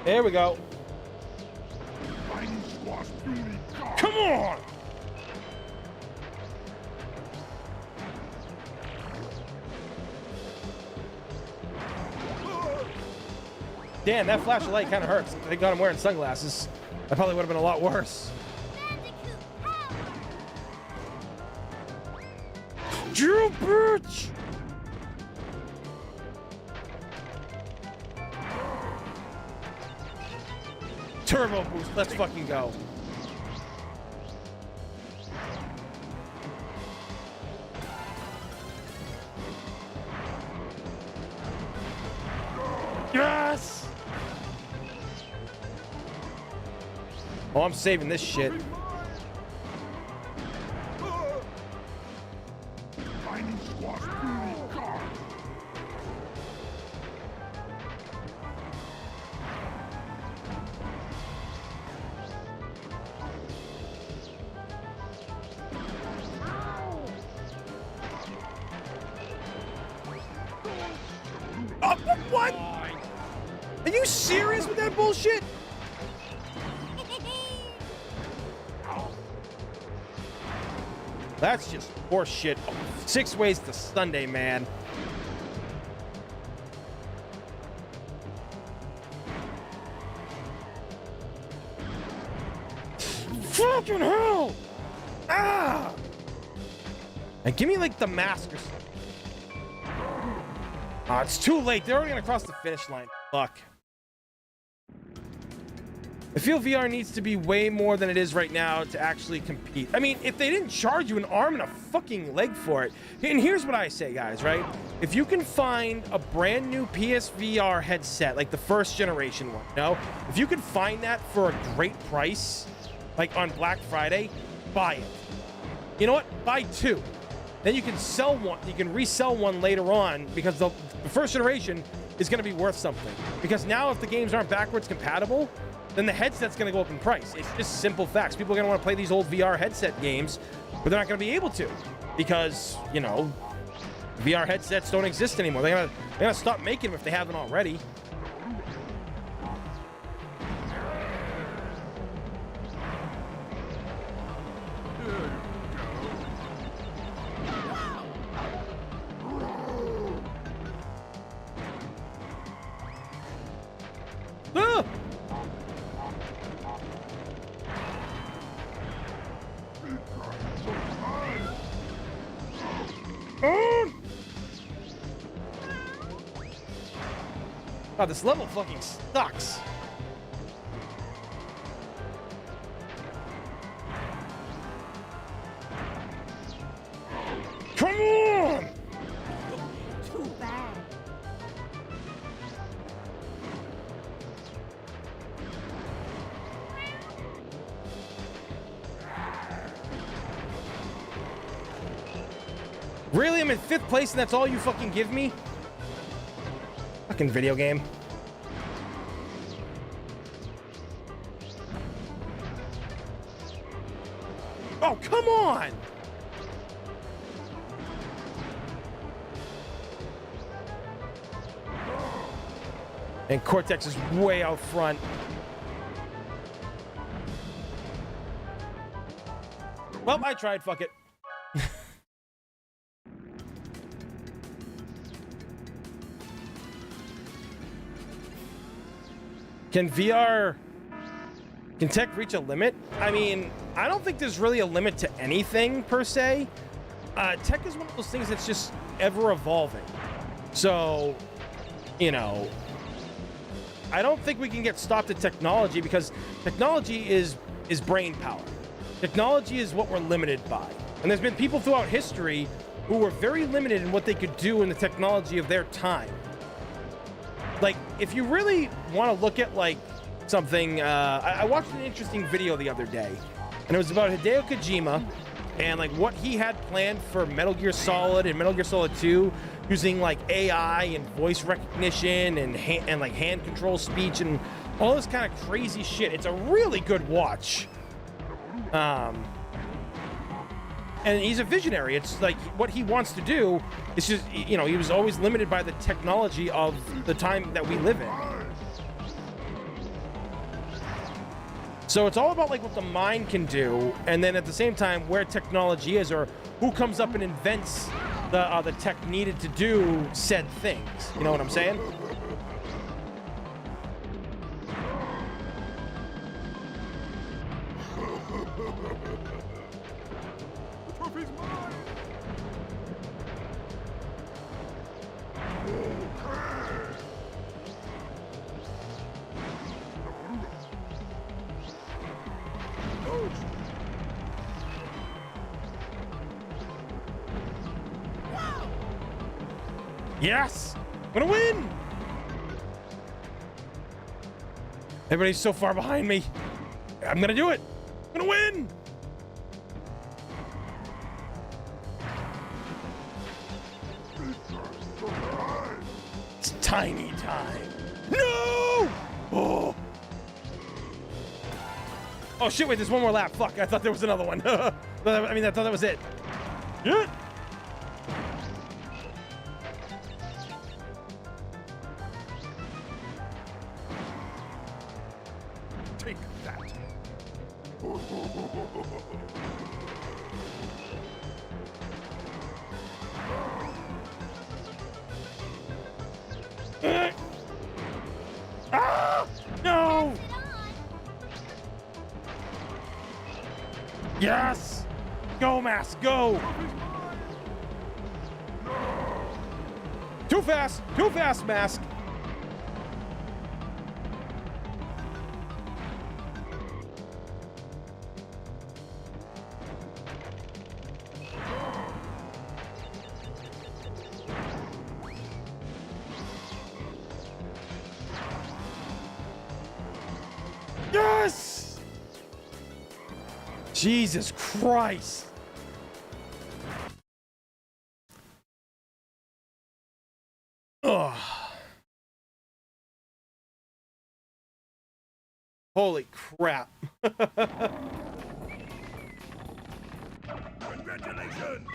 There we go. Come on! Damn, that flash of light kind of hurts. Thank God I'm wearing sunglasses. That probably would have been a lot worse. Drew bitch! Turbo boost, let's fucking go. Yes! Oh, I'm saving this shit. What? Are you serious with that bullshit? That's just horse shit. 6 ways to Sunday, man. Fucking hell! Ah! And give me like the mask or something. Oh, it's too late. They're already gonna cross the finish line. Fuck. I feel VR needs to be way more than it is right now to actually compete. I mean, if they didn't charge you an arm and a fucking leg for it. And here's what I say, guys, right? If you can find a brand new PSVR headset, like the first generation one, you know? If you can find that for a great price, like on Black Friday, buy it. You know what? Buy 2. Then you can sell one. You can resell one later on because the first generation is going to be worth something. Because now if the games aren't backwards compatible, then the headset's going to go up in price. It's just simple facts. People are going to want to play these old VR headset games, but they're not going to be able to because, you know, VR headsets don't exist anymore. They're going to stop making them if they haven't already. Ah! Oh, this level fucking sucks. Come on! Too bad. Really? I'm in 5th place and that's all you fucking give me? Fucking video game. Oh, come on! And Cortex is way out front. Well, I tried, fuck it. Can tech reach a limit? I mean, I don't think there's really a limit to anything per se. Tech is one of those things that's just ever evolving. So, you know, I don't think we can get stopped at technology because technology is brain power. Technology is what we're limited by. And there's been people throughout history who were very limited in what they could do in the technology of their time. Like, if you really want to look at, like, something, I watched an interesting video the other day, and it was about Hideo Kojima and, like, what he had planned for Metal Gear Solid and Metal Gear Solid 2 using, like, AI and voice recognition and hand control speech and all this kind of crazy shit. It's a really good watch. And he's a visionary. It's like what he wants to do. It's just, you know, he was always limited by the technology of the time that we live in. So it's all about like what the mind can do, and then at the same time where technology is, or who comes up and invents the tech needed to do said things. You know what I'm saying? Yes! I'm gonna win! Everybody's so far behind me. I'm gonna do it! I'm gonna win! It's tiny time. No! Oh! Oh shit, wait, there's one more lap. Fuck, I thought there was another one. I mean, I thought that was it. Yeah. Take that. Ah! No! Yes! Go, Mask, go! Too fast, Mask! Yes! Jesus Christ! Ugh. Holy crap. Congratulations!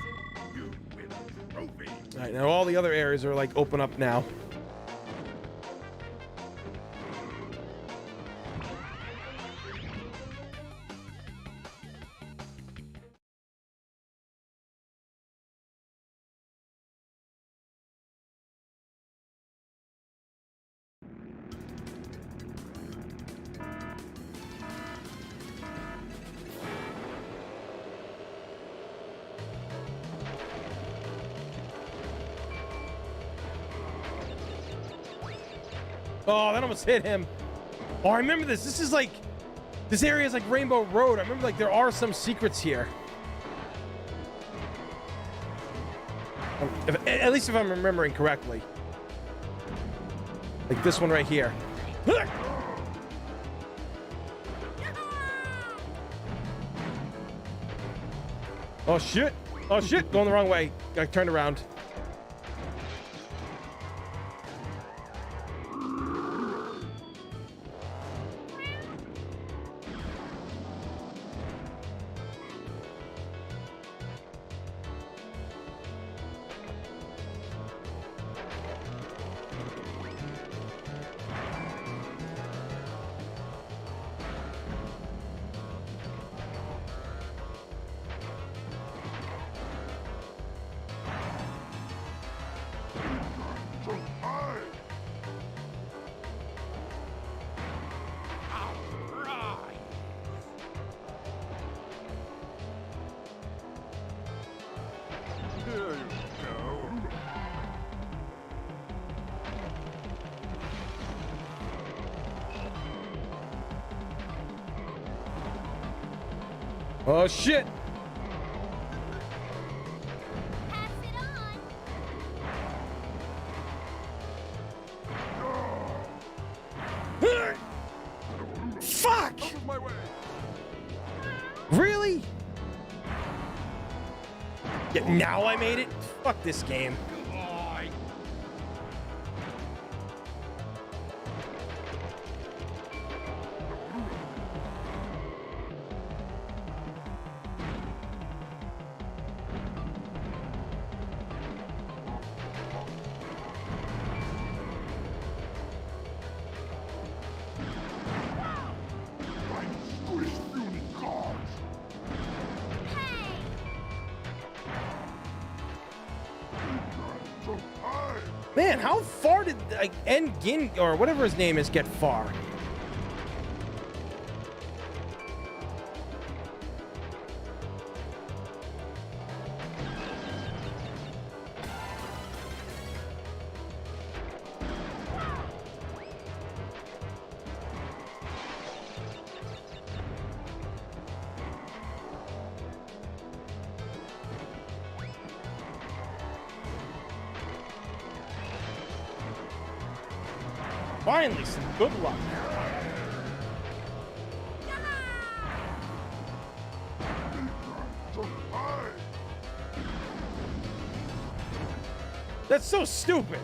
You win the trophy. Alright, now all the other areas are like open up now. Oh, that almost hit him. Oh, I remember this. This is like, this area is like Rainbow Road. I remember like there are some secrets here. At least if I'm remembering correctly. Like this one right here. Oh shit. Oh shit, going the wrong way. I turned around. Oh shit! Pass it on. Fuck! Really? Yeah, now I made it? Fuck this game. Man, how far did like Engin or whatever his name is get far? Finally, some good luck. That's so stupid.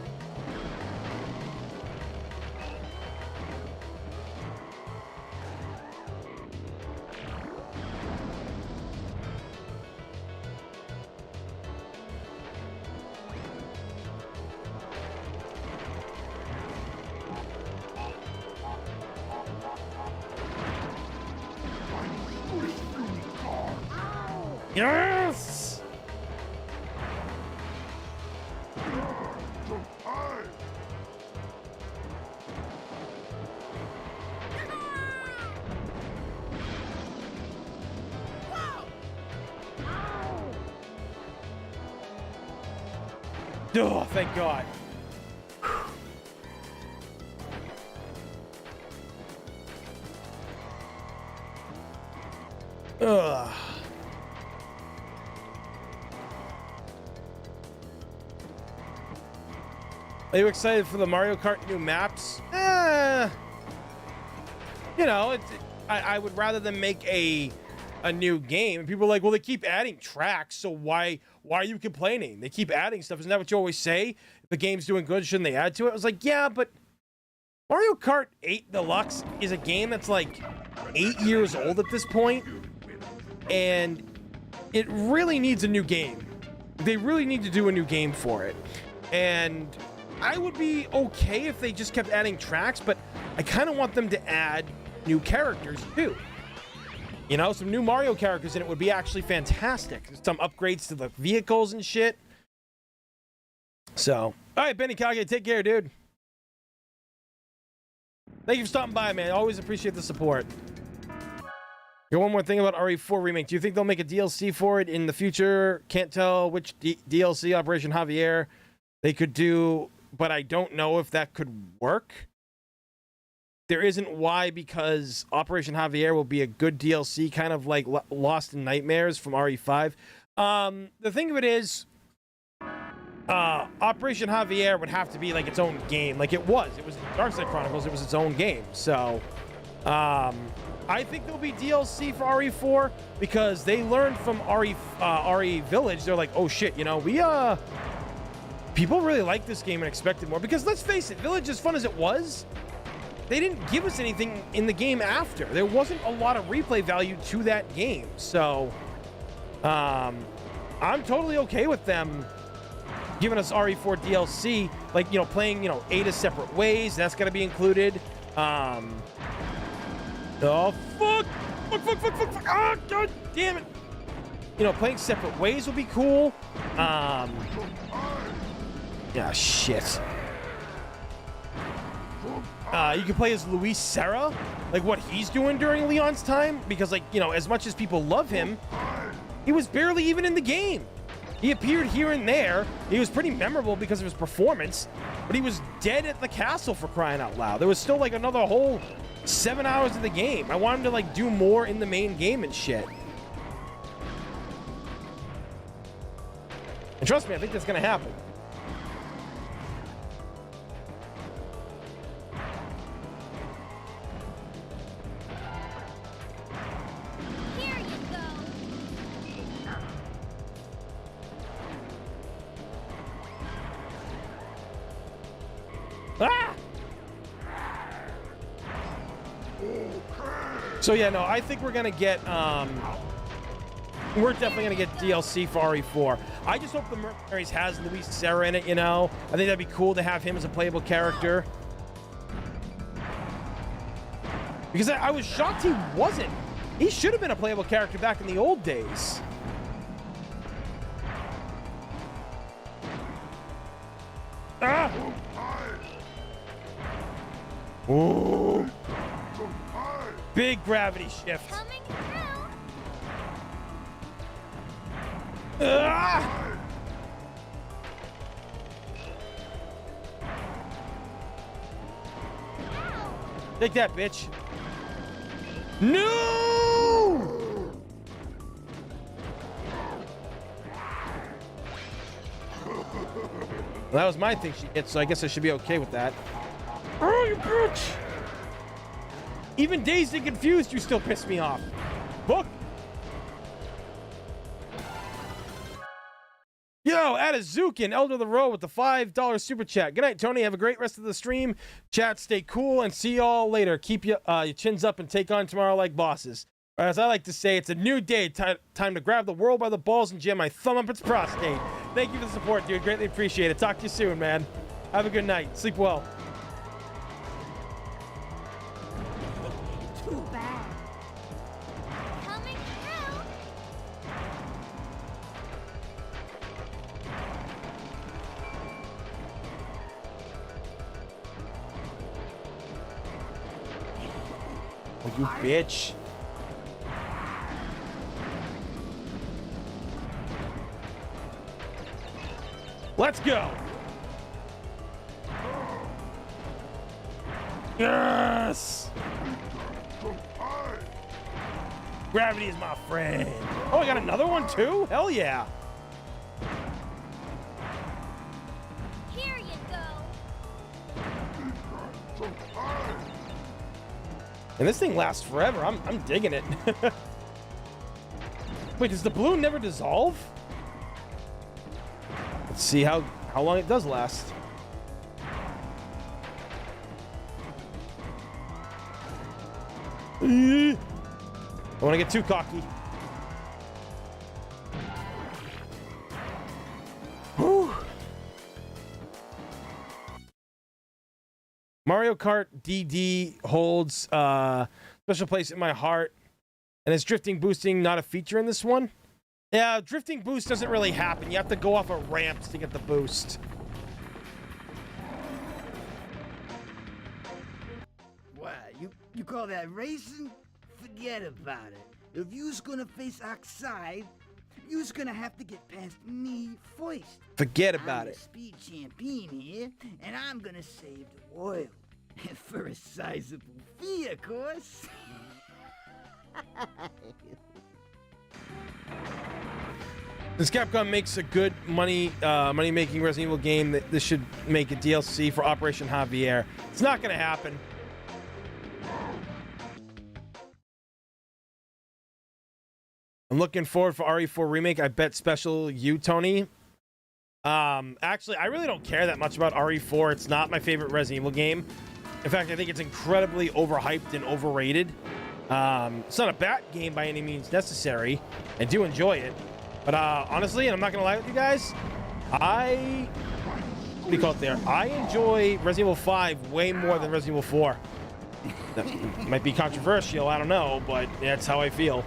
Yes! Oh, thank God. Ugh. Are you excited for the Mario Kart new maps? You know, I would rather than make a new game. And people are like, well, they keep adding tracks, so why are you complaining? They keep adding stuff. Isn't that what you always say? If the game's doing good, shouldn't they add to it? I was like, yeah, but Mario Kart 8 Deluxe is a game that's like 8 years old at this point, and it really needs a new game. They really need to do a new game for it. And I would be okay if they just kept adding tracks, but I kind of want them to add new characters too. You know, some new Mario characters, and it would be actually fantastic. Some upgrades to the vehicles and shit. So, all right, Benny Kage, take care, dude. Thank you for stopping by, man. Always appreciate the support. Here, one more thing about RE4 Remake. Do you think they'll make a DLC for it in the future? Can't tell which DLC, Operation Javier, they could do, but I don't know if that could work. There isn't why, because Operation Javier will be a good DLC, kind of like Lost in Nightmares from RE5. The thing of it is, Operation Javier would have to be like its own game. Like it was Darkside Chronicles, it was its own game. So, I think there'll be DLC for RE4 because they learned from RE Village. They're like, oh shit, you know, people really like this game and expected more. Because let's face it, Village, as fun as it was, they didn't give us anything in the game after. There wasn't a lot of replay value to that game. So, I'm totally okay with them giving us RE4 DLC, like, you know, playing, you know, Ada separate ways. That's got to be included. Oh, fuck! Fuck! Oh, god damn it! You know, playing separate ways will be cool. Yeah, shit. You can play as Luis Serra, like what he's doing during Leon's time, because, like, you know, as much as people love him, he was barely even in the game. He appeared here and there. He was pretty memorable because of his performance, but he was dead at the castle, for crying out loud. There was still like another whole 7 hours of the game. I wanted to like do more in the main game and shit. And trust me, I think that's gonna happen. Here you go. Ah! So yeah, no, I think we're gonna get we're definitely gonna get DLC for RE4. I just hope the Mercenaries has Luis Serra in it, you know. I think that'd be cool to have him as a playable character. Because I was shocked he wasn't. He should have been a playable character back in the old days. Ah! Ooh. Big gravity shift. Coming through. Ah! Take that, bitch. No! Well, that was my thing she hit, so I guess I should be okay with that. Oh, you bitch! Even dazed and confused, you still piss me off. Book. Yo, Adazukin, Elder of the Road with the $5 super chat. Good night, Tony. Have a great rest of the stream. Chat, stay cool, and see y'all later. Keep your chins up and take on tomorrow like bosses. Or as I like to say, it's a new day. Time to grab the world by the balls and jam my thumb up its prostate. Thank you for the support, dude. Greatly appreciate it. Talk to you soon, man. Have a good night. Sleep well. Too bad. Coming through. Oh, you bitch. Let's go. Yes. Gravity is my friend. Oh, I got another one too? Hell yeah. Here you go. And this thing lasts forever. I'm digging it. Wait, does the balloon never dissolve? Let's see how long it does last. I want to get too cocky. Whew. Mario Kart DD holds a special place in my heart. And is drifting boosting not a feature in this one? Yeah, drifting boost doesn't really happen. You have to go off of ramps to get the boost. What, you call that racing? Forget about it. If you's gonna face outside, you's gonna have to get past me first. Forget about I'm it. the speed champion here, and I'm gonna save the world. For a sizable fee, of course. Since Capcom makes a good money-making Resident Evil game, that this should make a DLC for Operation Javier. It's not gonna happen. I'm looking forward for RE4 Remake. I bet special you, Tony. Actually, I really don't care that much about RE4. It's not my favorite Resident Evil game. In fact, I think it's incredibly overhyped and overrated. It's not a bad game by any means necessary. I do enjoy it. But honestly, and I'm not going to lie with you guys, I enjoy Resident Evil 5 way more than Resident Evil 4. That might be controversial, I don't know, but that's how I feel.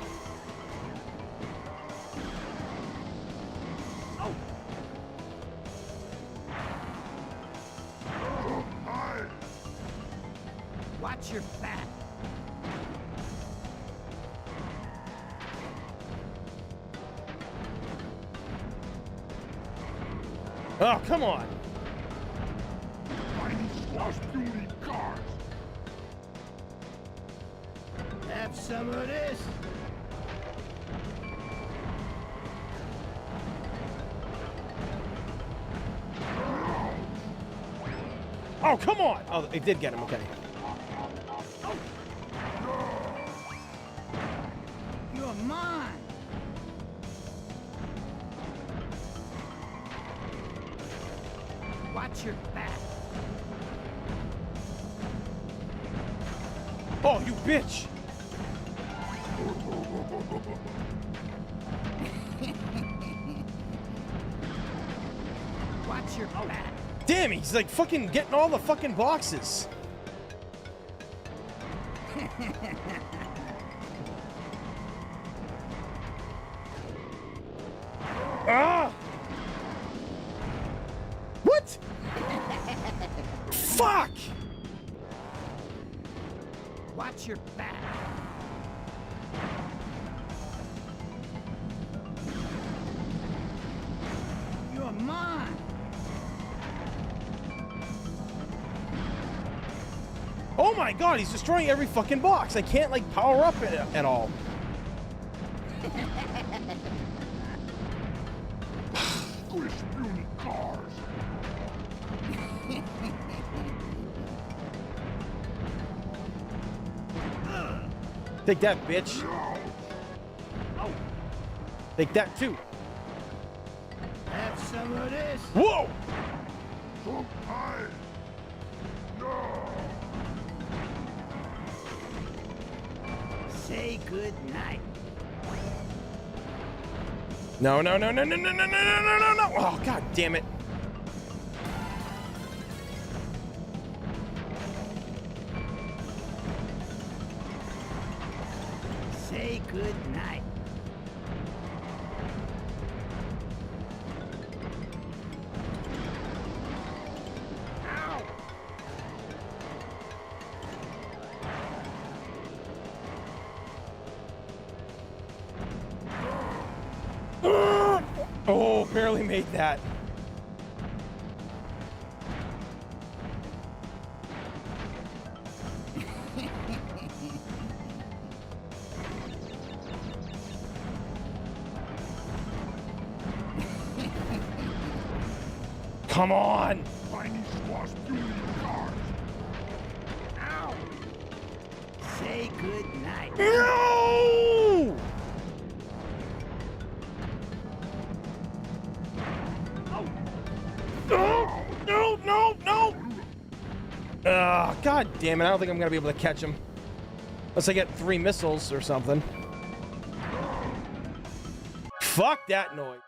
Watch your back. Oh, come on. Have some of this. Oh, come on. Oh, it did get him. Okay. You're mine. Watch your back. Oh, you bitch. Watch your back. Damn, he's like fucking getting all the fucking boxes. Ah! What? Fuck! Watch your back. You're mine. Oh my god, he's destroying every fucking box. I can't like power up at all. Take that, bitch. Take that too. Have some of this. Whoa! Say good night. No, no, no, no, no, no, no, no, no, no, no. Oh, god damn it. Say good night. Oh, barely made that. Come on! Ow! Say good night. No! No! No! No! No! God damn it! I don't think I'm gonna be able to catch him unless I get 3 missiles or something. Fuck that noise.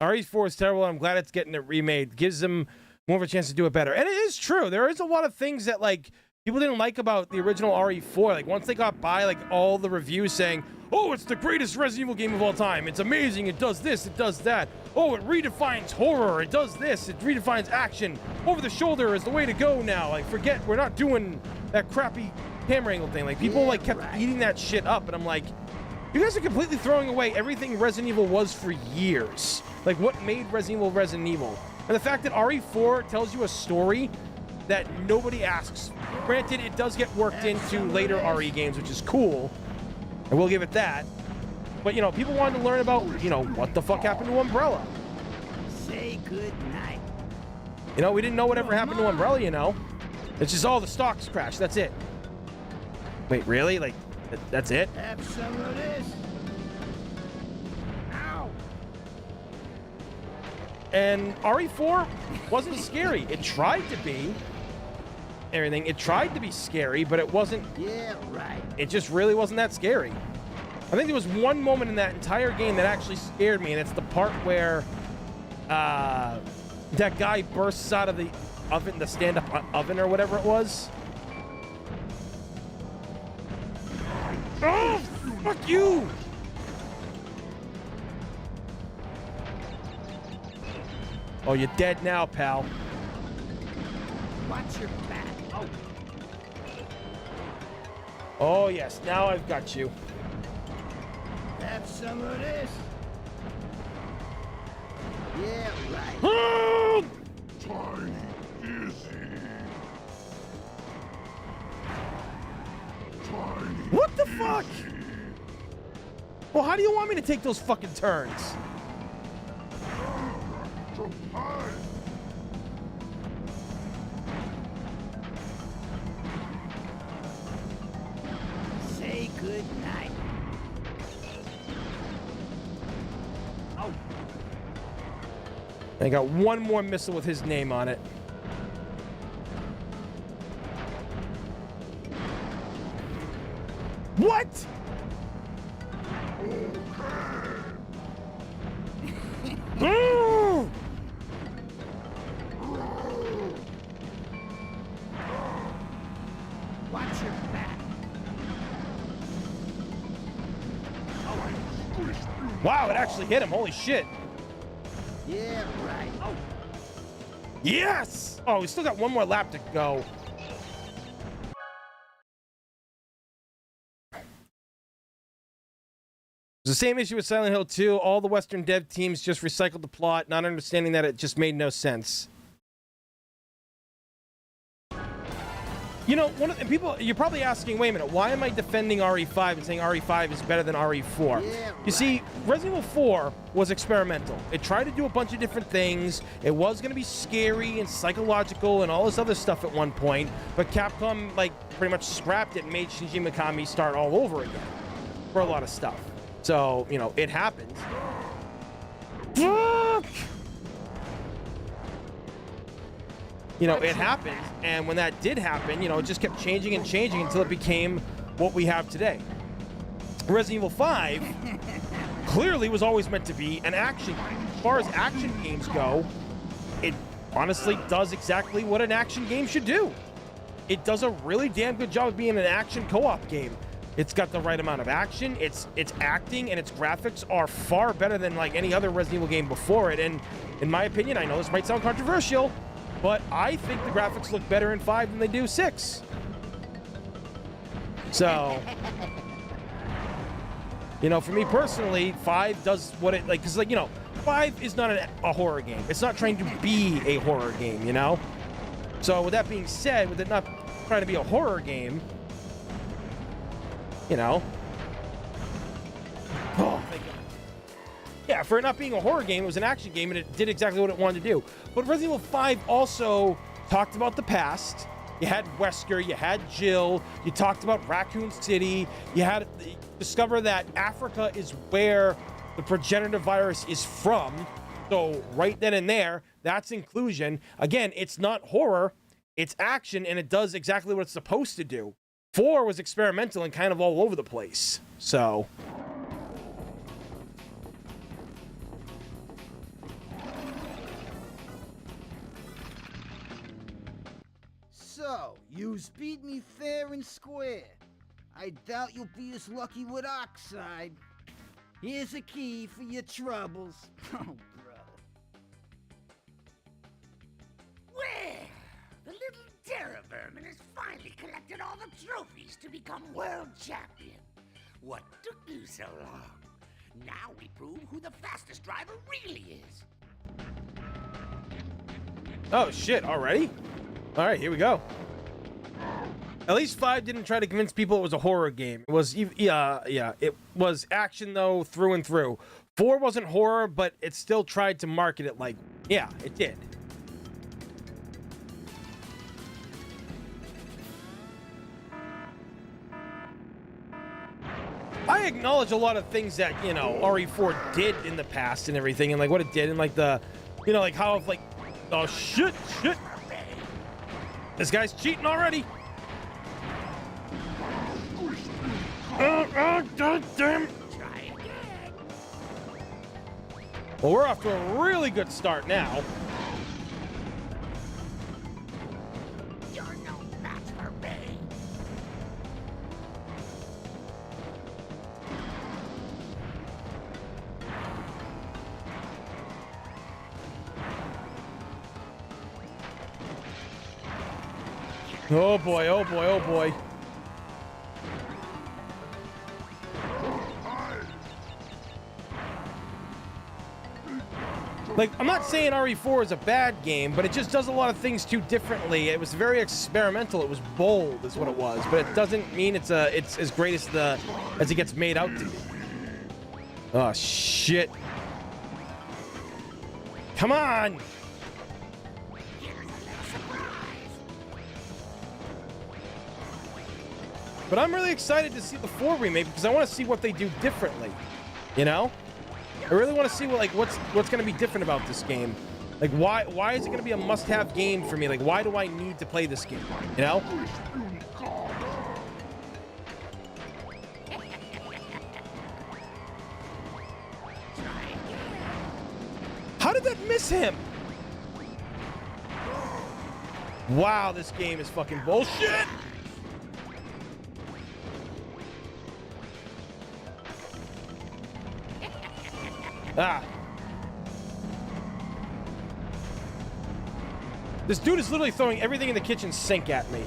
RE4 is terrible. I'm glad it's getting it remade. Gives them more of a chance to do it better. And it is true. There is a lot of things that like people didn't like about the original RE4. Like once they got by like all the reviews saying, "Oh, it's the greatest Resident Evil game of all time. It's amazing. It does this. It does that. Oh, it redefines horror. It does this. It redefines action. Over the shoulder is the way to go now. Like forget we're not doing that crappy camera angle thing." Like people like kept eating that shit up, and I'm like, you guys are completely throwing away everything Resident Evil was for years. Like, what made Resident Evil? And the fact that RE4 tells you a story that nobody asks. Granted, it does get worked into later RE games, which is cool. I will give it that. But, you know, people wanted to learn about, you know, what the fuck happened to Umbrella. Say good night. You know, we didn't know whatever happened to Umbrella, you know. It's just all the stocks crashed. That's it. Wait, really? Like, that's it? Have some of this. Ow! And RE4 wasn't scary. It tried to be. Everything. It tried to be scary, but it wasn't. Yeah, right. It just really wasn't that scary. I think there was one moment in that entire game that actually scared me, and it's the part where that guy bursts out of the oven, the stand-up oven or whatever it was. Oh, fuck you! Oh, you're dead now, pal. Watch your back. Oh. Oh, yes. Now I've got you. Have some of this. Yeah, right. Oh! Tiny Izzy. Tiny What the fuck? Izzy. Well, how do you want me to take those fucking turns? So high. Say good night. Oh. I got one more missile with his name on it. What? Mm! Watch your back. Wow, it actually hit him. Holy shit. Yeah, right. Oh. Yes! Oh, we still got one more lap to go. It's the same issue with Silent Hill 2. All the Western dev teams just recycled the plot, not understanding that it just made no sense. You know, and people, you're probably asking, wait a minute, why am I defending RE5 and saying RE5 is better than RE4? Yeah, You see, Resident Evil 4 was experimental. It tried to do a bunch of different things. It was going to be scary and psychological and all this other stuff at one point, but Capcom, like, pretty much scrapped it and made Shinji Mikami start all over again for a lot of stuff. So, you know, it happens. Fuck! You know, it happened, and when that did happen, you know, it just kept changing and changing until it became what we have today. Resident Evil 5 clearly was always meant to be an action game. As far as action games go, it honestly does exactly what an action game should do. It does a really damn good job of being an action co-op game. It's got the right amount of action, its acting and its graphics are far better than like any other Resident Evil game before it, and in my opinion, I know this might sound controversial, but I think the graphics look better in 5 than they do 6. So, you know, for me personally, 5 does what it, like, because, like, you know, 5 is not a horror game. It's not trying to be a horror game, you know? So, with that being said, with it not trying to be a horror game, you know? Oh, thank God. Yeah, for it not being a horror game, it was an action game, and it did exactly what it wanted to do. But Resident Evil 5 also talked about the past. You had Wesker, you had Jill, you talked about Raccoon City, you had discover that Africa is where the progenitor virus is from. So right then and there, that's inclusion. Again, it's not horror, it's action, and it does exactly what it's supposed to do. 4 was experimental and kind of all over the place. So... So, you's beat me fair and square. I doubt you'll be as lucky with Oxide. Here's a key for your troubles. Oh, brother. Well, the little terror vermin has finally collected all the trophies to become world champion. What took you so long? Now we prove who the fastest driver really is. Oh, shit, already? All right, here we go. At least 5 didn't try to convince people it was a horror game. It was, it was action, though, through and through. 4 wasn't horror, but it still tried to market it like, yeah, it did. I acknowledge a lot of things that, you know, RE4 did in the past and everything, and like what it did, and like the, you know, like how, like, oh shit, this guy's cheating already. God damn. Well, we're off to a really good start now. You're no match for me. Oh boy, oh boy, oh boy. Like, I'm not saying RE4 is a bad game, but it just does a lot of things too differently. It was very experimental. It was bold, is what it was. But it doesn't mean it's as great as it gets made out to be. Oh shit! Come on! But I'm really excited to see the 4 remake because I want to see what they do differently. You know? I really want to see what's going to be different about this game. Like, why is it going to be a must-have game for me? Like, why do I need to play this game? You know? How did that miss him? Wow, this game is fucking bullshit. Ah. This dude is literally throwing everything in the kitchen sink at me.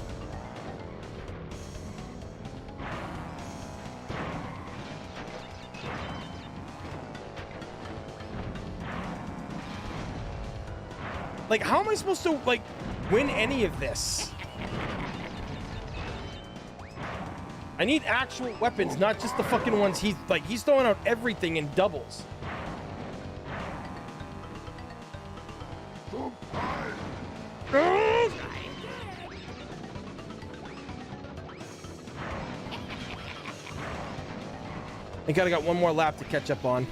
Like, how am I supposed to, like, win any of this? I need actual weapons, not just the fucking ones he's throwing out everything in doubles. I think I got one more lap to catch up on.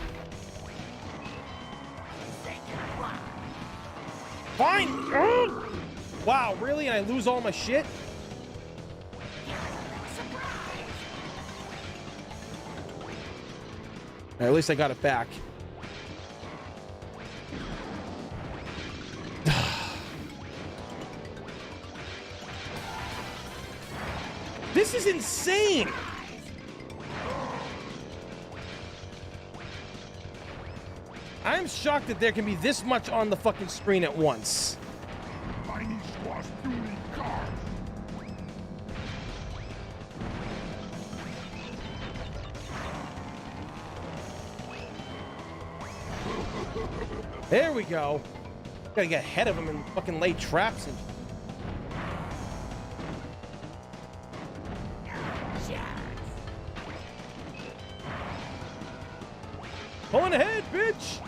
Fine! Wow, really? And I lose all my shit? At least I got it back. This is insane! I'm shocked that there can be this much on the fucking screen at once. There we go. Gotta get ahead of him and fucking lay traps and... Pulling ahead, bitch!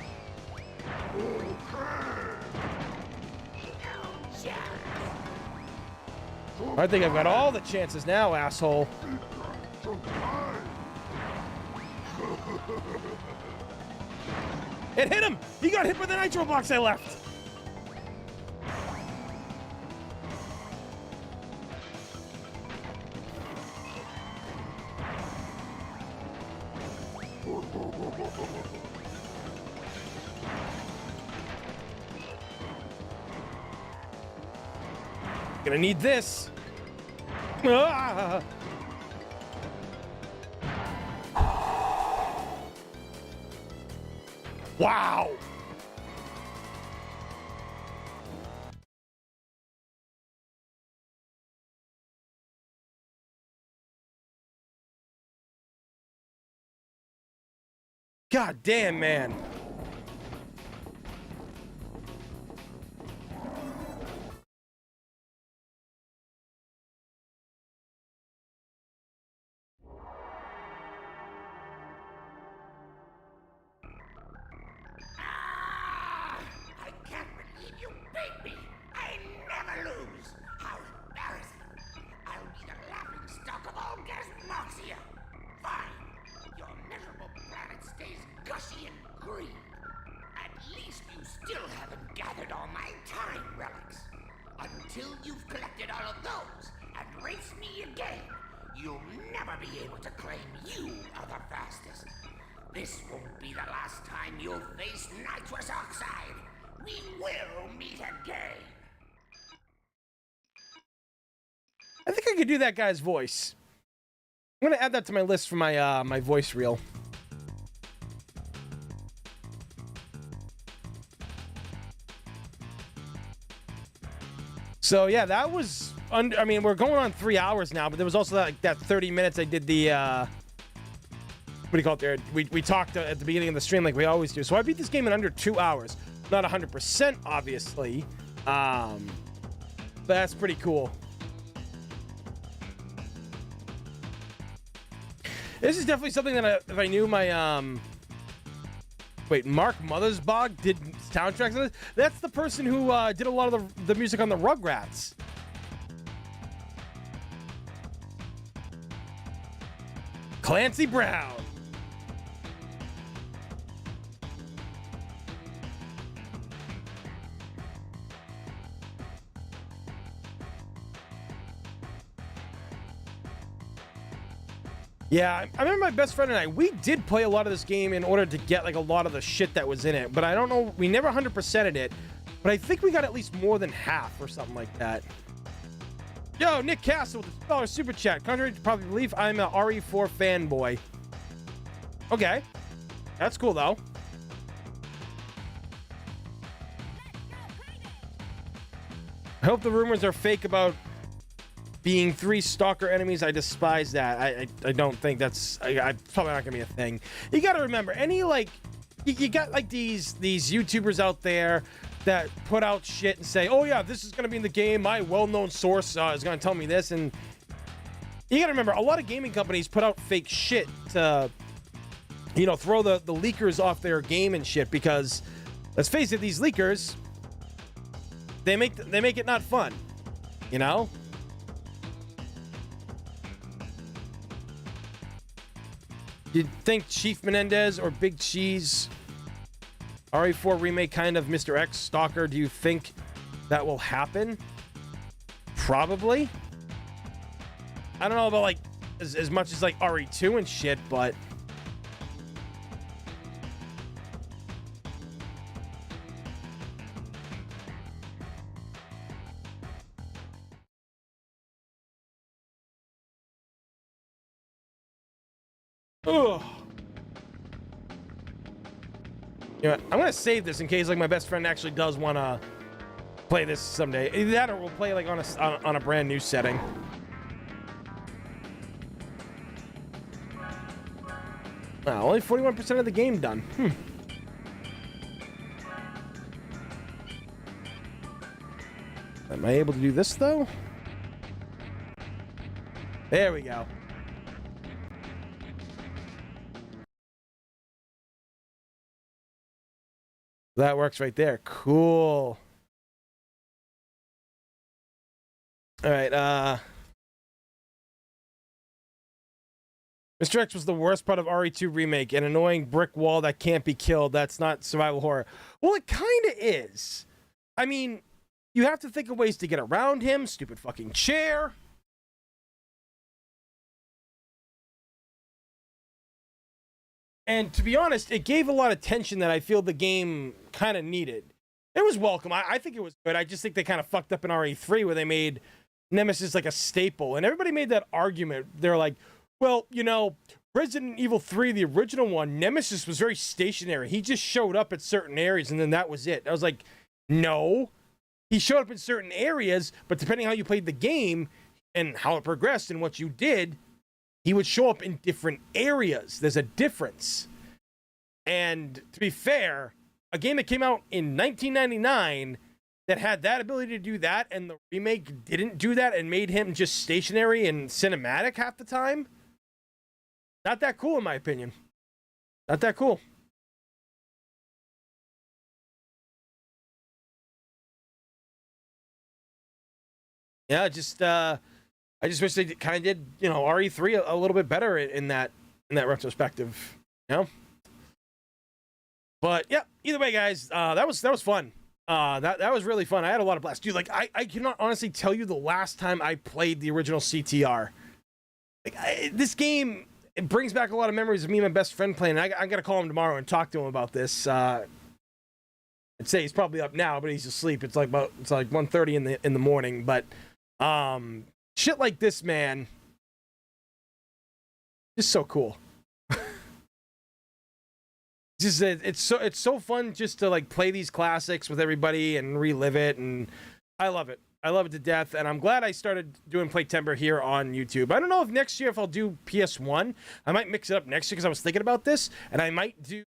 I think I've got all the chances now, asshole. It hit him! He got hit by the nitro box I left! Gonna need this. Ah! Wow! God damn, man. I'll be the laughing stock of all Gasmoxia. Fine. You're This won't be the last time you'll face nitrous oxide. We will meet again. I think I could do that guy's voice. I'm gonna add that to my list for my my voice reel. So yeah, that was I mean, we're going on 3 hours now, but there was also that 30 minutes I did the what do you call it there? We talked at the beginning of the stream like we always do. So I beat this game in under 2 hours. Not 100%, obviously. But that's pretty cool. This is definitely something that if I knew my wait, Mark Mothersbaugh did soundtracks on this? That's the person who did a lot of the music on the Rugrats. Clancy Brown. Yeah, I remember my best friend and I, we did play a lot of this game in order to get like a lot of the shit that was in it, but I don't know, we never 100%ed it, but I think we got at least more than half or something like that. Yo, Nick Castle with the $1 super chat. Contrary to popular belief, I'm a RE4 fanboy. Okay, that's cool though. I hope the rumors are fake about being 3 stalker enemies. I despise that. I don't think that's I probably not gonna be a thing. You gotta remember, any like you got like these YouTubers out there that put out shit and say, oh yeah, this is gonna be in the game, my well-known source is gonna tell me this, and you gotta remember, a lot of gaming companies put out fake shit to, you know, throw the leakers off their game and shit, because let's face it, these leakers, they make it not fun, you know. You'd think Chief Menendez or Big Cheese RE4 remake kind of Mr. X Stalker. Do you think that will happen? Probably. I don't know about like as much as like RE2 and shit, but ugh. You know, I'm gonna save this in case like my best friend actually does want to play this someday. Either that or we'll play like on a brand new setting. Wow, only 41% of the game done. Am I able to do this though? There we go. That works right there. Cool. All right, Mr. X was the worst part of RE2 remake, an annoying brick wall that can't be killed. That's not survival horror. Well, it kind of is. I mean, you have to think of ways to get around him. Stupid fucking chair. And to be honest, it gave a lot of tension that I feel the game kind of needed. It was welcome. I think it was good. I just think they kind of fucked up in RE3 where they made Nemesis like a staple. And everybody made that argument. They're like, well, you know, Resident Evil 3, the original one, Nemesis was very stationary. He just showed up at certain areas and then that was it. I was like, no. He showed up in certain areas, but depending how you played the game and how it progressed and what you did, he would show up in different areas. There's a difference. And to be fair, a game that came out in 1999 that had that ability to do that, and the remake didn't do that and made him just stationary and cinematic half the time, not that cool in my opinion. Not that cool. Yeah, I just wish they kind of did, you know, RE3 a little bit better in that retrospective, you know. But yeah, either way, guys, that was fun. That was really fun. I had a lot of blast, dude. Like I cannot honestly tell you the last time I played the original CTR. Like this game, it brings back a lot of memories of me and my best friend playing. I got to call him tomorrow and talk to him about this. I'd say he's probably up now, but he's asleep. It's like 1:30 in the morning. But shit like this, man, is so cool. Just it's so fun just to like play these classics with everybody and relive it, and I love it. I love it to death, and I'm glad I started doing Play-Tember here on YouTube. I don't know if next year if I'll do PS1. I might mix it up next year because I was thinking about this, and I might do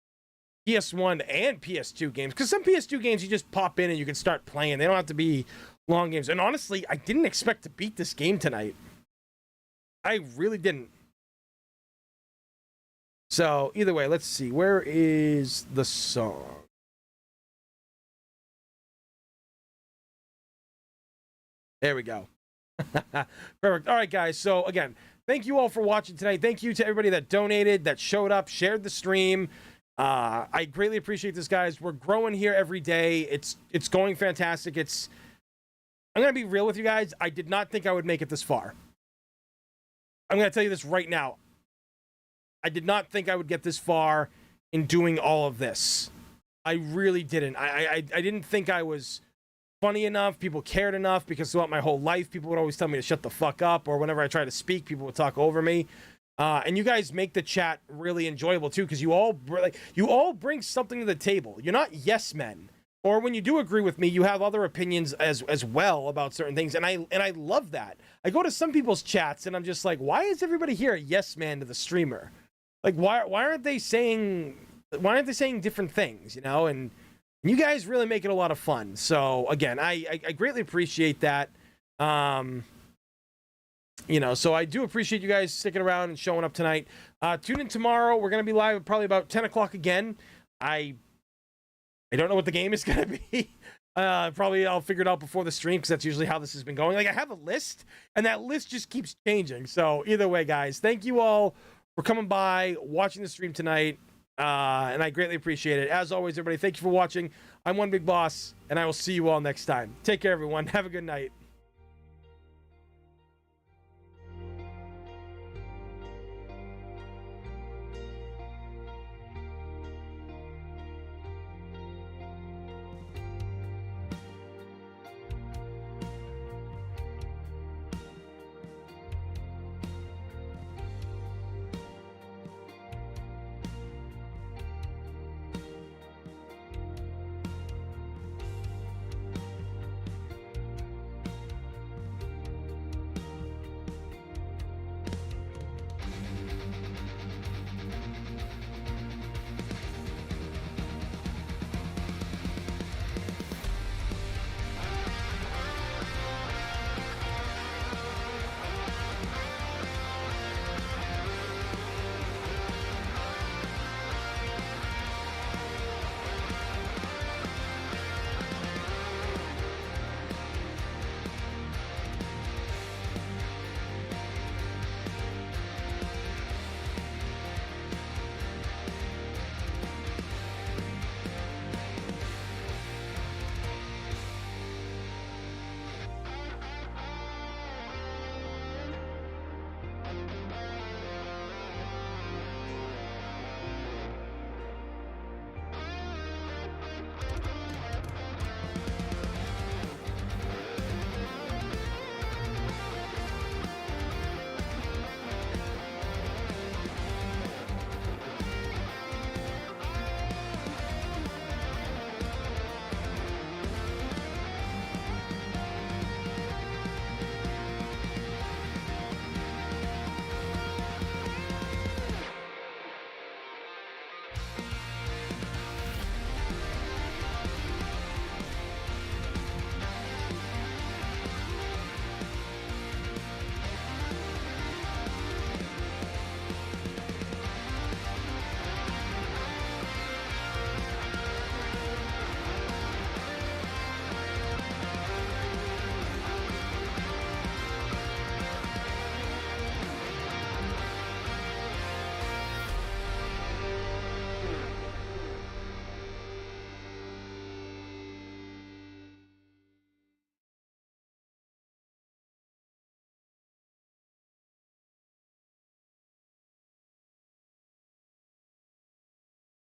PS1 and PS2 games, because some PS2 games you just pop in and you can start playing. They don't have to be long games. And honestly, I didn't expect to beat this game tonight. I really didn't. So either way, let's see. Where is the song? There we go. Perfect. All right, guys. So again, thank you all for watching tonight. Thank you to everybody that donated, that showed up, shared the stream. I greatly appreciate this, guys. We're growing here every day. It's going fantastic. I'm gonna be real with you guys. I did not think I would make it this far. I'm gonna tell you this right now. I did not think I would get this far in doing all of this. I really didn't. I didn't think I was funny enough, people cared enough, because throughout my whole life, people would always tell me to shut the fuck up, or whenever I try to speak, people would talk over me. And you guys make the chat really enjoyable too, because you all bring something to the table. You're not yes men, or when you do agree with me, you have other opinions as well about certain things, and I love that. I go to some people's chats and I'm just like, why is everybody here a yes man to the streamer? Like, why aren't they saying different things, you know? And you guys really make it a lot of fun. So again, I greatly appreciate that. You know, so I do appreciate you guys sticking around and showing up tonight. Tune in tomorrow. We're going to be live probably about 10 o'clock again. I don't know what the game is going to be. Probably I'll figure it out before the stream, because that's usually how this has been going. Like, I have a list, and that list just keeps changing. So either way, guys, thank you all for coming by, watching the stream tonight. And I greatly appreciate it. As always, everybody, thank you for watching. I'm One Big Boss, and I will see you all next time. Take care, everyone. Have a good night.